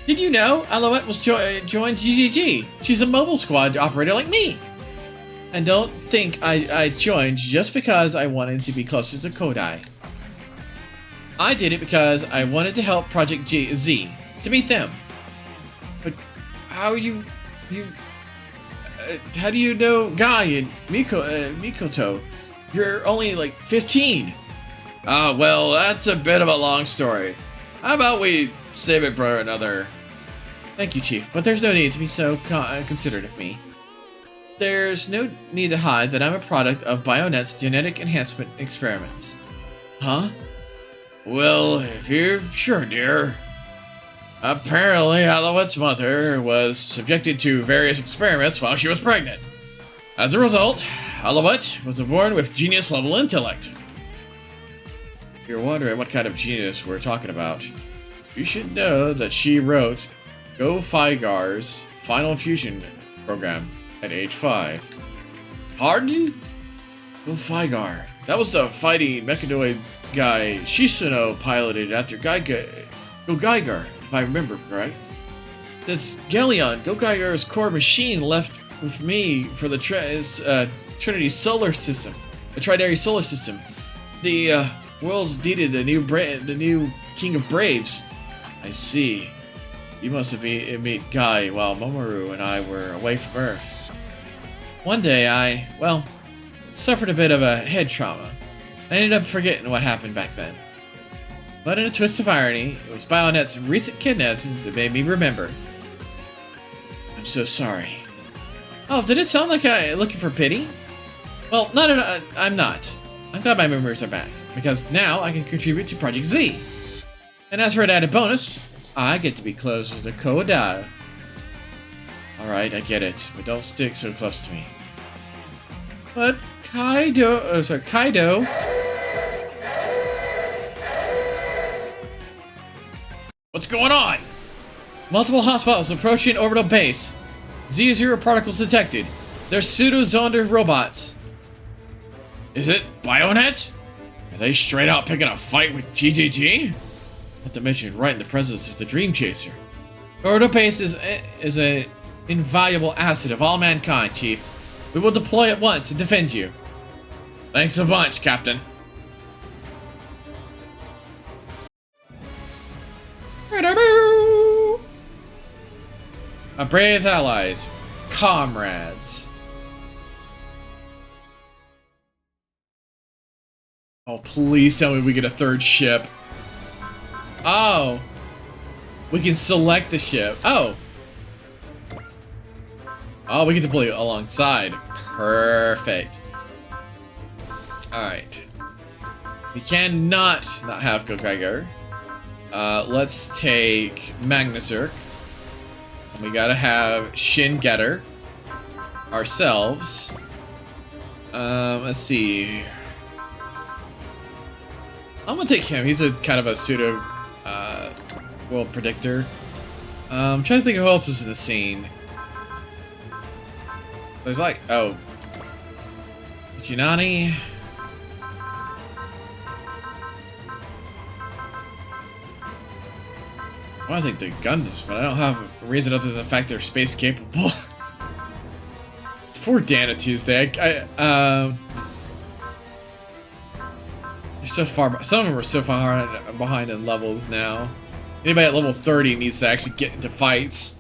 S1: Did you know Alouette was joined GGG? She's a mobile squad operator like me! And don't think I joined just because I wanted to be closer to Kodai. I did it because I wanted to help Project Z, to meet them. But how do you know Guy and Mikoto? You're only like 15. Well, that's a bit of a long story. How about we save it for another... Thank you, Chief, but there's no need to be so considerate of me. There's no need to hide that I'm a product of Bionet's genetic enhancement experiments. Huh? Well, if you're sure, dear. Apparently, Alouette's mother was subjected to various experiments while she was pregnant. As a result, Alouette was born with genius-level intellect. If you're wondering what kind of genius we're talking about, you should know that she wrote Go Figar's Final Fusion program at age 5. Pardon? Go Figar. That was the fighting mechanoid guy Shisuno piloted after Go Geiger, if I remember correct. That's Galleon, Go Geiger's core machine, left with me for the Trinity solar system, the Trinary solar system. The world needed the new King of Braves. I see. You must have met Guy while Momoru and I were away from Earth. One day I suffered a bit of a head trauma. I ended up forgetting what happened back then. But in a twist of irony, it was Bionet's recent kidnapping that made me remember. I'm so sorry. Oh, did it sound like I'm looking for pity? Well, I'm not. I'm glad my memories are back, because now I can contribute to Project Z. And as for an added bonus, I get to be closer to Kodai. Alright, I get it, but don't stick so close to me. But Kaido. What's going on? Multiple hostiles approaching orbital base. Z0 particles detected. They're pseudo-Zonder robots. Is it Bionet? Are they straight out picking a fight with GGG? Not to mention right in the presence of the Dream Chaser. Orbital base is an invaluable asset of all mankind, Chief. We will deploy at once to defend you. Thanks a bunch, Captain. Our brave allies, comrades. Oh, please tell me we get a third ship. Oh. We can select the ship. Oh. Oh, we can deploy alongside. Perfect. Alright. We cannot not have Gokaiger. Let's take Magnusur. We gotta have Shin Getter. Ourselves. Let's see. I'm gonna take him. He's a kind of a pseudo world predictor. I'm trying to think of who else was in the scene. There's like, oh, Ichinani. I want to take the Gundams, but I don't have a reason other than the fact they're space capable. Poor Dana Tuesday. They're so far. Some of them are so far behind in levels now. Anybody at level 30 needs to actually get into fights.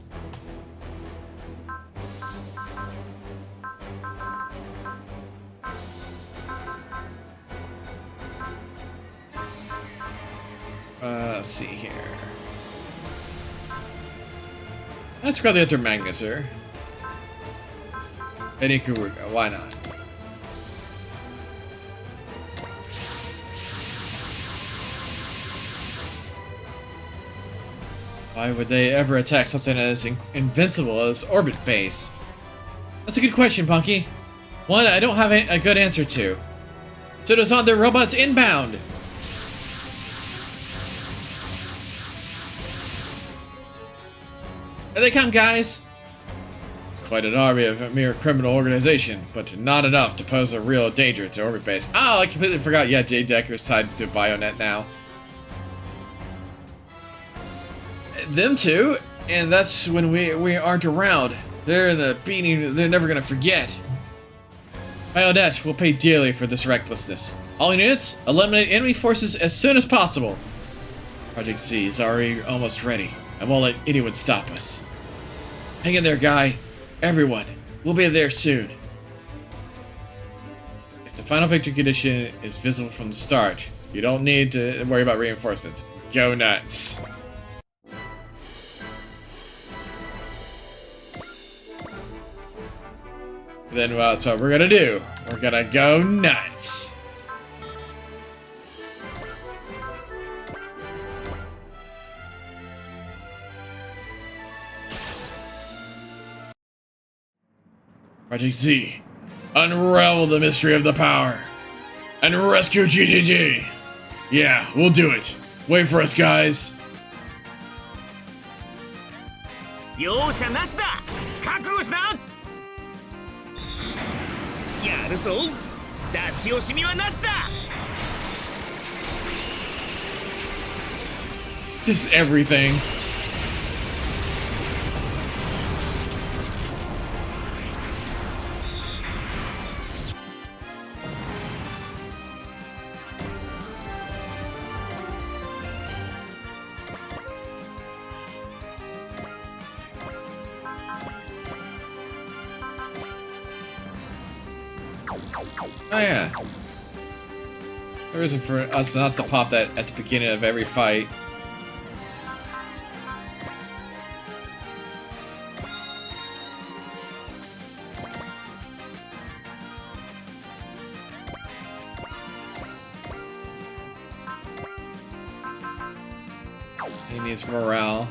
S1: Let's see here. Let's grab the other Magnusur. Eddie Kuruga, why not? Why would they ever attack something as invincible as orbit base? That's a good question, Punky. One I don't have a good answer to. So it's on their robots inbound. Here they come, guys! Quite an army of a mere criminal organization, but not enough to pose a real danger to orbit base. Oh, I completely forgot. Yeah, Jay Decker's tied to Bionet now. Them two, and that's when we aren't around. They're in the beating. They're never gonna forget. Bionet will pay dearly for this recklessness. All units, eliminate enemy forces as soon as possible. Project Z is already almost ready. I won't let anyone stop us. Hang in there, guy. Everyone. We'll be there soon. If the final victory condition is visible from the start, you don't need to worry about reinforcements. Go nuts. Then that's what we're gonna do. We're gonna go nuts. Project Z, unravel the mystery of the power, and rescue GGG. Yeah, we'll do it. Wait for us, guys.
S2: 容赦なしだ。覚悟しな。やるぞ。出し惜しみはなしだ。
S1: Just everything. Oh yeah. No reason for us not to pop that at the beginning of every fight. He needs morale.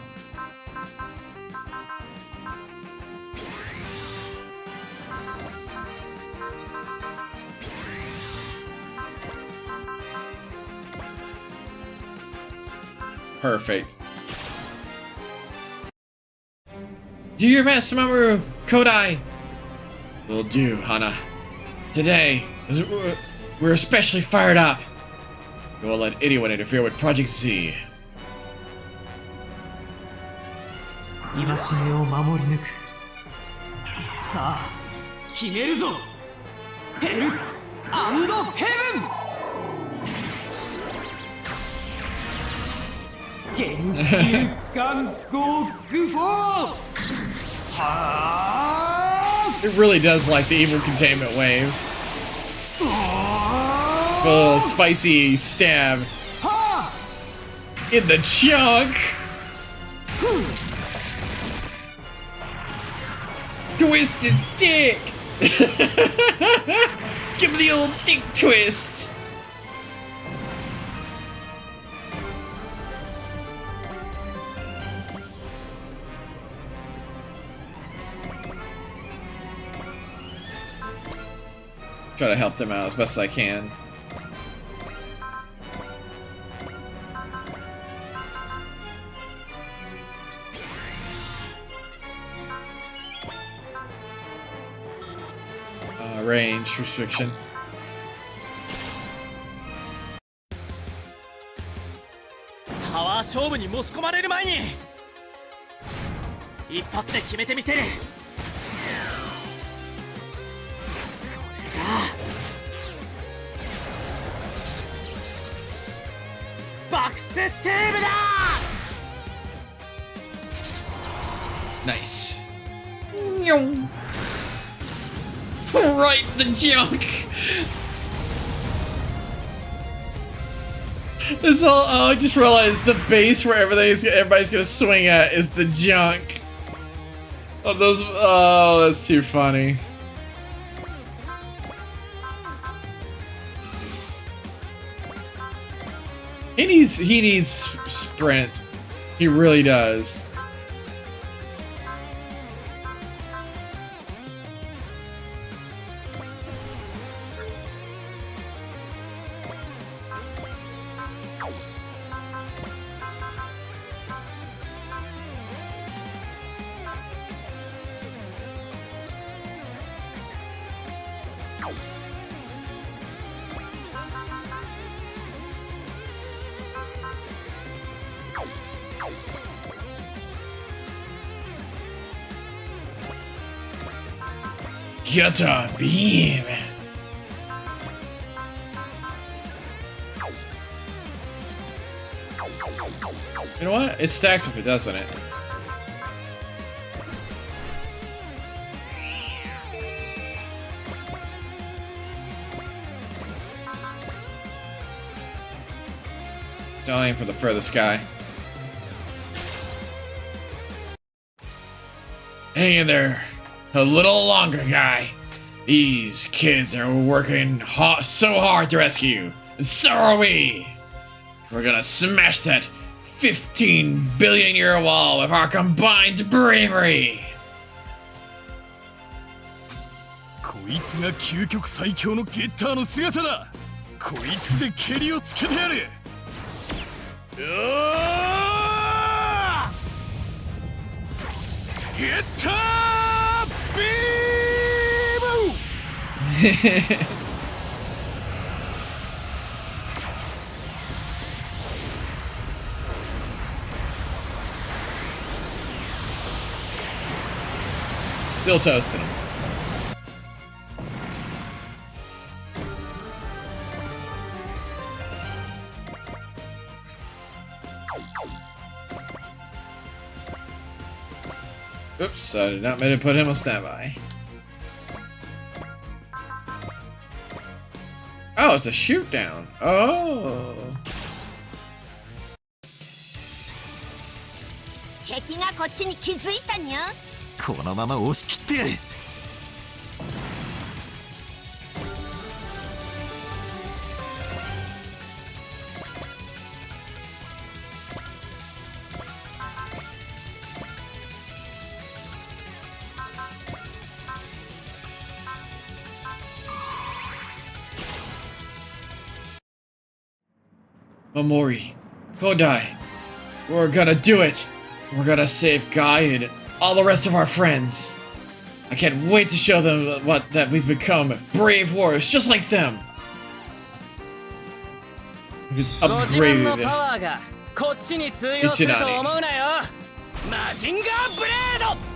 S1: Perfect. Do your best, Mamoru! Kodai! Will do, Hana. Today, we're especially fired up. We won't let anyone interfere with Project Z.
S6: 戒めを守り抜く。さあ決めるぞ。ヘル&ヘブン。元気韓国フォー。
S1: It really does like the evil containment wave. Oh, spicy stab in the chunk. Twist his dick. Give him the old dick twist. Try to help them out as best as I can. Range restriction.
S2: Power 勝負に持ち込まれる前に一発で決めてみせる。これがバックステーブだ。
S1: Nice. Right in the junk. This whole I just realized the base where everybody's gonna swing at is the junk. Oh, that's too funny. He needs sprint. He really does. Gutter beam. You know what? It stacks if it doesn't it? Don't aim for the furthest guy. Hang in there. A little longer, guy. These kids are working so hard to rescue you, and so are we. We're gonna smash that 15 billion year wall with our combined bravery.
S3: こいつが究極最強のゲッターの姿だ。こいつで蹴りをつけてやる。ゲッタービーム。
S1: Still toasting him. Oops, I did not mean to put him on standby. Oh, it's a shoot down. Oh.
S4: 敵がこっちに気づいたにゃ。
S6: このまま押し切ってやる。
S1: Momori, Kodai, We're gonna do it! We're gonna save Guy and all the rest of our friends! I can't wait to show them that we've become brave warriors just like them! He's
S2: ご自分の
S1: upgraded.
S2: パワーがこっちに通用すると思うなよ。マジンガーブレード。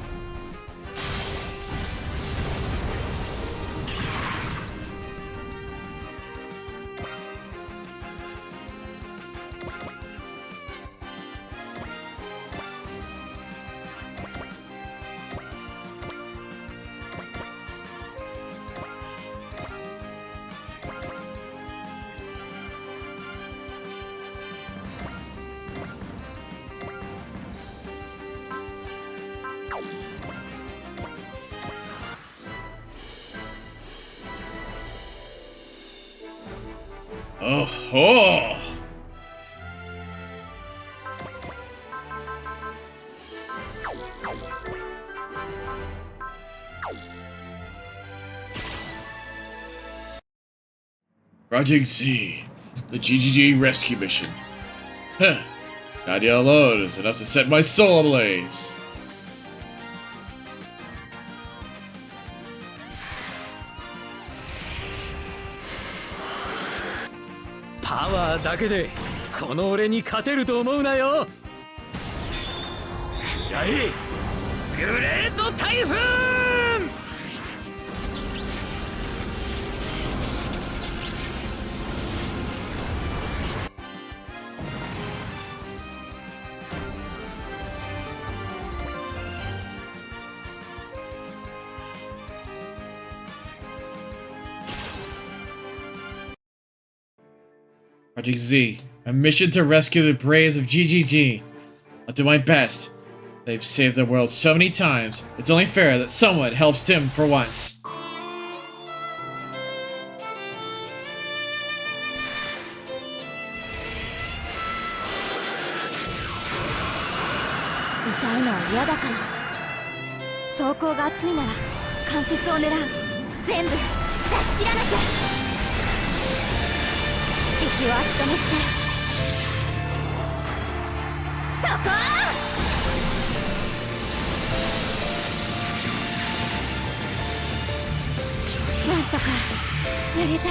S1: Oh ho! Project Z, the GGG rescue mission. Huh. Idea alone is enough to set my soul ablaze.
S2: パワーだけでこの俺に勝てると思うなよ。くらえグレート台風。
S1: Project Z, a mission to rescue the braves of GGG. I'll do my best. They've saved the world so many times, it's only fair that someone helps Tim for once.
S4: 痛いのは嫌だから。走行が熱いなら関節を狙う。全部出し切らなきゃ。敵を足止めしてそこ！なんとかやれた。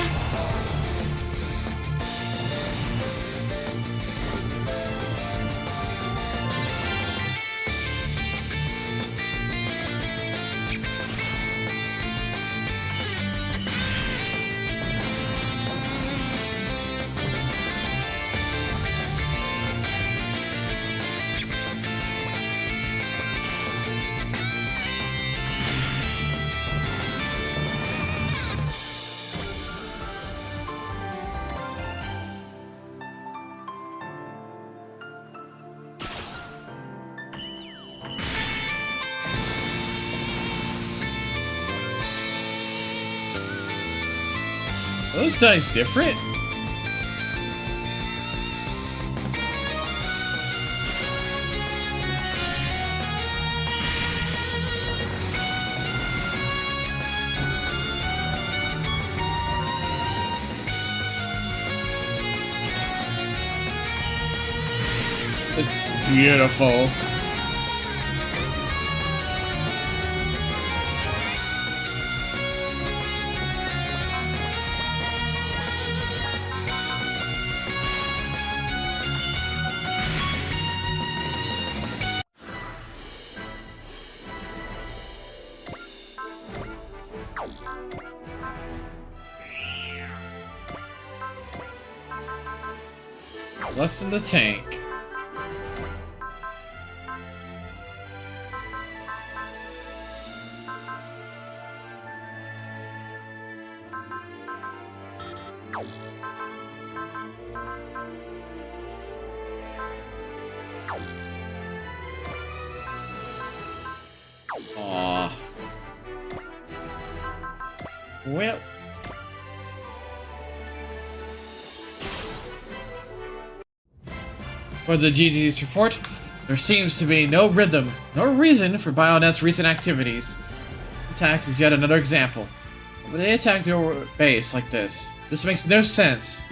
S1: Are those dice different? It's beautiful. Left in the tank. Aww. Well. For the GG's report, there seems to be no rhythm, nor reason for Bionet's recent activities. This attack is yet another example. But they attacked your base like this. This makes no sense.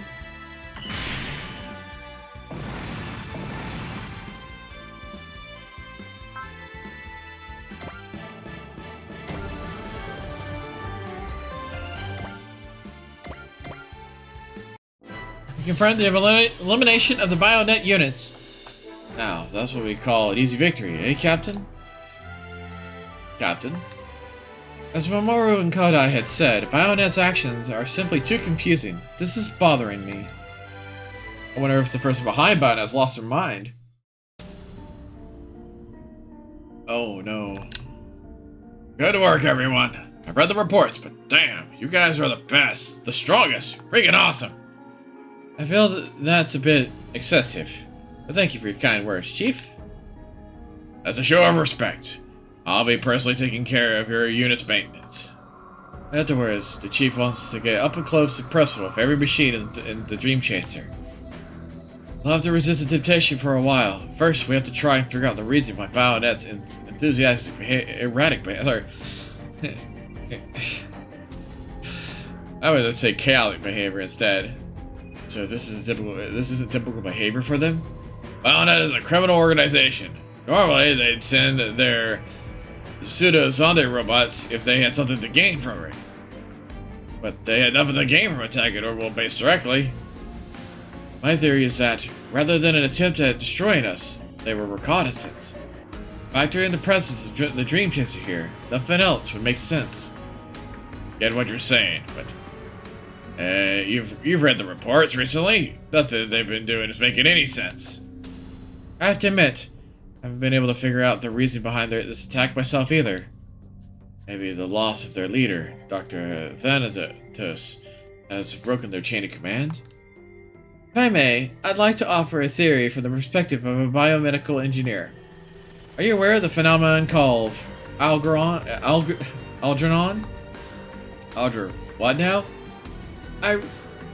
S1: You confirmed the elimination of the Bionet units. Now, that's what we call an easy victory, eh, Captain? Captain? As Mamoru and Kodai had said, Bionet's actions are simply too confusing. This is bothering me. I wonder if the person behind Bionet has lost their mind. Oh no. Good work, everyone. I've read the reports, but damn, you guys are the best, the strongest, freaking awesome. I feel that's a bit excessive, but thank you for your kind words, Chief. As a show of respect, I'll be personally taking care of your unit's maintenance. Afterwards, the Chief wants to get up and close and personal with every machine in the Dream Chaser. We'll have to resist the temptation for a while. First, we have to try and figure out the reason why Bionet's enthusiastic, erratic, sorry. I would say chaotic behavior instead. So this isn't typical behavior for them? Bionet is a criminal organization. Normally, they'd send their pseudo-zombie robots if they had something to gain from it. But they had nothing to gain from attacking Orbital Base directly. My theory is that, rather than an attempt at destroying us, they were reconnaissance. Factor in the presence of the Dream Chaser here. Nothing else would make sense. Get what you're saying, but you've read the reports recently. Nothing they've been doing is making any sense. I have to admit, I haven't been able to figure out the reason behind this attack myself either. Maybe the loss of their leader, Dr. Thanatos, has broken their chain of command? If I may, I'd like to offer a theory from the perspective of a biomedical engineer. Are you aware of the phenomenon called Algernon? What now? I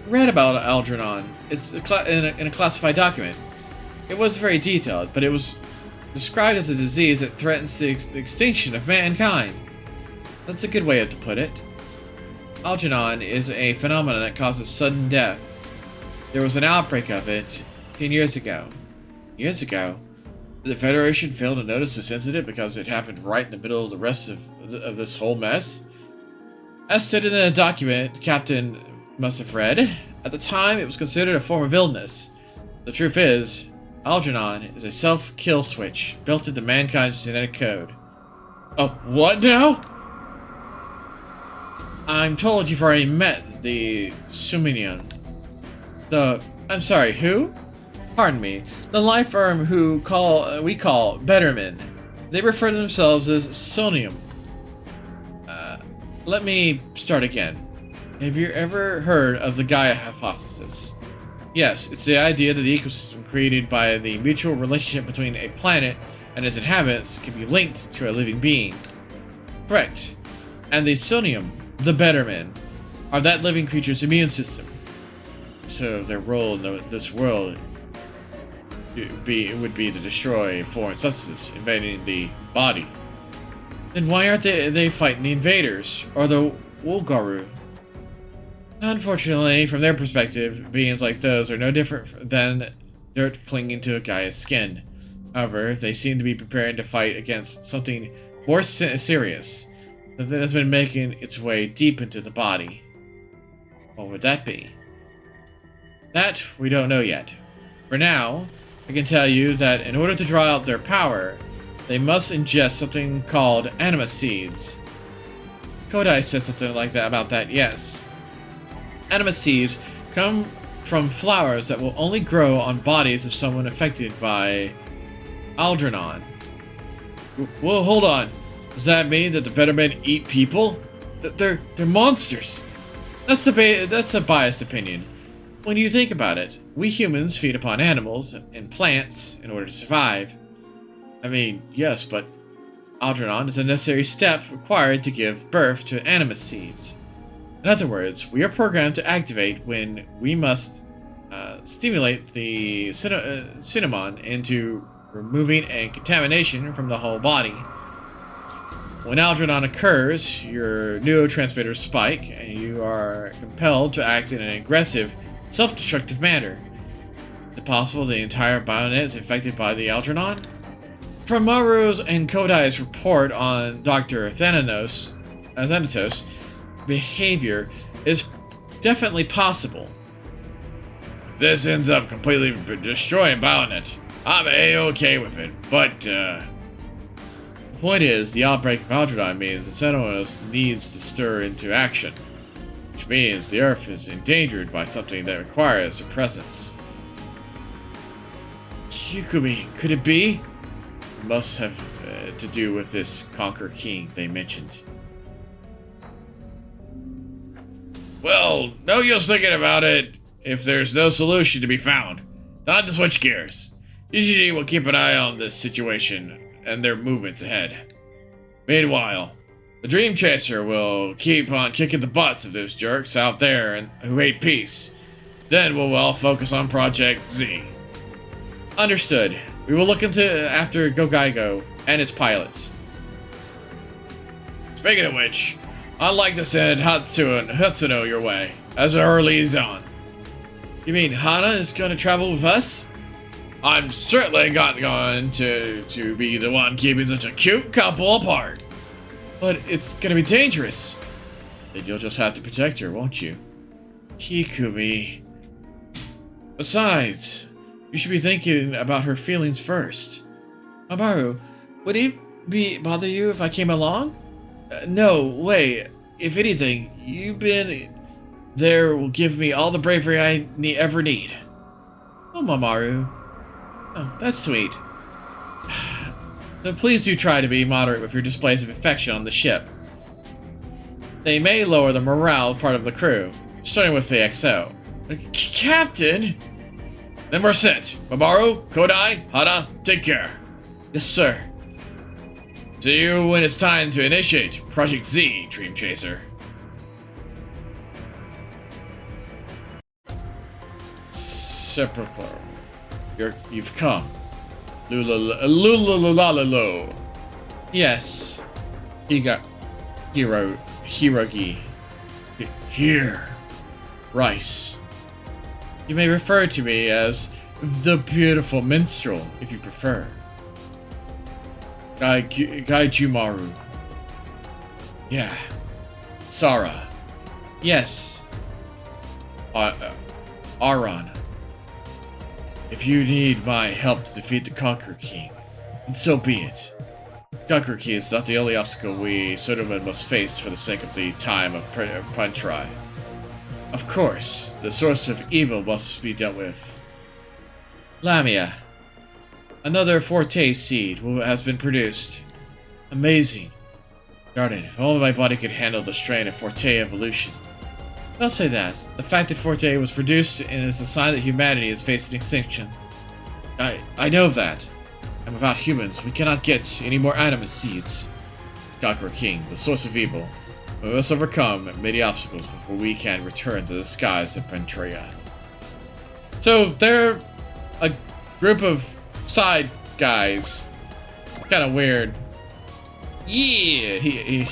S1: read about Algernon. It's in a classified document. It wasn't very detailed, but it was described as a disease that threatens the extinction of mankind. That's a good way to put it. Algernon is a phenomenon that causes sudden death. There was an outbreak of it 10 years ago. Years ago? Did the Federation fail to notice this incident because it happened right in the middle of the rest of this whole mess? As stated in a document the Captain must have read, at the time it was considered a form of illness. The truth is, Algernon is a self-kill switch built into mankind's genetic code. Oh, what now? I'm told you've already met the Suminion. I'm sorry, who? Pardon me. The life form who we call Bettermen. They refer to themselves as Sonium. Let me start again. Have you ever heard of the Gaia hypothesis? Yes, it's the idea that the ecosystem created by the mutual relationship between a planet and its inhabitants can be linked to a living being. Correct. And the Sonium, the Bettermen, are that living creature's immune system. So their role in this world would be to destroy foreign substances invading the body. Then why aren't they fighting the invaders or the Wolgaru? Unfortunately, from their perspective, beings like those are no different than dirt clinging to a guy's skin. However, they seem to be preparing to fight against something more serious, something that has been making its way deep into the body. What would that be? That we don't know yet. For now, I can tell you that in order to draw out their power, they must ingest something called anima seeds. Kodai said something like that about that, yes. Anima seeds come from flowers that will only grow on bodies of someone affected by Algernon. Well, hold on. Does that mean that the Bettermen eat people? They're monsters. That's a biased opinion. When you think about it, we humans feed upon animals and plants in order to survive. I mean, yes, but Algernon is a necessary step required to give birth to anima seeds. In other words, we are programmed to activate when we must stimulate the cinnamon into removing a contamination from the whole body. When Algernon occurs, your neurotransmitters spike, and you are compelled to act in an aggressive, self-destructive manner. Is it possible the entire Bionet is infected by the Algernon? From Maru's and Kodai's report on Dr. Thanatos' behavior is definitely possible. this ends up completely destroying Bionet, I'm A-okay with it, but, the point is, the outbreak of Aldradine means the Sentinels needs to stir into action, which means the Earth is endangered by something that requires a presence. Yukumi, could it be? It must have to do with this Conquer King they mentioned. Well, no use thinking about it if there's no solution to be found. Time to switch gears. DGG will keep an eye on this situation and their movements ahead. Meanwhile, the Dream Chaser will keep on kicking the butts of those jerks out there and who hate peace. Then we'll all focus on Project Z. Understood. We will look after Gogaigo and its pilots. Speaking of which, I'd like to send Hatsuno your way as our liaison. You mean Hana is going to travel with us? I'm certainly not going to be the one keeping such a cute couple apart. But it's going to be dangerous. Then you'll just have to protect her, won't you? Kikumi. Besides, you should be thinking about her feelings first. Amaru, would it bother you if I came along? No way. If anything, you've been there will give me all the bravery I ever need. Oh, Mamaru. Oh, that's sweet. But please do try to be moderate with your displays of affection on the ship. They may lower the morale part of the crew, starting with the XO. Captain? Then we're sent. Mamaru, Kodai, Hana, take care. Yes, sir. See you when it's time to initiate Project Z, Dream Chaser. Sepulchre. You've come. Lulalalalo. Yes. Hirogi. Here. Rice. You may refer to me as the beautiful minstrel, if you prefer. Gaijumaru. Yeah. Sara. Yes. Aron. If you need my help to defeat the Conquer King, then so be it. Conquer King is not the only obstacle we Sonoman must face for the sake of the time of Pantrai. Of course, the source of evil must be dealt with. Lamia. Another Forte seed has been produced. Amazing. Darn it, if only my body could handle the strain of Forte evolution. I'll say that. The fact that Forte was produced is a sign that humanity is facing extinction. I know that. And without humans, we cannot get any more animate seeds. Conqueror King, the source of evil. We must overcome many obstacles before we can return to the skies of Pantria. So they're a group of side guys. Kind of weird. Yeah, he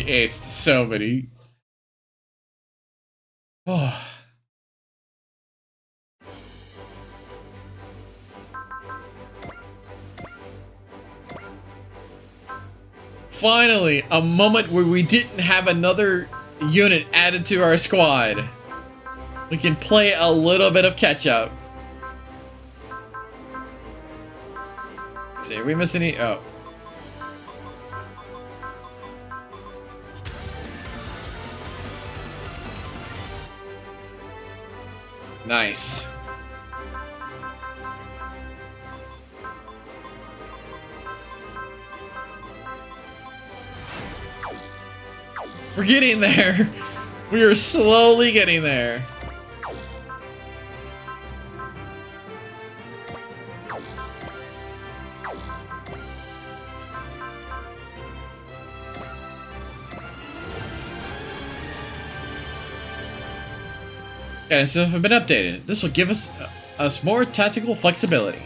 S1: aced so many. Oh. Finally, a moment where we didn't have another unit added to our squad. We can play a little bit of catch up. Let's see, are we missing any? Oh. Nice. We're getting there. We are slowly getting there. Yeah, so have been updated. This will give us more tactical flexibility.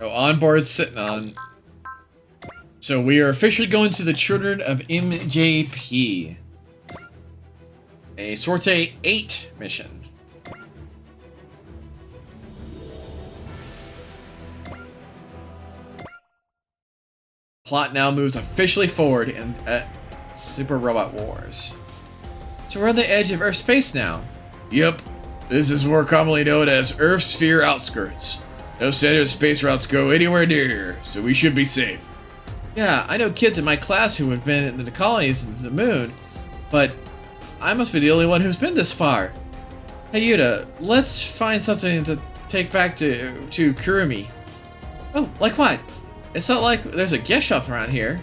S1: Oh, onboard sitting on. So we are officially going to the Children of MJP. A Sorte 8 mission. Plot now moves officially forward in Super Robot Wars. So we're on the edge of Earth space now.
S3: Yep, this is more commonly known as Earth Sphere Outskirts. No standard space routes go anywhere near here, so we should be safe.
S1: Yeah, I know kids in my class who have been in the colonies and the moon, but I must be the only one who's been this far. Hey Yuta, let's find something to take back to Kurumi. Oh, like what? It's not like there's a gift shop around here.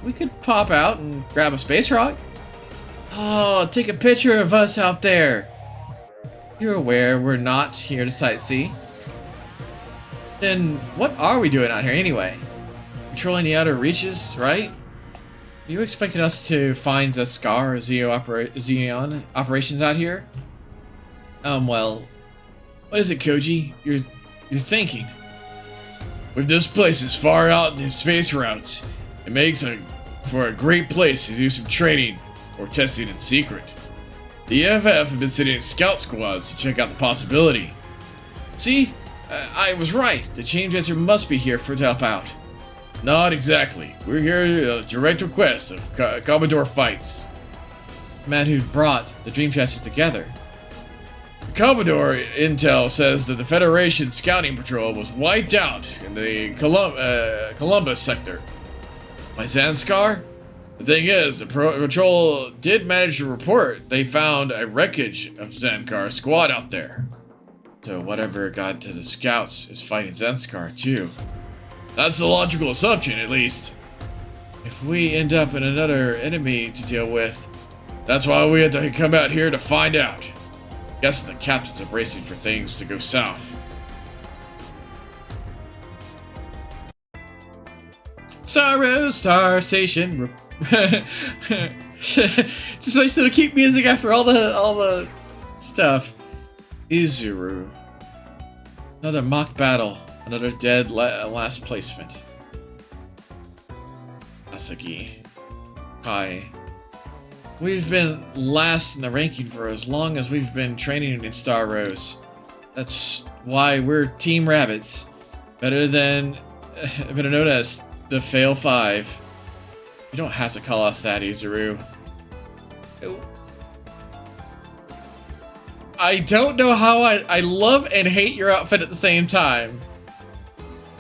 S1: We could pop out and grab a space rock. Oh, take a picture of us out there. You're aware we're not here to sightsee. Then what are we doing out here anyway? Patrolling the outer reaches, right? You expected us to find Zeskar or Xeon operations out here? Well, what is it, Koji? You're thinking.
S3: With this place is far out in the space routes, it makes for a great place to do some training or testing in secret. The EFF have been sending scout squads to check out the possibility.
S1: See? I was right. The Dream Chaser must be here to help out.
S3: Not exactly. We're here at a direct request of Commodore Fights.
S1: The man who brought the Dream Chaser together.
S3: The Commodore intel says that the Federation scouting patrol was wiped out in the Columbus sector.
S1: By Zanskar?
S3: The thing is, the patrol did manage to report they found a wreckage of Zanskar squad out there.
S1: So whatever got to the scouts is fighting Zanskar too.
S3: That's the logical assumption, at least.
S1: If we end up in another enemy to deal with,
S3: that's why we had to come out here to find out. Guessing the captains are bracing for things to go south.
S1: Sorrow Star Station. Just like to keep music after all the stuff. Izuru. Another mock battle. Another dead last placement. Asagi. Kai. We've been last in the ranking for as long as we've been training in Star Rose. That's why we're Team Rabbits. Better known as the Fail 5. You don't have to call us that, Izuru. I don't know how I love and hate your outfit at the same time.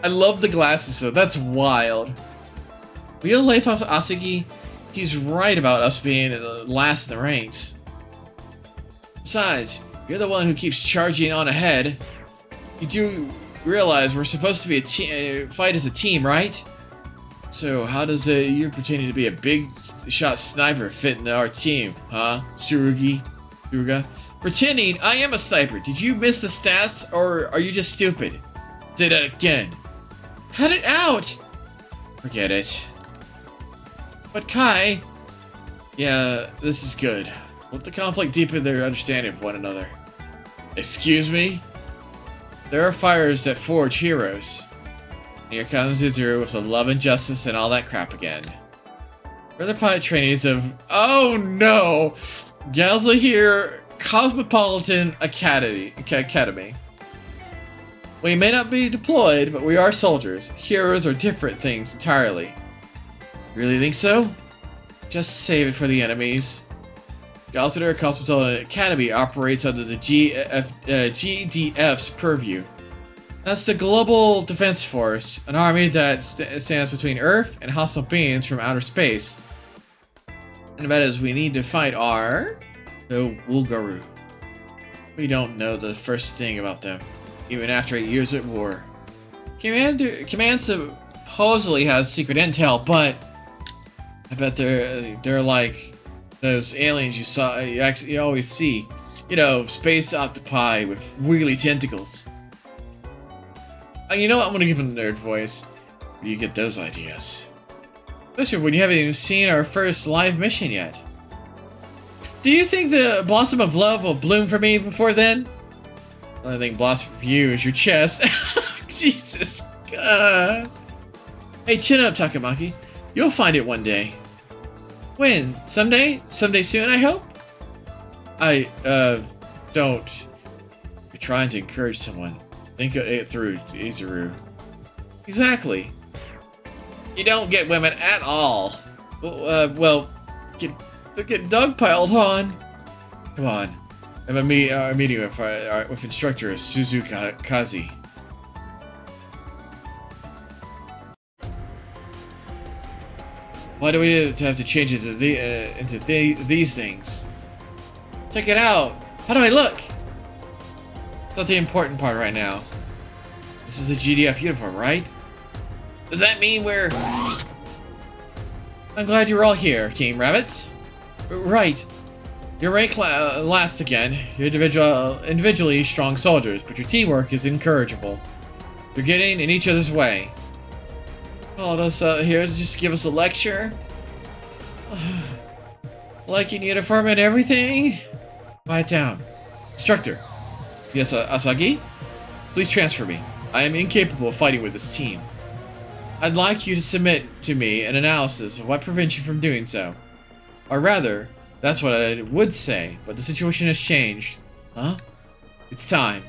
S1: I love the glasses though, that's wild. Real life Asagi, he's right about us being last in the ranks. Besides, you're the one who keeps charging on ahead. You do realize we're supposed to be fight as a team, right? So how does you pretending to be a big shot sniper fit into our team, huh? Suruga? Pretending I am a sniper. Did you miss the stats or are you just stupid? Say that again. Cut it out! Forget it. But Kai... Yeah, this is good. Let the conflict deepen their understanding of one another. Excuse me? There are fires that forge heroes. And here comes Izuru with the love and justice and all that crap again. Further pilot trainees of... Oh no! Galza here, Cosmopolitan Academy. We may not be deployed, but we are soldiers. Heroes are different things entirely. Really think so? Just save it for the enemies. Galza Cosmopolitan Academy operates under the GDF's purview. That's the Global Defense Force, an army that stands between Earth and hostile beings from outer space. And that is, we need to fight are the Wulgaru. We don't know the first thing about them, even after 8 years at war. Command supposedly has secret intel, but I bet they're like those aliens you always see. You know, space octopi with wiggly tentacles. You know what? I'm gonna give him a nerd voice. Where do you get those ideas? Especially when you haven't even seen our first live mission yet. Do you think the blossom of love will bloom for me before then? The only thing blossom for you is your chest. Jesus God. Hey, chin up, Takamaki. You'll find it one day. When? Someday? Someday soon, I hope? Don't. You're trying to encourage someone. Think it through, Izuru. Exactly. You don't get women at all. Well, get dogpiled on. Come on. I have a meeting with instructor Suzukazi. Why do we have to change it into these things? Check it out. How do I look? It's not the important part right now. This is a GDF uniform, right? Does that mean we're... I'm glad you're all here, Team Rabbits. Right. Your rank lasts again. You're individually strong soldiers, but your teamwork is incorrigible. You're getting in each other's way. Called us here to just give us a lecture? Like in uniform and everything? Quiet down. Instructor. Yes, Asagi? Please transfer me. I am incapable of fighting with this team. I'd like you to submit to me an analysis of what prevents you from doing so. Or rather, that's what I would say, but the situation has changed. Huh? It's time.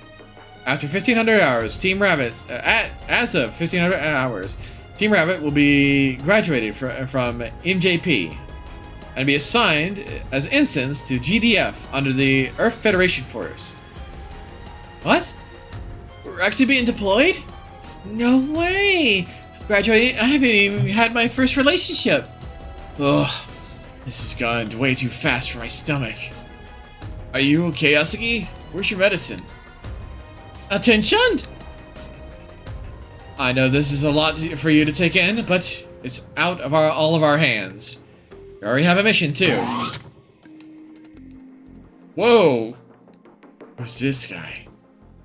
S1: After 1,500 hours, Team Rabbit, as of 1,500 hours, Team Rabbit will be graduated from MJP and be assigned as ensigns to GDF under the Earth Federation Force. What? We're actually being deployed? No way! Graduating? I haven't even had my first relationship. Ugh. This has gone way too fast for my stomach. Are you okay, Asagi? Where's your medicine? Attention! I know this is a lot for you to take in, but it's out of all of our hands. We already have a mission, too. Whoa! Who's this guy?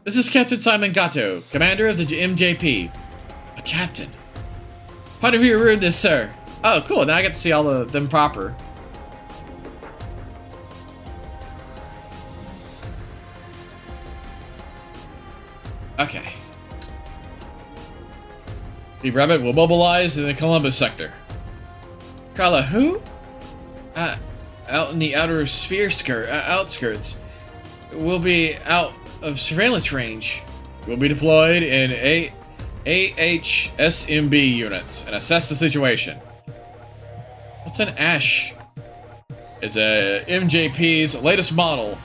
S1: This is Captain Simon Gato, commander of the MJP. A captain. Pardon for your rudeness, sir. Oh, cool. Now I get to see all of them proper. Okay. The Rabbit will mobilize in the Columbus sector. Carla, who? Out in the outer sphere outskirts. We'll be out of surveillance range. We'll be deployed in AHSMB units and assess the situation. What's an ASH? It's a MJP's latest model,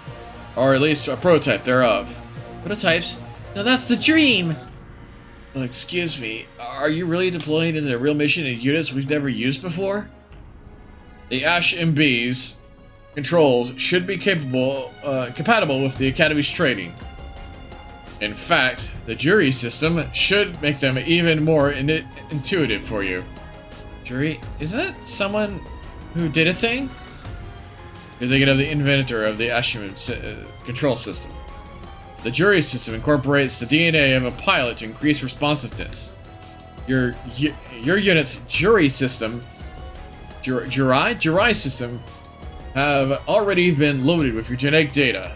S1: or at least a prototype thereof. Prototypes? Now that's the dream! Excuse me, are you really deploying into a real mission in units we've never used before? The ASH MB's controls should be compatible with the Academy's training. In fact, the jury system should make them even more intuitive for you. Jury? Isn't that someone who did a thing? You're thinking of the inventor of the ASH control system. The jury system incorporates the DNA of a pilot to increase responsiveness. Your unit's jury system, jury system, have already been loaded with your genetic data.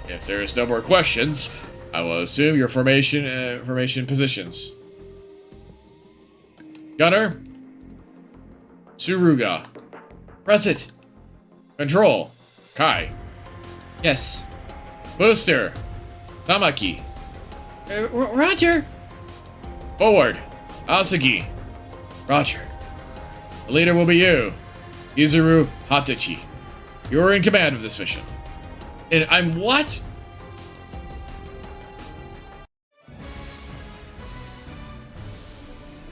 S1: If there is no more questions, I will assume your formation positions. Gunner, Tsuruga, present. Control, Kai. Yes. Booster, Tamaki. Roger. Forward, Asagi. Roger. The leader will be you, Izuru Hatachi. You're in command of this mission. And I'm what?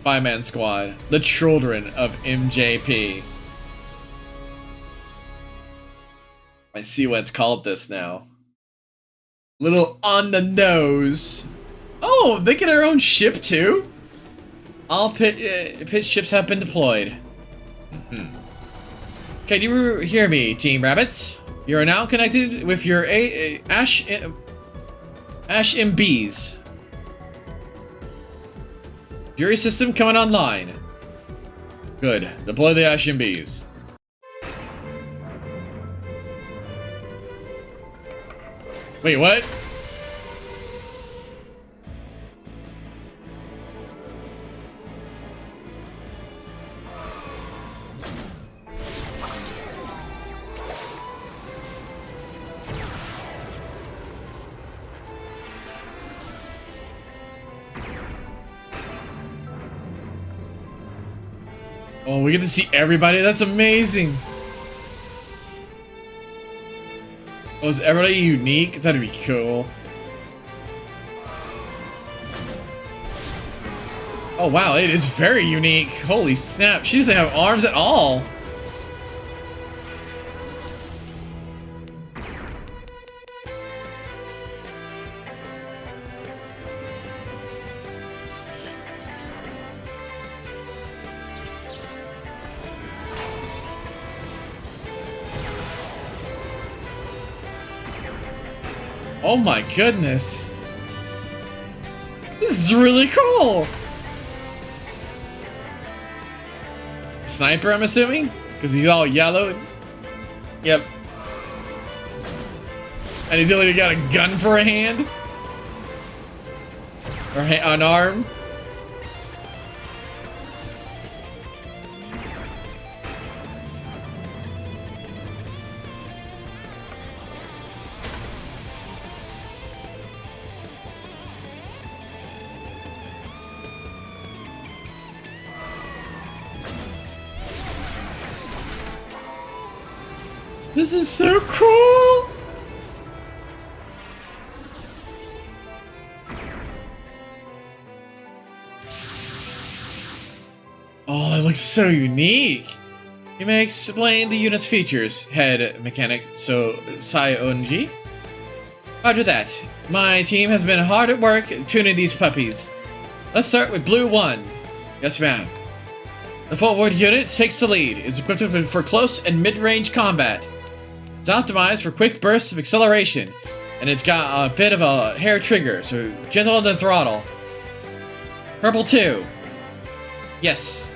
S1: Five-man squad. The children of MJP. I see what's called this now. Little on the nose. Oh, they get our own ship too? All pit ships have been deployed. Can you hear me, Team Rabbits? You are now connected with your Ash MBs. Jury system coming online. Good. Deploy the Ash MBs. Wait, what? Oh, we get to see everybody. That's amazing. Oh, is everybody unique? That'd be cool. Oh, wow. It is very unique. Holy snap. She doesn't have arms at all. Oh my goodness. This is really cool. Sniper, I'm assuming? Because he's all yellow. Yep. And he's only got a gun for a hand? Or an arm? This is so cool! Oh, it looks so unique! You may explain the unit's features, head mechanic Sai-Onji. Roger that. My team has been hard at work tuning these puppies. Let's start with Blue 1. Yes, ma'am. The forward unit takes the lead. It's equipped for close and mid-range combat. It's optimized for quick bursts of acceleration, and it's got a bit of a hair trigger, so gentle on the throttle. Purple 2. Yes.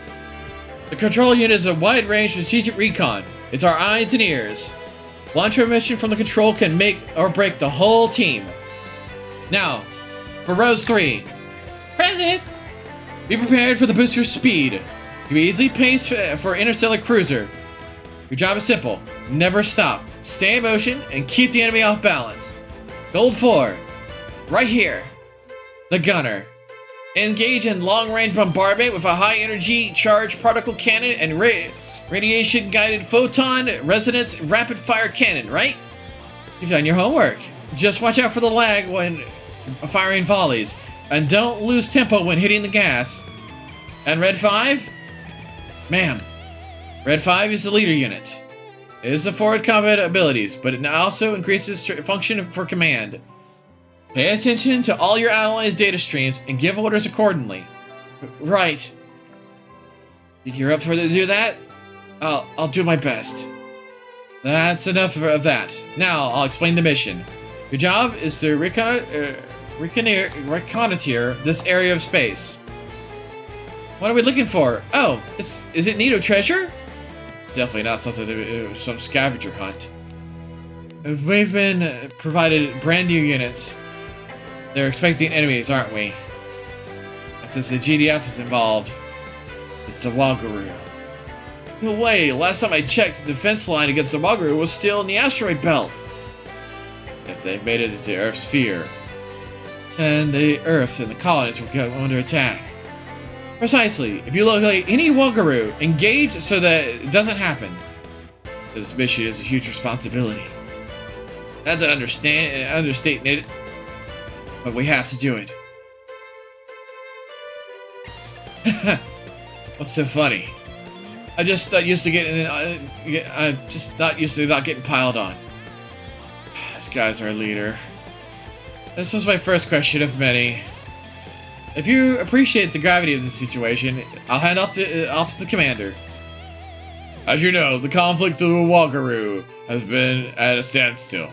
S1: The control unit is a wide-range strategic recon. It's our eyes and ears. One transmission from the control can make or break the whole team. Now, for Rose 3. Present! Be prepared for the booster's speed. You can be easily paced for interstellar cruiser. Your job is simple. Never stop. Stay in motion and keep the enemy off balance. Gold 4. Right here. The gunner. Engage in long-range bombardment with a high-energy charged particle cannon and radiation-guided photon resonance rapid-fire cannon, right? You've done your homework. Just watch out for the lag when firing volleys, and don't lose tempo when hitting the gas. And Red 5? Ma'am. Red 5 is the leader unit. It is the forward combat abilities, but it also increases function for command. Pay attention to all your allies' data streams and give orders accordingly. Right. Think you're up for to do that? I'll do my best. That's enough of that. Now I'll explain the mission. Your job is to reconnoiter this area of space. What are we looking for? Oh, is it Nito treasure? It's definitely not something to some scavenger hunt. We've been provided brand new units. They're expecting enemies, aren't we? And since the GDF is involved, it's the Walgaroo. No way, last time I checked, the defense line against the Walgaroo was still in the asteroid belt. If they've made it into Earth's sphere, then the Earth and the colonies will go under attack. Precisely. If you locate any Walgaroo, engage so that it doesn't happen. This mission is a huge responsibility. That's an understatement, but we have to do it. What's so funny? I just not used to getting. I'm just not used to not getting piled on. This guy's our leader. This was my first question of many. If you appreciate the gravity of the situation, I'll hand off to the commander. As you know, the conflict of the Walgaroo has been at a standstill.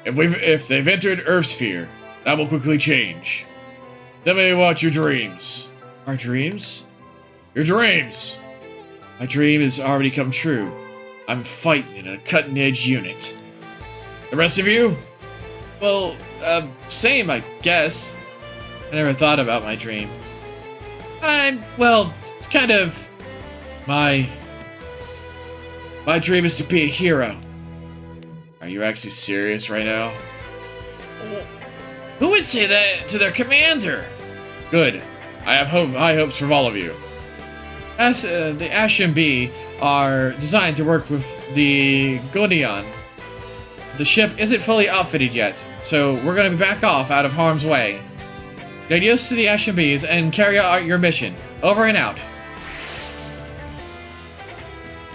S1: If they've entered Earth's sphere, that will quickly change. Tell me about your dreams. Our dreams? Your dreams! My dream has already come true. I'm fighting in a cutting-edge unit. The rest of you? Well, same, I guess. I never thought about my dream. Well, it's kind of... My dream is to be a hero. Are you actually serious right now? Who would say that to their commander? Good. I have high hopes from all of you. The Ashimbi are designed to work with the Gondian. The ship isn't fully outfitted yet, so we're going to back off out of harm's way. Get used to the Ashimbis and carry out your mission. Over and out.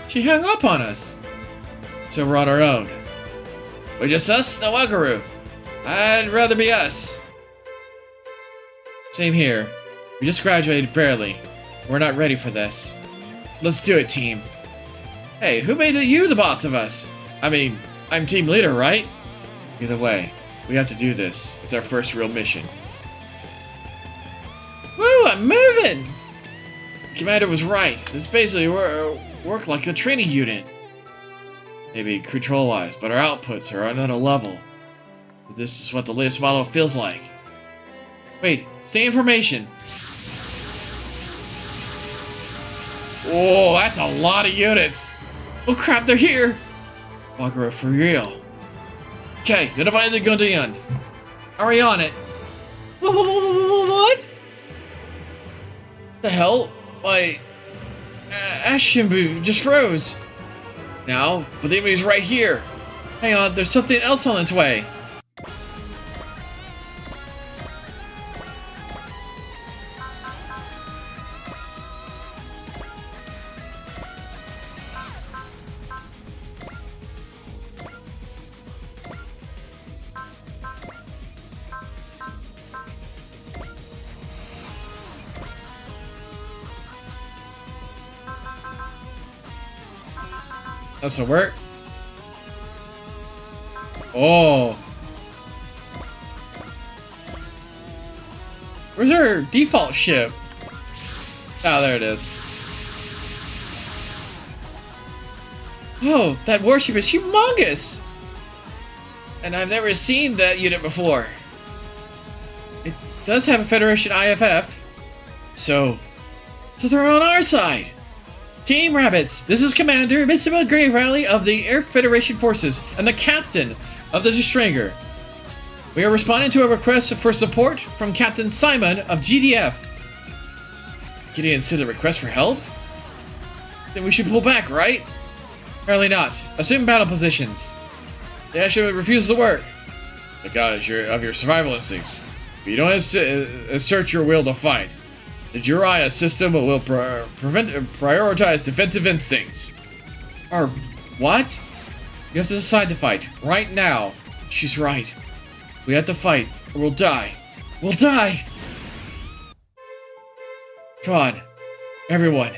S1: She hung up on us. So we're on our own. We're just us, the Wagaru. I'd rather be us. Same here. We just graduated barely. We're not ready for this. Let's do it, team. Hey, who made you the boss of us? I mean, I'm team leader, right? Either way, we have to do this. It's our first real mission. Woo, I'm moving! Commander was right. This basically work like a training unit. Maybe control-wise, but our outputs are on another level. This is what the latest model feels like. Wait, stay in formation. Whoa, that's a lot of units. Oh crap, they're here. Wagura for real. Okay, notify the Gondian. Are we on it? What? The hell? My Ashimbu just froze. Now, but the enemy's right here. Hang on, there's something else on its way. This'll work. Oh. Where's our default ship? Oh, there it is. Oh, that warship is humongous! And I've never seen that unit before. It does have a Federation IFF. So they're on our side. Team Rabbits, this is Commander Mitsuba Grey Rally of the Air Federation Forces and the Captain of the Destroyer. We are responding to a request for support from Captain Simon of GDF. Gideon sent a request for help? Then we should pull back, right? Apparently not. Assume battle positions. The Ashim refuses to work. Because of your survival instincts. If you don't assert your will to fight, the Jiraiya system will prioritize defensive instincts. Or what? You have to decide to fight right now. She's right. We have to fight or we'll die. We'll die! Come on. Everyone.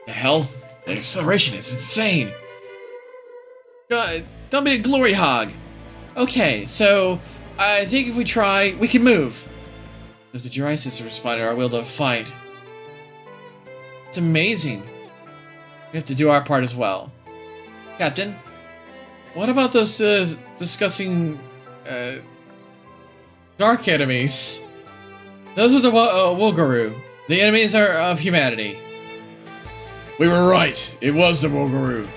S1: The hell? The acceleration is insane. God, don't be a glory hog. Okay, so I think if we try, we can move. If the Jiraiya system responded our will to fight. It's amazing. We have to do our part as well. Captain, what about those disgusting dark enemies? Those are the Wolgaru. The enemies are of humanity.
S3: We were right. It was the Wolgaru.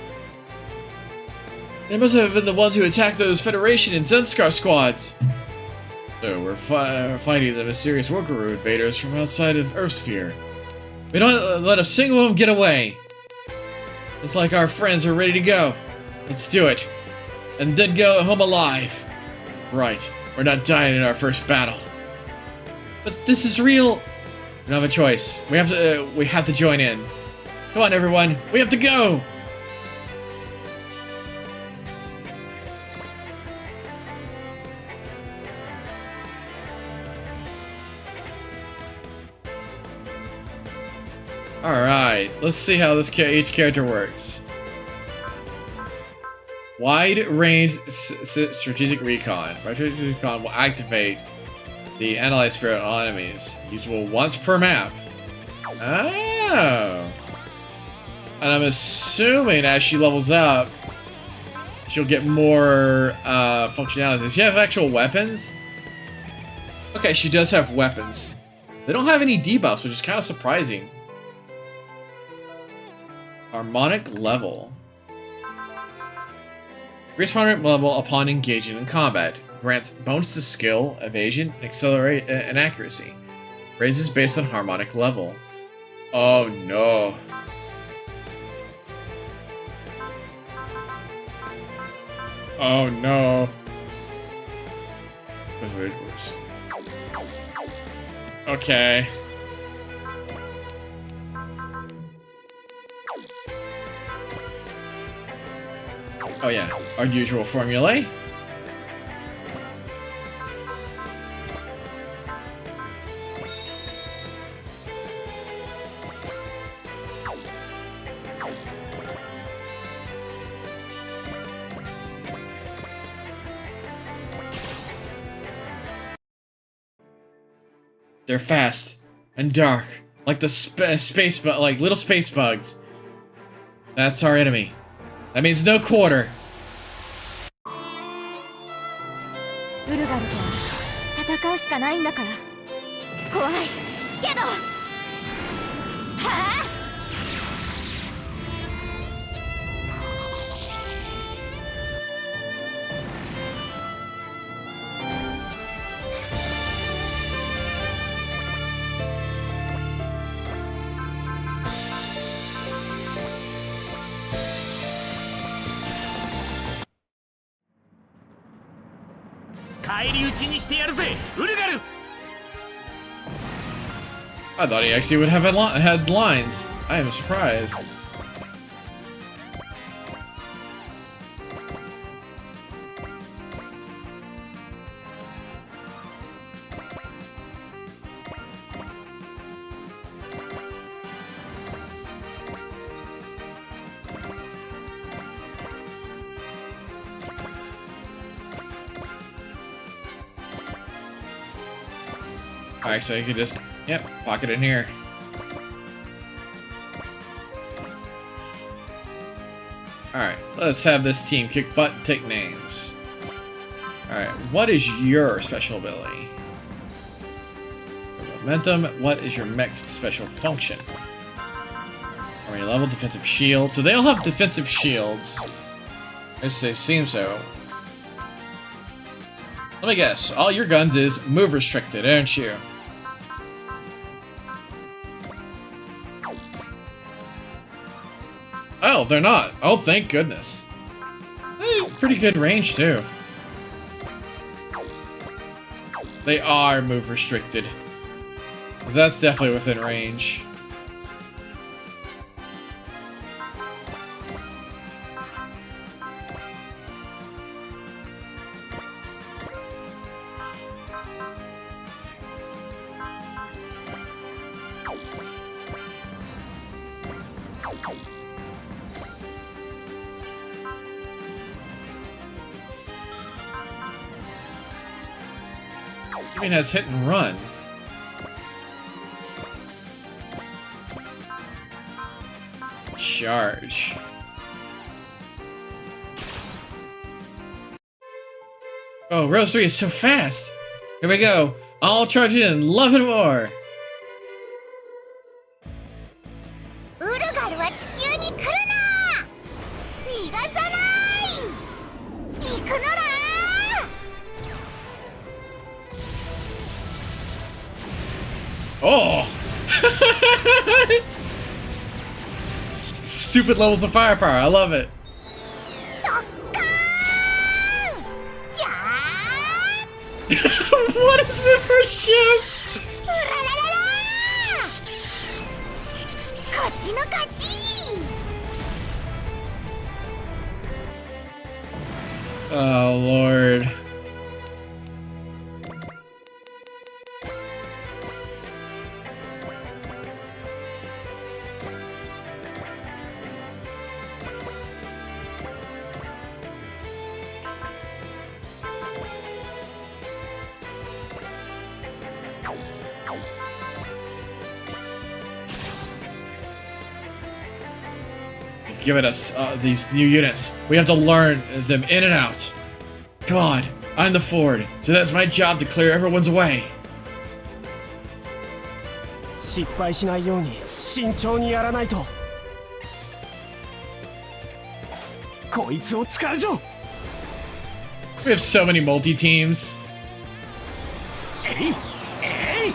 S1: They must have been the ones who attacked those Federation and Zenskar squads. So we're fighting the mysterious Wolgaru invaders from outside of Earthsphere. We don't let a single of them get away. Looks like our friends are ready to go. Let's do it. And then go home alive. Right. We're not dying in our first battle. But this is real. We don't have a choice. We have to join in. Come on, everyone. We have to go. Alright, let's see how each character works. Wide range strategic recon. Strategic recon will activate the analyze spirit on enemies. Usable once per map. Oh. And I'm assuming as she levels up, she'll get more functionality. Does she have actual weapons? Okay, she does have weapons. They don't have any debuffs, which is kind of surprising. Harmonic level. Increase harmonic level upon engaging in combat. Grants bonus to skill, evasion, accelerate, and accuracy. Raises based on harmonic level.
S3: Oh no. Oh no. Wait, okay. Oh yeah, our usual formulae. They're fast and dark, like the like little space bugs. That's our enemy. That means no quarter.
S4: ウルガルとは戦うしかないんだから。怖いけど、はあ。
S2: 返り討ちにしてやるぜ、ウルガル。
S1: I thought he actually would have had lines. I am surprised. Actually, I could just, yep, pock it in here. Alright, let's have this team kick butt and take names. Alright, what is your special ability? Momentum, what is your mech's special function? Army level, defensive shield. So they all have defensive shields. Yes, they seem so. Let me guess, all your guns is move restricted, aren't you? Oh, they're not. Oh, thank goodness. Pretty good range, too. They are move restricted. That's definitely within range. Even has hit and run. Charge. Oh, Rosary is so fast. Here we go. I'll charge it in love and war.
S4: ウルガルは地球に来るな。逃がさない。行くのだ。
S1: Oh! Stupid levels of firepower, I love it.
S4: ドッカーン。やー。
S1: What is my first shoot?
S4: うらららら。こっちの勝ち。
S1: Oh, Lord. Given us these new units. We have to learn them in and out. Come on, I'm the Ford, so that's my job to clear everyone's way.
S2: 失敗しないように慎重にやらないと。こいつを使うぞ。
S1: We have so many multi-teams.
S2: えいえい。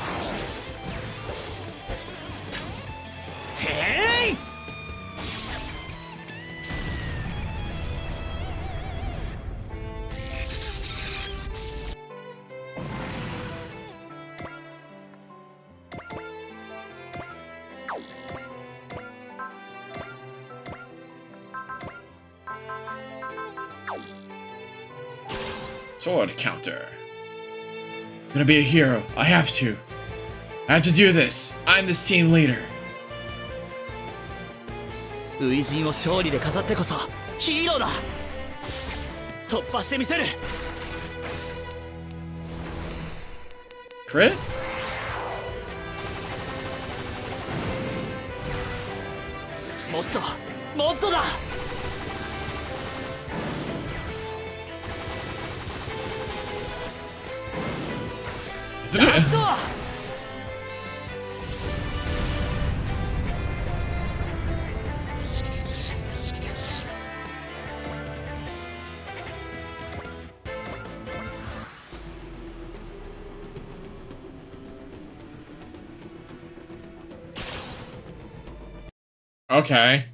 S1: Sword counter. I'm gonna be a hero. I have to. I have to do this. I'm this team leader.
S2: 初陣を勝利で飾ってこそヒーローだ。突破してみせる。
S1: Crit?
S2: もっともっとだ。
S1: Is it
S2: ラストは
S1: Okay.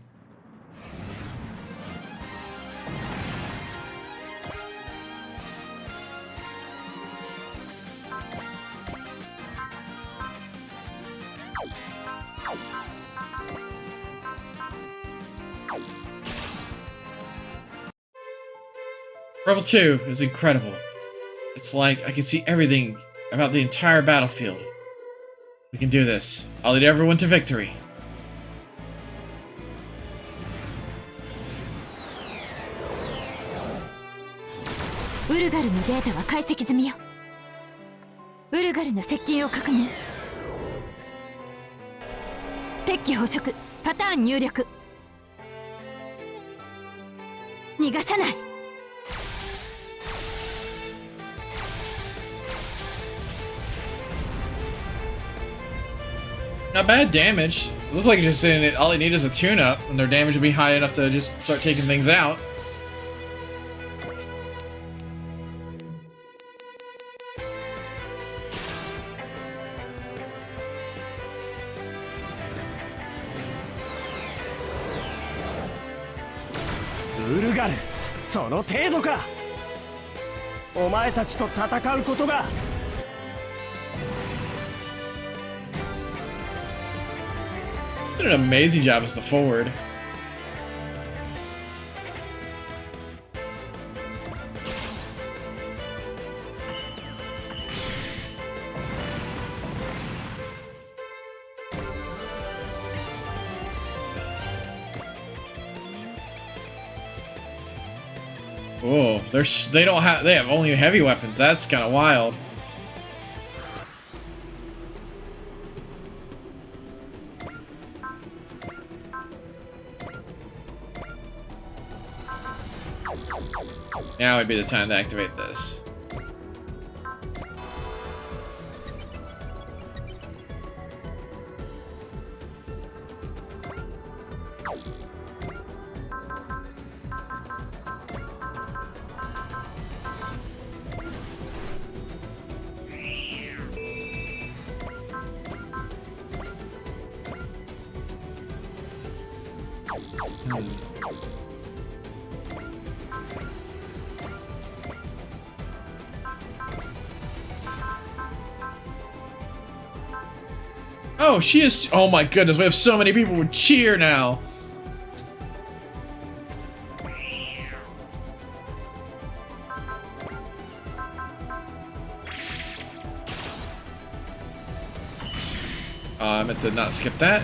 S1: Level 2 is incredible. It's like I can see everything about the entire battlefield. We can do this. I'll lead everyone to victory.
S4: ウルガルのデータは解析済みよ。ウルガルの接近を確認。敵機捕捉、パターン入力。逃がさない。
S1: Not bad damage. Looks like just saying it. All they need is a tune-up, and their damage will be high enough to just start taking things out.
S2: Ulgar, その程度か。お前たちと戦うことが。
S1: Did an amazing job as the forward. Oh, they have only heavy weapons. That's kind of wild. Now would be the time to activate this. Oh, she is. Oh my goodness, we have so many people who cheer now. I meant to not skip that.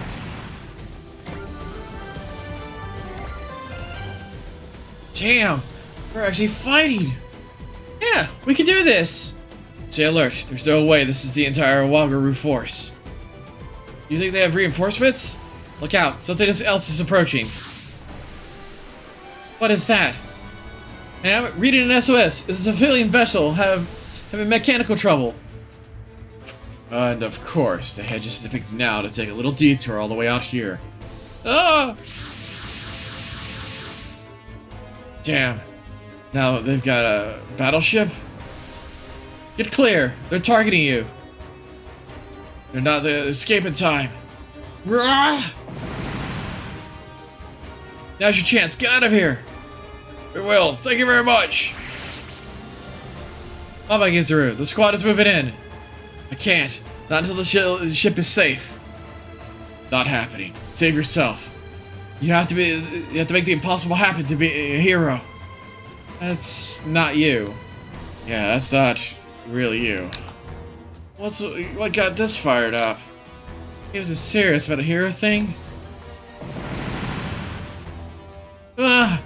S1: Damn, we're actually fighting. Yeah, we can do this. Stay alert. There's no way this is the entire Wagaru force. You think they have reinforcements? Look out, something else is approaching. What is that? Ma'am, reading an SOS. Is a civilian vessel having mechanical trouble? And of course, they had just to pick now to take a little detour all the way out here. Ah! Damn. Now they've got a battleship? Get clear. They're targeting you. They're not the escape in time. Rah! Now's your chance. Get out of here. We will. Thank you very much. Momma Gizuru, the squad is moving in. I can't. Not until the ship is safe. Not happening. Save yourself. You have to make the impossible happen to be a hero. That's not you. Yeah, that's not really you. What got this fired up? He was serious about a hero thing? Ah!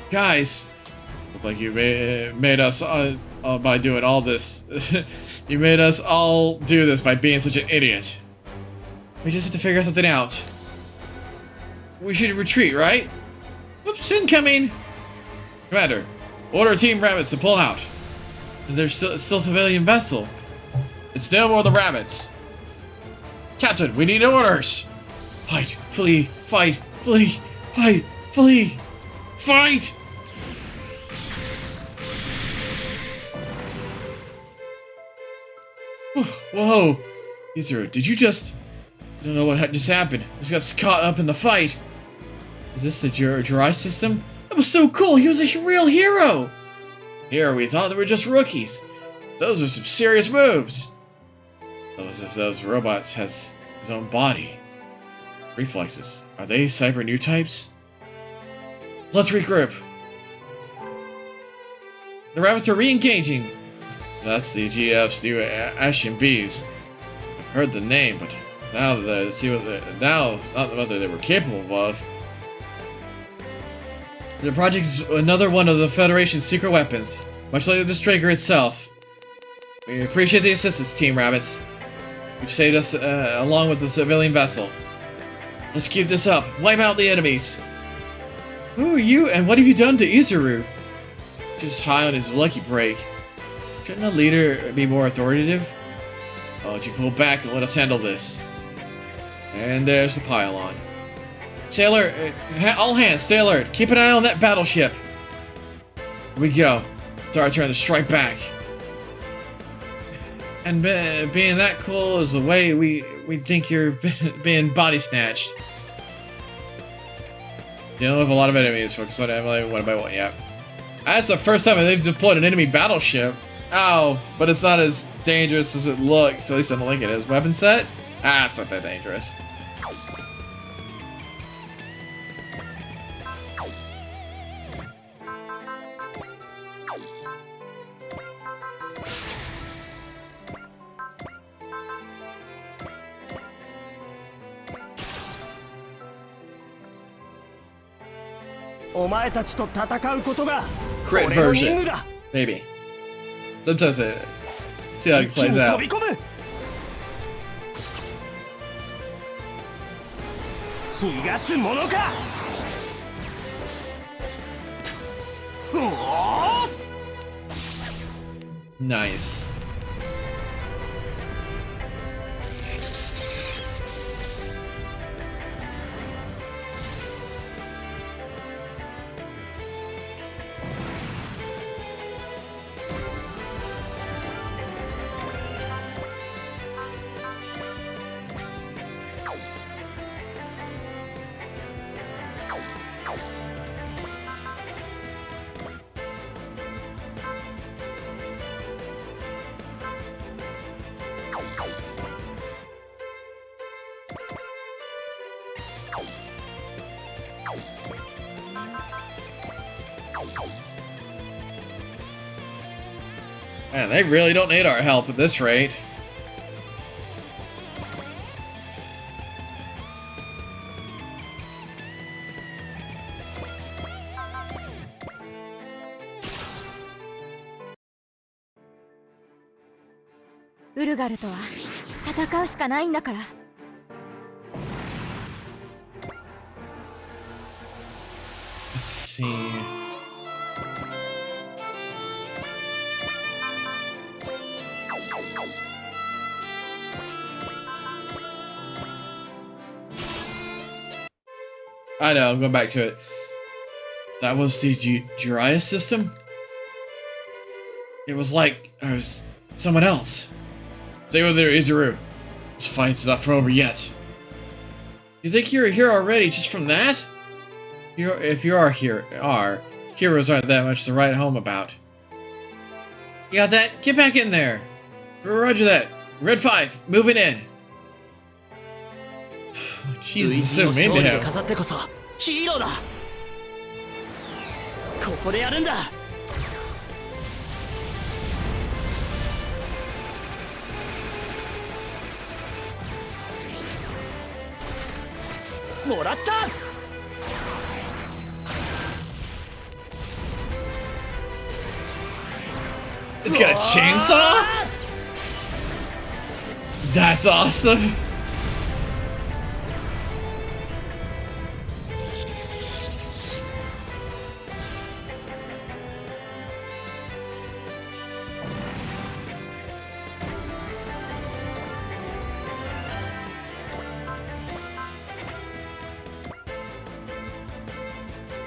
S1: Guys! Look like you made us, by doing all this. You made us all do this by being such an idiot. We just have to figure something out. We should retreat, right? Whoops, incoming! Commander, order Team Rabbits to pull out. There's still a civilian vessel. It's no more the rabbits. Captain, we need orders! Fight, flee, fight, flee, fight, flee, fight! Whoa! Izuru, did you just... I don't know what just happened. We just got caught up in the fight. Is this the Jirai system? That was so cool! He was a real hero! Here, we thought they were just rookies. Those are some serious moves. Those robots has his own body. Reflexes. Are they cyber new types? Let's regroup. The rabbits are re-engaging. That's the GF's new Ashen Bees. I've heard the name, but now that see what not what they were capable of. The project is another one of the Federation's secret weapons, much like the Destroyer itself. We appreciate the assistance, Team Rabbits. You've saved us along with the civilian vessel. Let's keep this up. Wipe out the enemies. Who are you, and what have you done to Izuru? Just high on his lucky break. Shouldn't a leader be more authoritative? Why don't you pull back and let us handle this? And there's the pylon. Sailor, all hands, stay alert. Keep an eye on that battleship. Here we go. It's our turn to strike back. And being that cool is the way we think you're being body snatched. Dealing with a lot of enemies. Focus on Emily one by one. Yeah. That's the first time they've deployed an enemy battleship. Oh, but it's not as dangerous as it looks. At least I don't think it is. Weapon set? Ah, it's not that dangerous. Crit version. Maybe. Sometimes it. See how it plays out. Nice. Man, they really don't need our help at this rate.
S4: Urugalとは戦うしかないんだから。
S1: Let's see. I know, I'm going back to it. That was the Jiraiya system? It was like I was someone else. Stay with there, Izuru. This fight's not over yet. You think you're a hero already just from that? If you are heroes aren't that much to write home about. You got that? Get back in there. Roger that. Red 5, moving in. Jesus, so mean to him.
S2: もらった。
S1: It's got a chainsaw? That's awesome.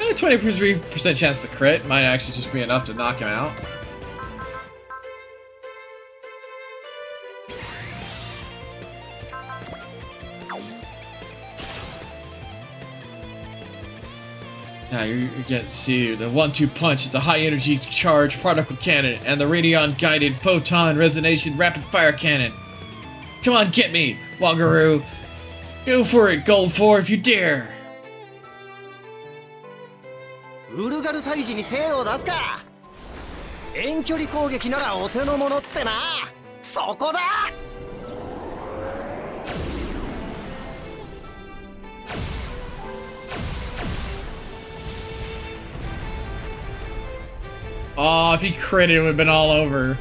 S1: A 23% chance to crit might actually just be enough to knock him out. Now you get to see the 1-2 punch. It's a high energy charge particle cannon and the radion guided photon resonation rapid fire cannon. Come on, get me, Wangaroo. Go for it, Gold 4, if you dare.
S7: ウルガル退治に精を出すか。遠距離攻撃ならお手の物ってな。そこだ。
S1: Oh, if he critted, it would have been all over.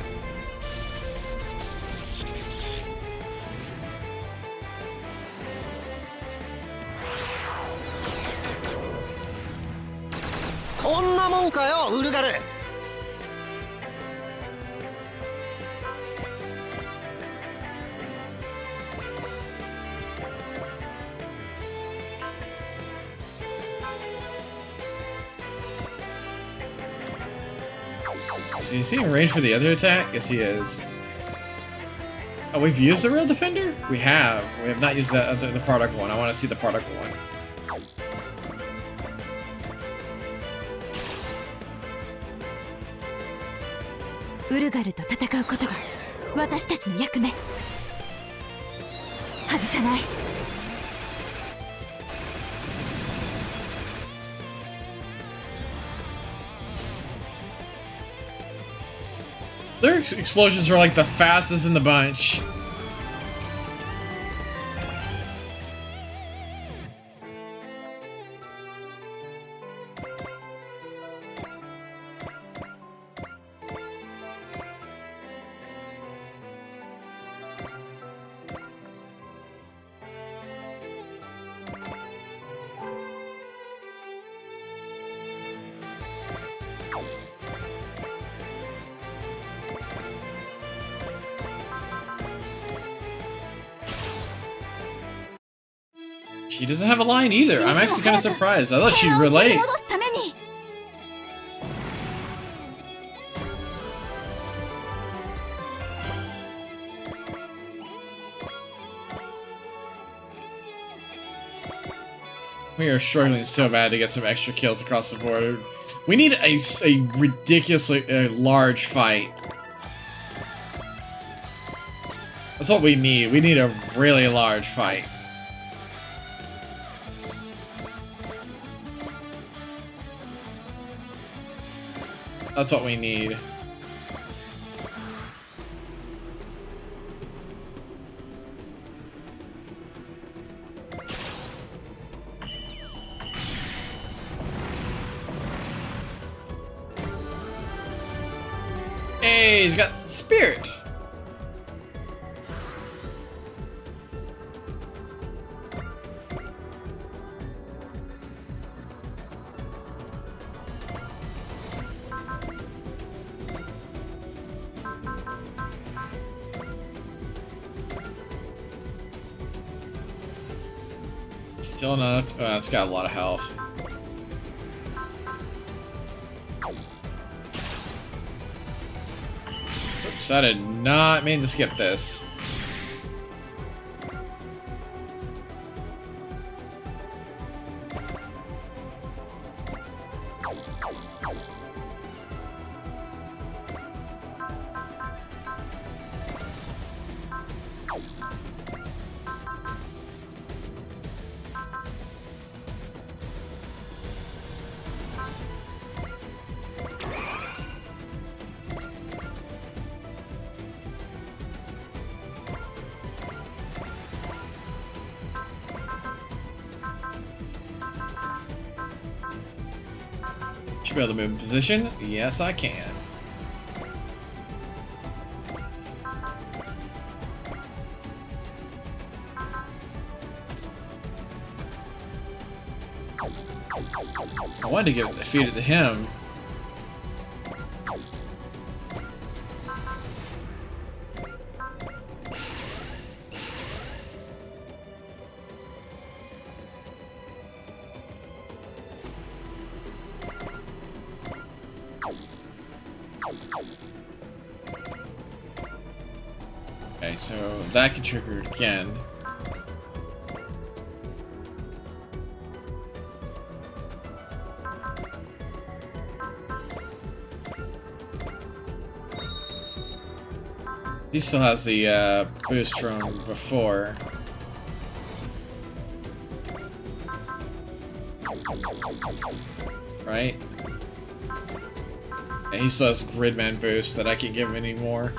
S1: Is he in range for the other attack? Yes, he is. Oh, we've used the real defender? We have. We have not used that the product one. I want to see the product one.
S4: Ulgaruと戦うことが私たちの役目。外さない。
S1: Their explosions are like the fastest in the bunch. She doesn't have a line either. I'm actually kind of surprised. I thought she'd relate. We are struggling so bad to get some extra kills across the board. We need a ridiculously large fight. That's what we need. We need a really large fight. That's what we need. Hey, he's got spirit. Still not. It's got a lot of health. Oops, I did not mean to skip this. Should be able to move in position. Yes, I can. I wanted to feed it to him. Okay, so that can trigger it again. He still has the boost from before. Right? And he still has Gridman boost that I can't give him anymore.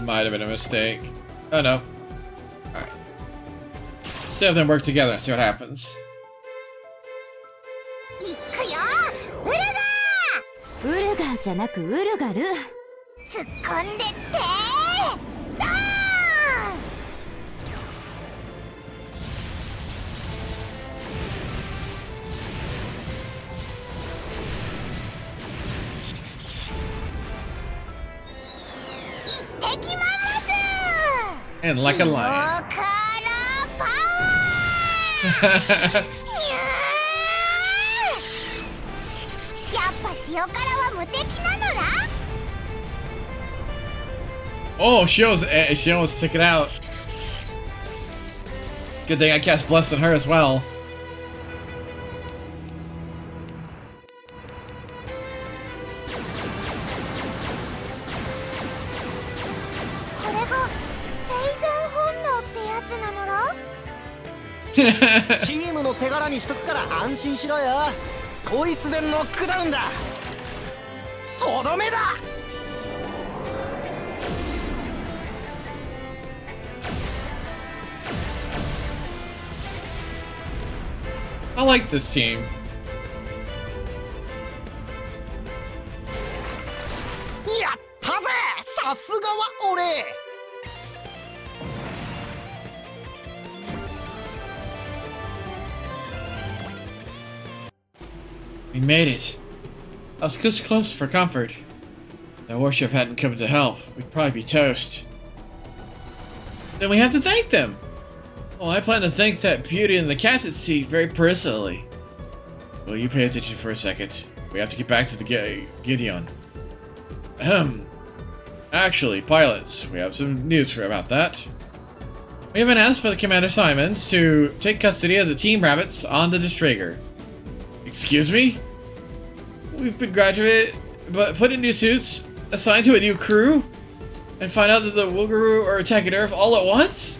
S1: Might have been a mistake. Oh no. Alright. See if them work together and see what happens.
S4: いくよウルガーじゃなくウルガル突っ込んでってドーン行ってきまます
S1: And like a lion.
S4: からパワーやっぱ塩辛は無敵なのら
S1: Oh, she almost took it out. Good thing I cast Bless on her as well.
S4: これが生存本能ってやつなのら
S7: チームの手柄にしとくから安心しろよ。こいつでノックダウンだ。とどめだ。
S1: I like this team.
S7: やったぜ。さすがは俺。
S1: We made it. I was this close for comfort. If the warship hadn't come to help, we'd probably be toast. Then we have to thank them. Well, I plan to thank that beauty in the captain's seat very personally. Well, you pay attention for a second. We have to get back to the Gideon. Ahem. Actually, pilots, we have some news about that. We have been asked by Commander Simon to take custody of the Team Rabbits on the Destroyer. Excuse me? We've been graduated, but put in new suits, assigned to a new crew, and find out that the Woogaroo are attacking Earth all at once?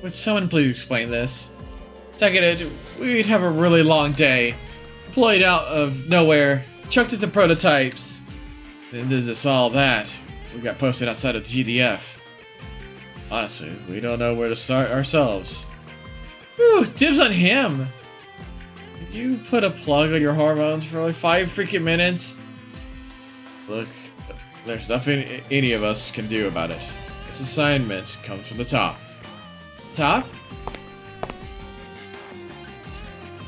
S1: Would someone please explain this? Seconded, we'd have a really long day, deployed out of nowhere, chucked into prototypes. Then there's this all that. We got posted outside of the GDF. Honestly, we don't know where to start ourselves. Whew, dibs on him! Did you put a plug on your hormones for like 5 freaking minutes? Look, there's nothing any of us can do about it. This assignment comes from the top. Top?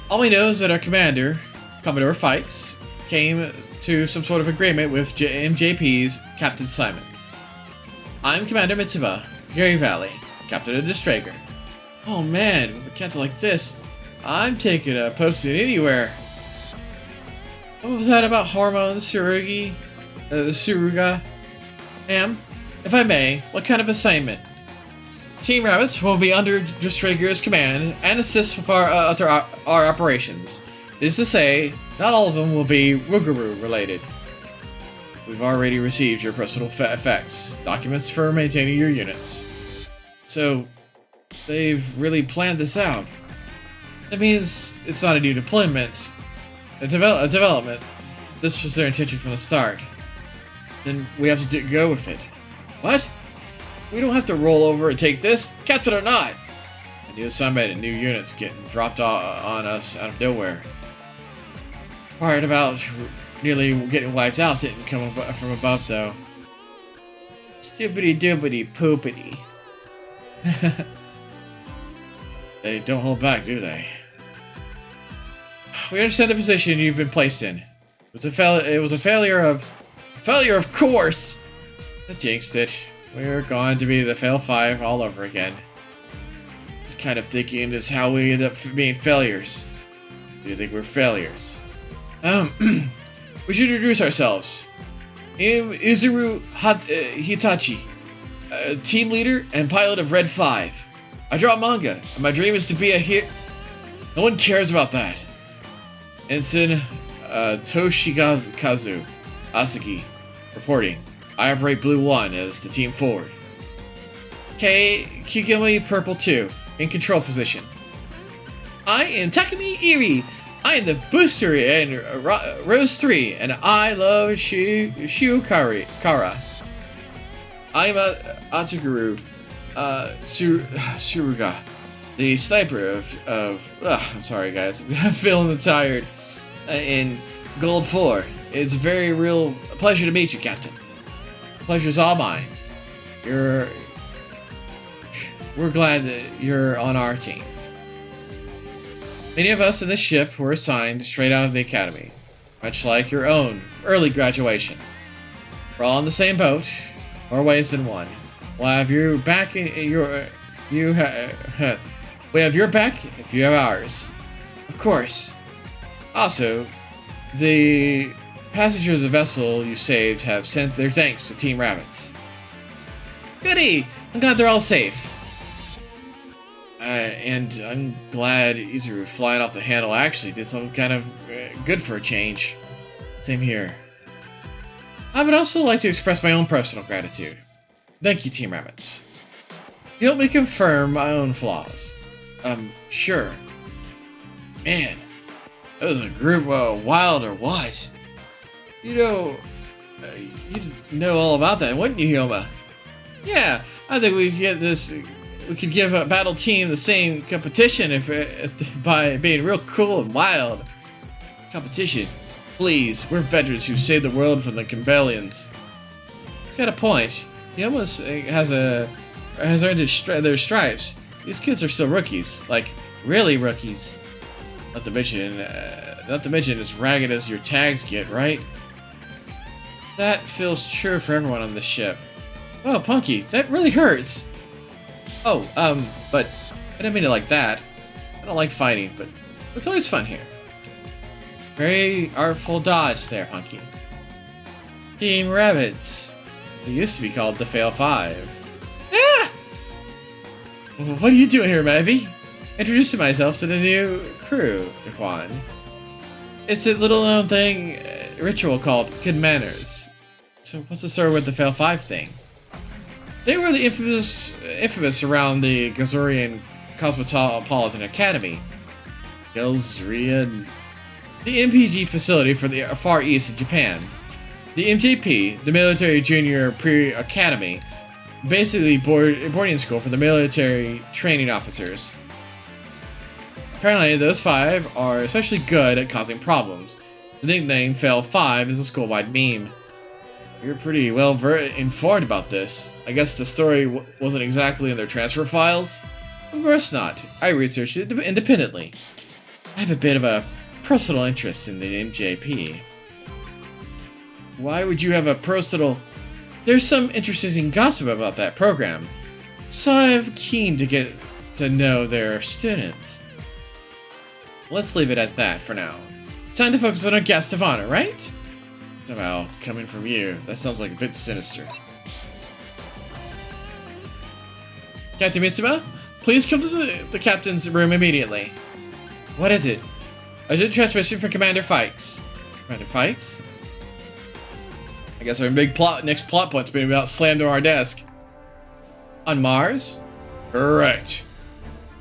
S1: All we know is that our commander, Commodore Fikes, came to some sort of agreement with MJP's Captain Simon. I'm Commander Mitsuba, Gary Valley, Captain of the Destroyer. Oh man, with a captain like this, I'm taking a posting anywhere. What was that about hormones, Suruga? Ma'am, if I may, what kind of assignment? Team Rabbits will be under Destroyer's command and assist with our operations. It is to say, not all of them will be Woogaroo related. We've already received your personal effects, documents for maintaining your units. So, they've really planned this out. That means it's not a new deployment, a development. this was their intention from the start, then we have to go with it. What? We don't have to roll over and take this, captain or not. A new assignment and new units getting dropped on us out of nowhere. Part about nearly getting wiped out didn't come from above, though. Stupidity doobity poopity. They don't hold back, do they? We understand the position you've been placed in. It was a failure, of course. That jinxed it. We're going to be the fail 5 all over again. Kind of thinking is how we end up being failures. Do you think we're failures? We should introduce ourselves. I'm Izuru Hitachi, team leader and pilot of Red 5. I draw manga, and my dream is to be a hero. No one cares about that. Ensign Toshikazu Asaki reporting. I operate Blue 1 as the team forward. Kigami Purple 2 in control position. I am Takumi Iri. I am the booster in Rose 3, and I love Shiukara. I am Atsuguru Suruga, the sniper of I'm sorry guys, I'm feeling tired. In Gold 4. It's a very real pleasure to meet you, Captain. The pleasure's all mine. We're glad that you're on our team. Many of us in this ship were assigned straight out of the academy, much like your own early graduation. We're all in the same boat, more ways than one. We'll have your back we have your back if you have ours. Of course. Also, the passengers of the vessel you saved have sent their thanks to Team Rabbits. Goody! I'm glad they're all safe. And I'm glad Izuru flying off the handle actually did something kind of good for a change. Same here. I would also like to express my own personal gratitude. Thank you, Team Rabbits. You helped me confirm my own flaws. Sure. Man, that was a group wild or what? You know all about that, wouldn't you, Hyoma? Yeah, I think we could give a battle team the same competition if by being real cool and wild. Competition, please. We're veterans who saved the world from the Gambellians. He's got a point. He almost has earned their stripes. These kids are still rookies, like really rookies. Not to mention as ragged as your tags get, right? That feels true for everyone on this ship. Oh, Punky, that really hurts. Oh, but I didn't mean it like that. I don't like fighting, but it's always fun here. Very artful dodge there, Punky. Team Rabbits. It used to be called the Fail 5. Ah! What are you doing here, Mavi? Introducing myself to the new crew, Daquan. It's a little known thing, ritual called good manners. So what's the story with the Fail 5 thing? They were the infamous around the Gazorian Cosmopolitan Academy. Gazorian, the MPG facility for the Far East of Japan. The MJP, the Military Junior Pre-Academy, basically boarding school for the military training officers. Apparently, those 5 are especially good at causing problems. The nickname Fail 5 is a school-wide meme. You're pretty well informed about this. I guess the story wasn't exactly in their transfer files? Of course not. I researched it independently. I have a bit of a personal interest in the MJP. Why would you have a personal... There's some interesting gossip about that program, so I'm keen to get to know their students. Let's leave it at that for now. Time to focus on our guest of honor, right? Somehow, coming from you, that sounds like a bit sinister. Captain Mitsuma, please come to the captain's room immediately. What is it? Urgent transmission from Commander Fikes. Commander Fikes? I guess our next plot point's been about slammed to our desk. On Mars?
S3: Correct.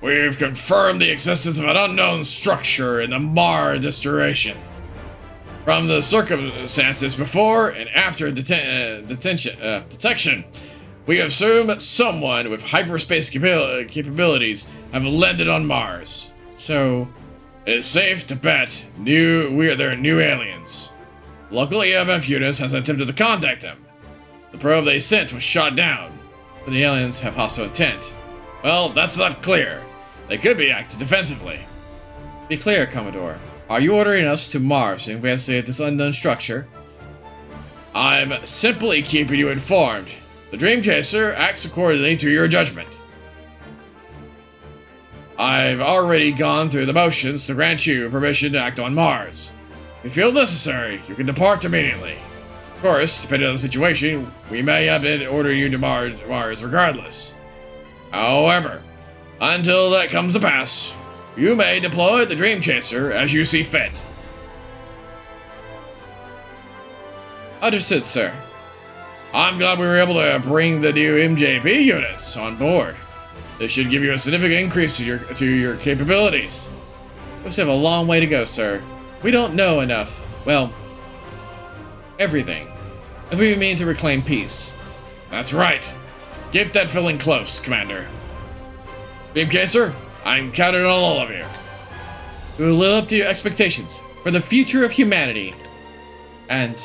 S3: We've confirmed the existence of an unknown structure in the Mars distribution. From the circumstances before and after detection, we assume someone with hyperspace capabilities have landed on Mars.
S1: So,
S3: It's safe to bet they're new aliens. Local EFF units has attempted to contact them. The probe they sent was shot down.
S1: but the aliens have hostile intent.
S3: Well, that's not clear. They could be acting defensively.
S1: Be clear, Commodore. Are you ordering us to Mars to investigate this unknown structure?
S3: I'm simply keeping you informed. The Dream Chaser acts accordingly to your judgment. I've already gone through the motions to grant you permission to act on Mars. If you feel necessary, you can depart immediately. Of course, depending on the situation, we may have been ordering you to Mars regardless. However, until that comes to pass, you may deploy the Dream Chaser as you see fit.
S1: Understood, sir.
S3: I'm glad we were able to bring the new MJP units on board. This should give you a significant increase to your capabilities.
S1: We still have a long way to go, sir. We don't know enough. Well, everything. If we mean to reclaim peace.
S3: That's right. Keep that feeling close, Commander. Dream Chaser, I'm counting on all of you.
S1: We will live up to your expectations for the future of humanity. And...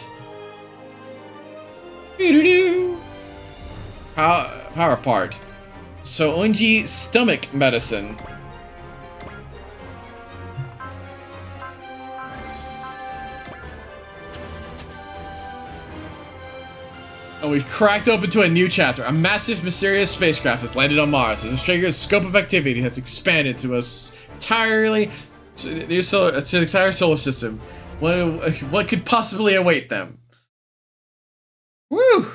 S1: Power part. So Onji stomach medicine. And we've cracked open to a new chapter. A massive, mysterious spacecraft has landed on Mars. The Australia's scope of activity has expanded to the entire solar system. What could possibly await them? Woo!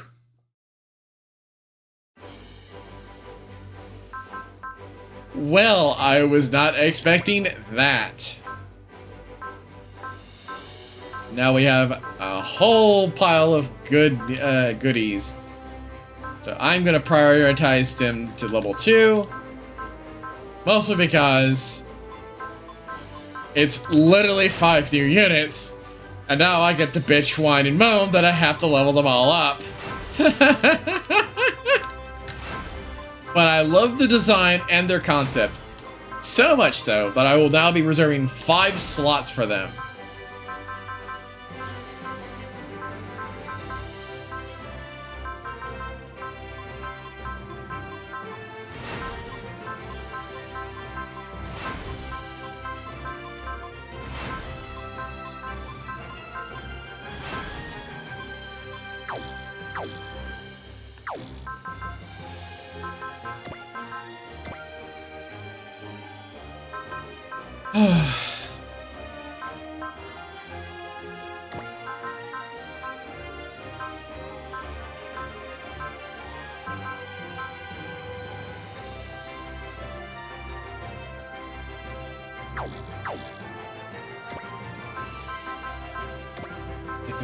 S1: Well, I was not expecting that. Now we have a whole pile of goodies. So I'm gonna prioritize them to level 2. Mostly because it's literally 5 new units. And now I get to bitch, whine, and moan that I have to level them all up. But I love the design and their concept. So much so that I will now be reserving 5 slots for them.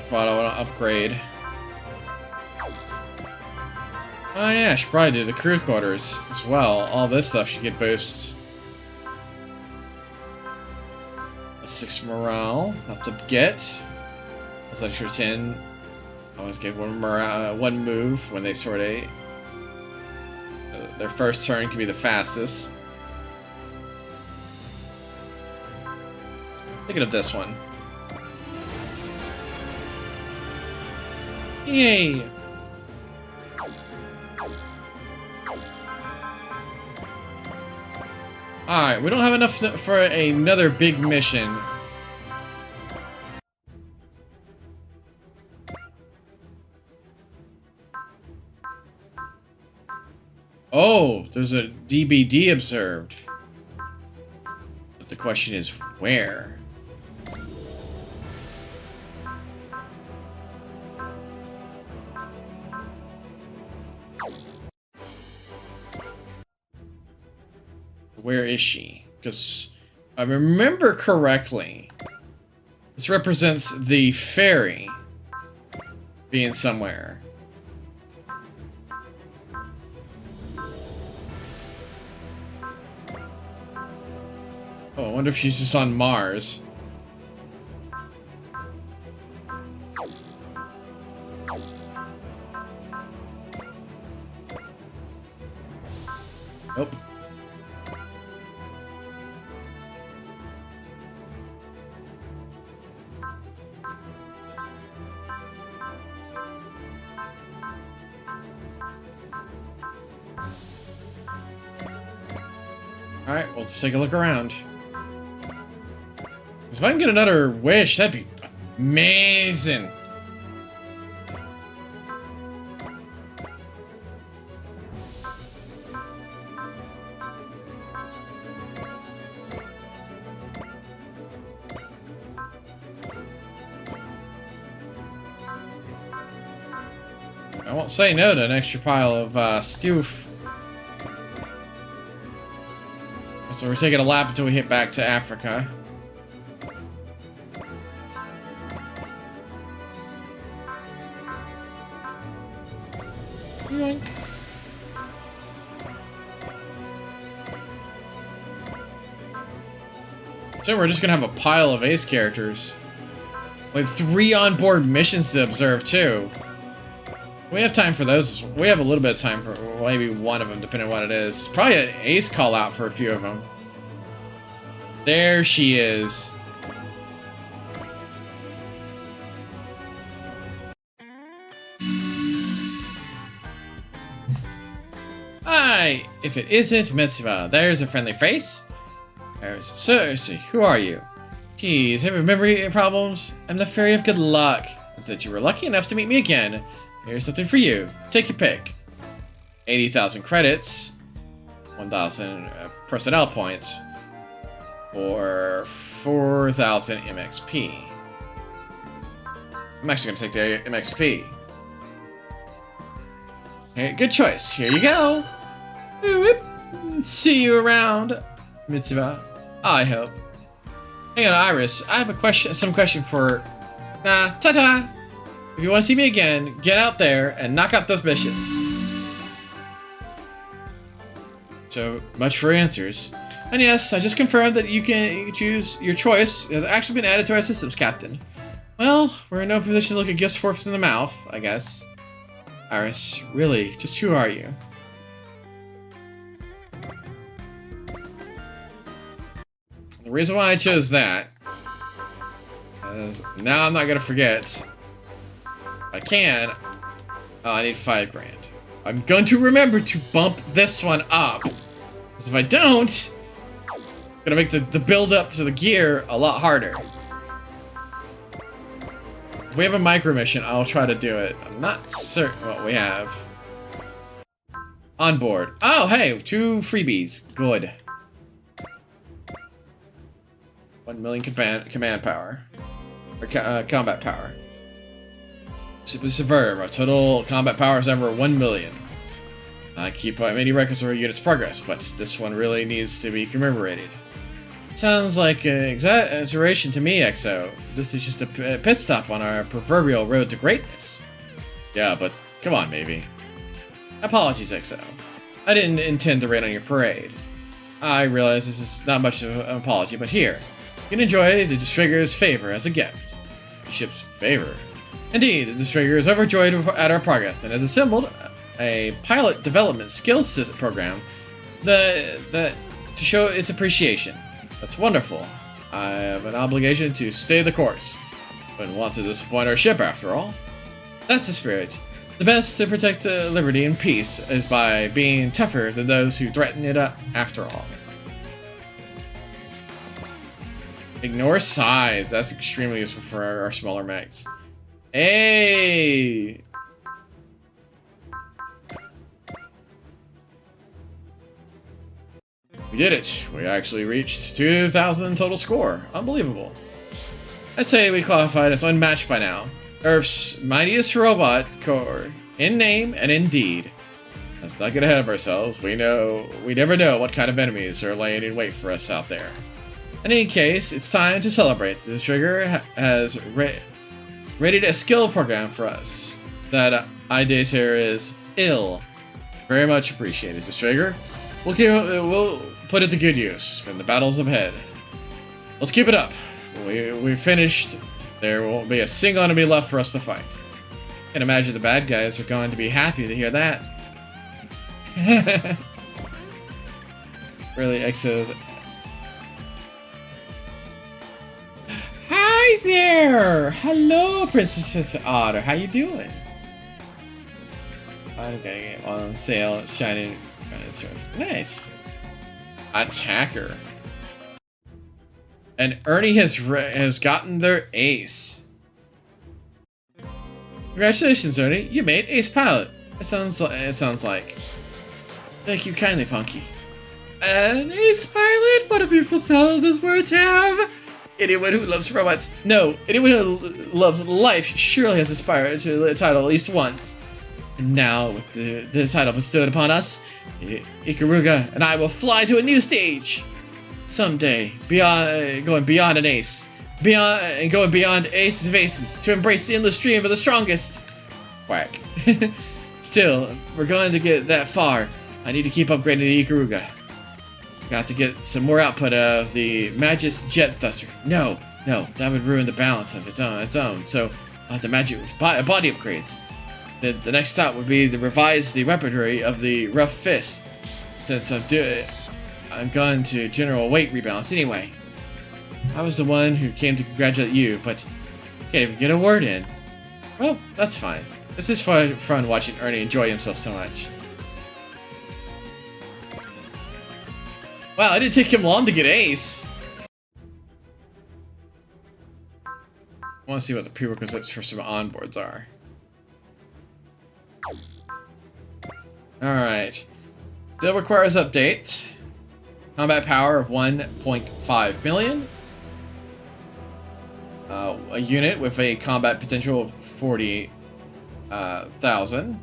S1: Thought I want to upgrade. Oh yeah, I should probably do the crew quarters as well. All this stuff should get boosts. A 6 morale, up to get. Plus extra 10. I always get one move when they sort A. Their first turn can be the fastest. Thinking of this one. Yay! Alright, we don't have enough for another big mission. Oh, there's a DBD observed. But the question is, where? Where is she? Because I remember correctly, this represents the ferry being somewhere. Oh, I wonder if she's just on Mars. Nope. Alright, we'll just take a look around. If I can get another wish, that'd be amazing. I won't say no to an extra pile of stoof. So we're taking a lap until we hit back to Africa. Yoink. So we're just gonna have a pile of ace characters. We have 3 onboard missions to observe too. We have time for those. We have a little bit of time for maybe one of them, depending on what it is. Probably an ace call out for a few of them. There she is. Hi! If it isn't Mitsuba, there's a friendly face. There's seriously, who are you? Geez, having memory problems? I'm the fairy of good luck. And since you were lucky enough to meet me again, here's something for you. Take your pick. 80,000 credits, 1,000 personnel points, or 4,000 MXP. I'm actually going to take the MXP. Hey, good choice. Here you go. Whoop. See you around, Mitsuba. I hope. Hang on, Iris. I have some question for... Nah, ta-ta. If you want to see me again, get out there and knock out those missions. So much for answers. And yes, I just confirmed that you can choose your choice. It has actually been added to our systems, Captain. Well, we're in no position to look at gifts forks in the mouth, I guess. Iris, really, just who are you? The reason why I chose that is now I'm not gonna forget. I can. Oh, I need 5 grand. I'm going to remember to bump this one up. Because if I don't, it's gonna make the build up to the gear a lot harder. If we have a micro mission, I'll try to do it. I'm not certain what we have. On board. Oh, hey, 2 freebies. Good. 1 million command power. Or combat power. Simply Subverve. Our total combat power is ever 1 million. I keep many records of our unit's progress, but this one really needs to be commemorated. Sounds like an exaggeration to me, XO. This is just a pit stop on our proverbial road to greatness. Yeah, but come on, maybe. Apologies, XO. I didn't intend to rain on your parade. I realize this is not much of an apology, but here. You can enjoy the Disfigurer's favor as a gift. The ship's favor? Indeed, the Disfigurer is overjoyed at our progress and has assembled a pilot development skills program to show its appreciation. That's wonderful. I have an obligation to stay the course. Wouldn't want to disappoint our ship, after all. That's the spirit. The best to protect liberty and peace is by being tougher than those who threaten it after all. Ignore size. That's extremely useful for our smaller mechs. Hey! We did it. We actually reached 2,000 total score. Unbelievable. I'd say we qualified as unmatched by now. Earth's mightiest robot core, in name and in deed. Let's not get ahead of ourselves. We never know what kind of enemies are laying in wait for us out there. In any case, it's time to celebrate. The Trigger has rated a skill program for us. That idea here is ill. Very much appreciated, the Trigger. We'll put it to good use from the battles ahead. Let's keep it up. We finished. There won't be a single enemy left for us to fight. Can't imagine the bad guys are going to be happy to hear that. Really, Exos. Hi there! Hello, Princess Otter. How you doing? Okay, on sale. It's shining. Nice. Attacker. And Ernie has gotten their ace. Congratulations, Ernie. You made ace pilot. It sounds like. Thank you kindly, Punky. An ace pilot? What a beautiful sound those words have. Anyone who loves robots, no, anyone who loves life surely has aspired to the title at least once. And now, with the title bestowed upon us, Ikaruga and I will fly to a new stage. Someday, going beyond an ace. Going beyond aces of aces to embrace the endless dream of the strongest. Whack. Still, we're going to get that far. I need to keep upgrading the Ikaruga. Got to get some more output of the Magus Jet Thruster. No, that would ruin the balance of its own. So I'll have to match it with body upgrades. The next stop would be to revise the weaponry of the Rough Fist. Since I'm going to general weight rebalance anyway. I was the one who came to congratulate you, but can't even get a word in. Well, that's fine. It's just fun watching Ernie enjoy himself so much. Wow, it didn't take him long to get ace. I want to see what the prerequisites for some onboards are. Alright. Still requires updates. Combat power of 1.5 million. A unit with a combat potential of 40,000.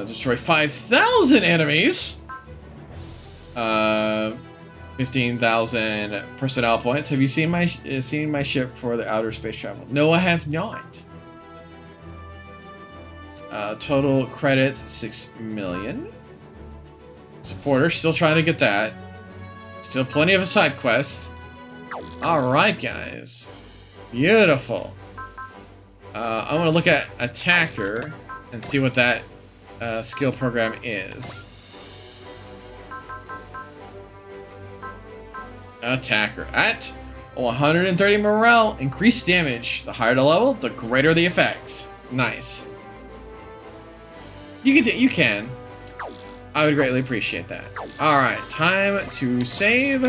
S1: Destroy 5,000 enemies. 15,000 personnel points. Have you seen my ship for the outer space travel? No, I have not. Total credits 6 million. Supporter still trying to get that. Still plenty of a side quest. All right, guys. Beautiful. I want to look at attacker and see what that skill program is. Attacker at 130 morale, increased damage. The higher the level, the greater the effects. Nice. You can. I would greatly appreciate that. All right, time to save,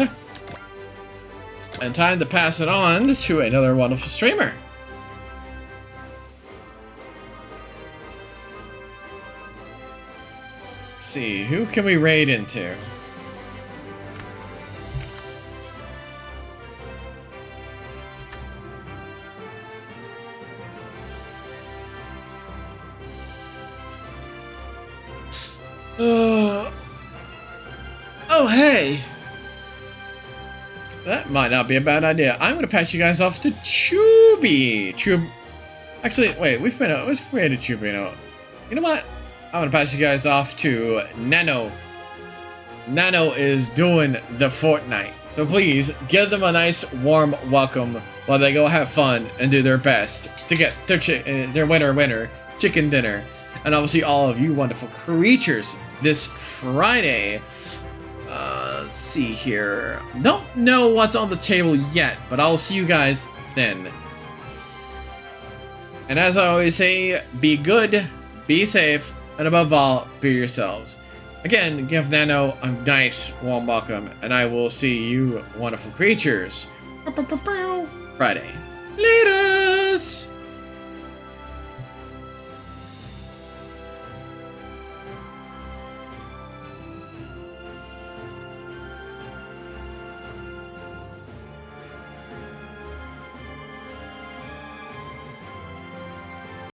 S1: and time to pass it on to another wonderful streamer. Let's see, who can we raid into? Oh, hey. That might not be a bad idea. I'm going to pass you guys off to Chubby. Actually, wait, we've raided Chubby. You know what? I'm going to pass you guys off to Nano. Nano is doing the Fortnite. So please, give them a nice, warm welcome while they go have fun and do their best to get their winner chicken dinner. And obviously all of you wonderful creatures this Friday. Let's see here. Don't know what's on the table yet, but I'll see you guys then. And as I always say, be good, be safe, and above all, be yourselves. Again, give Nano a nice, warm welcome, and I will see you wonderful creatures Friday. Laters!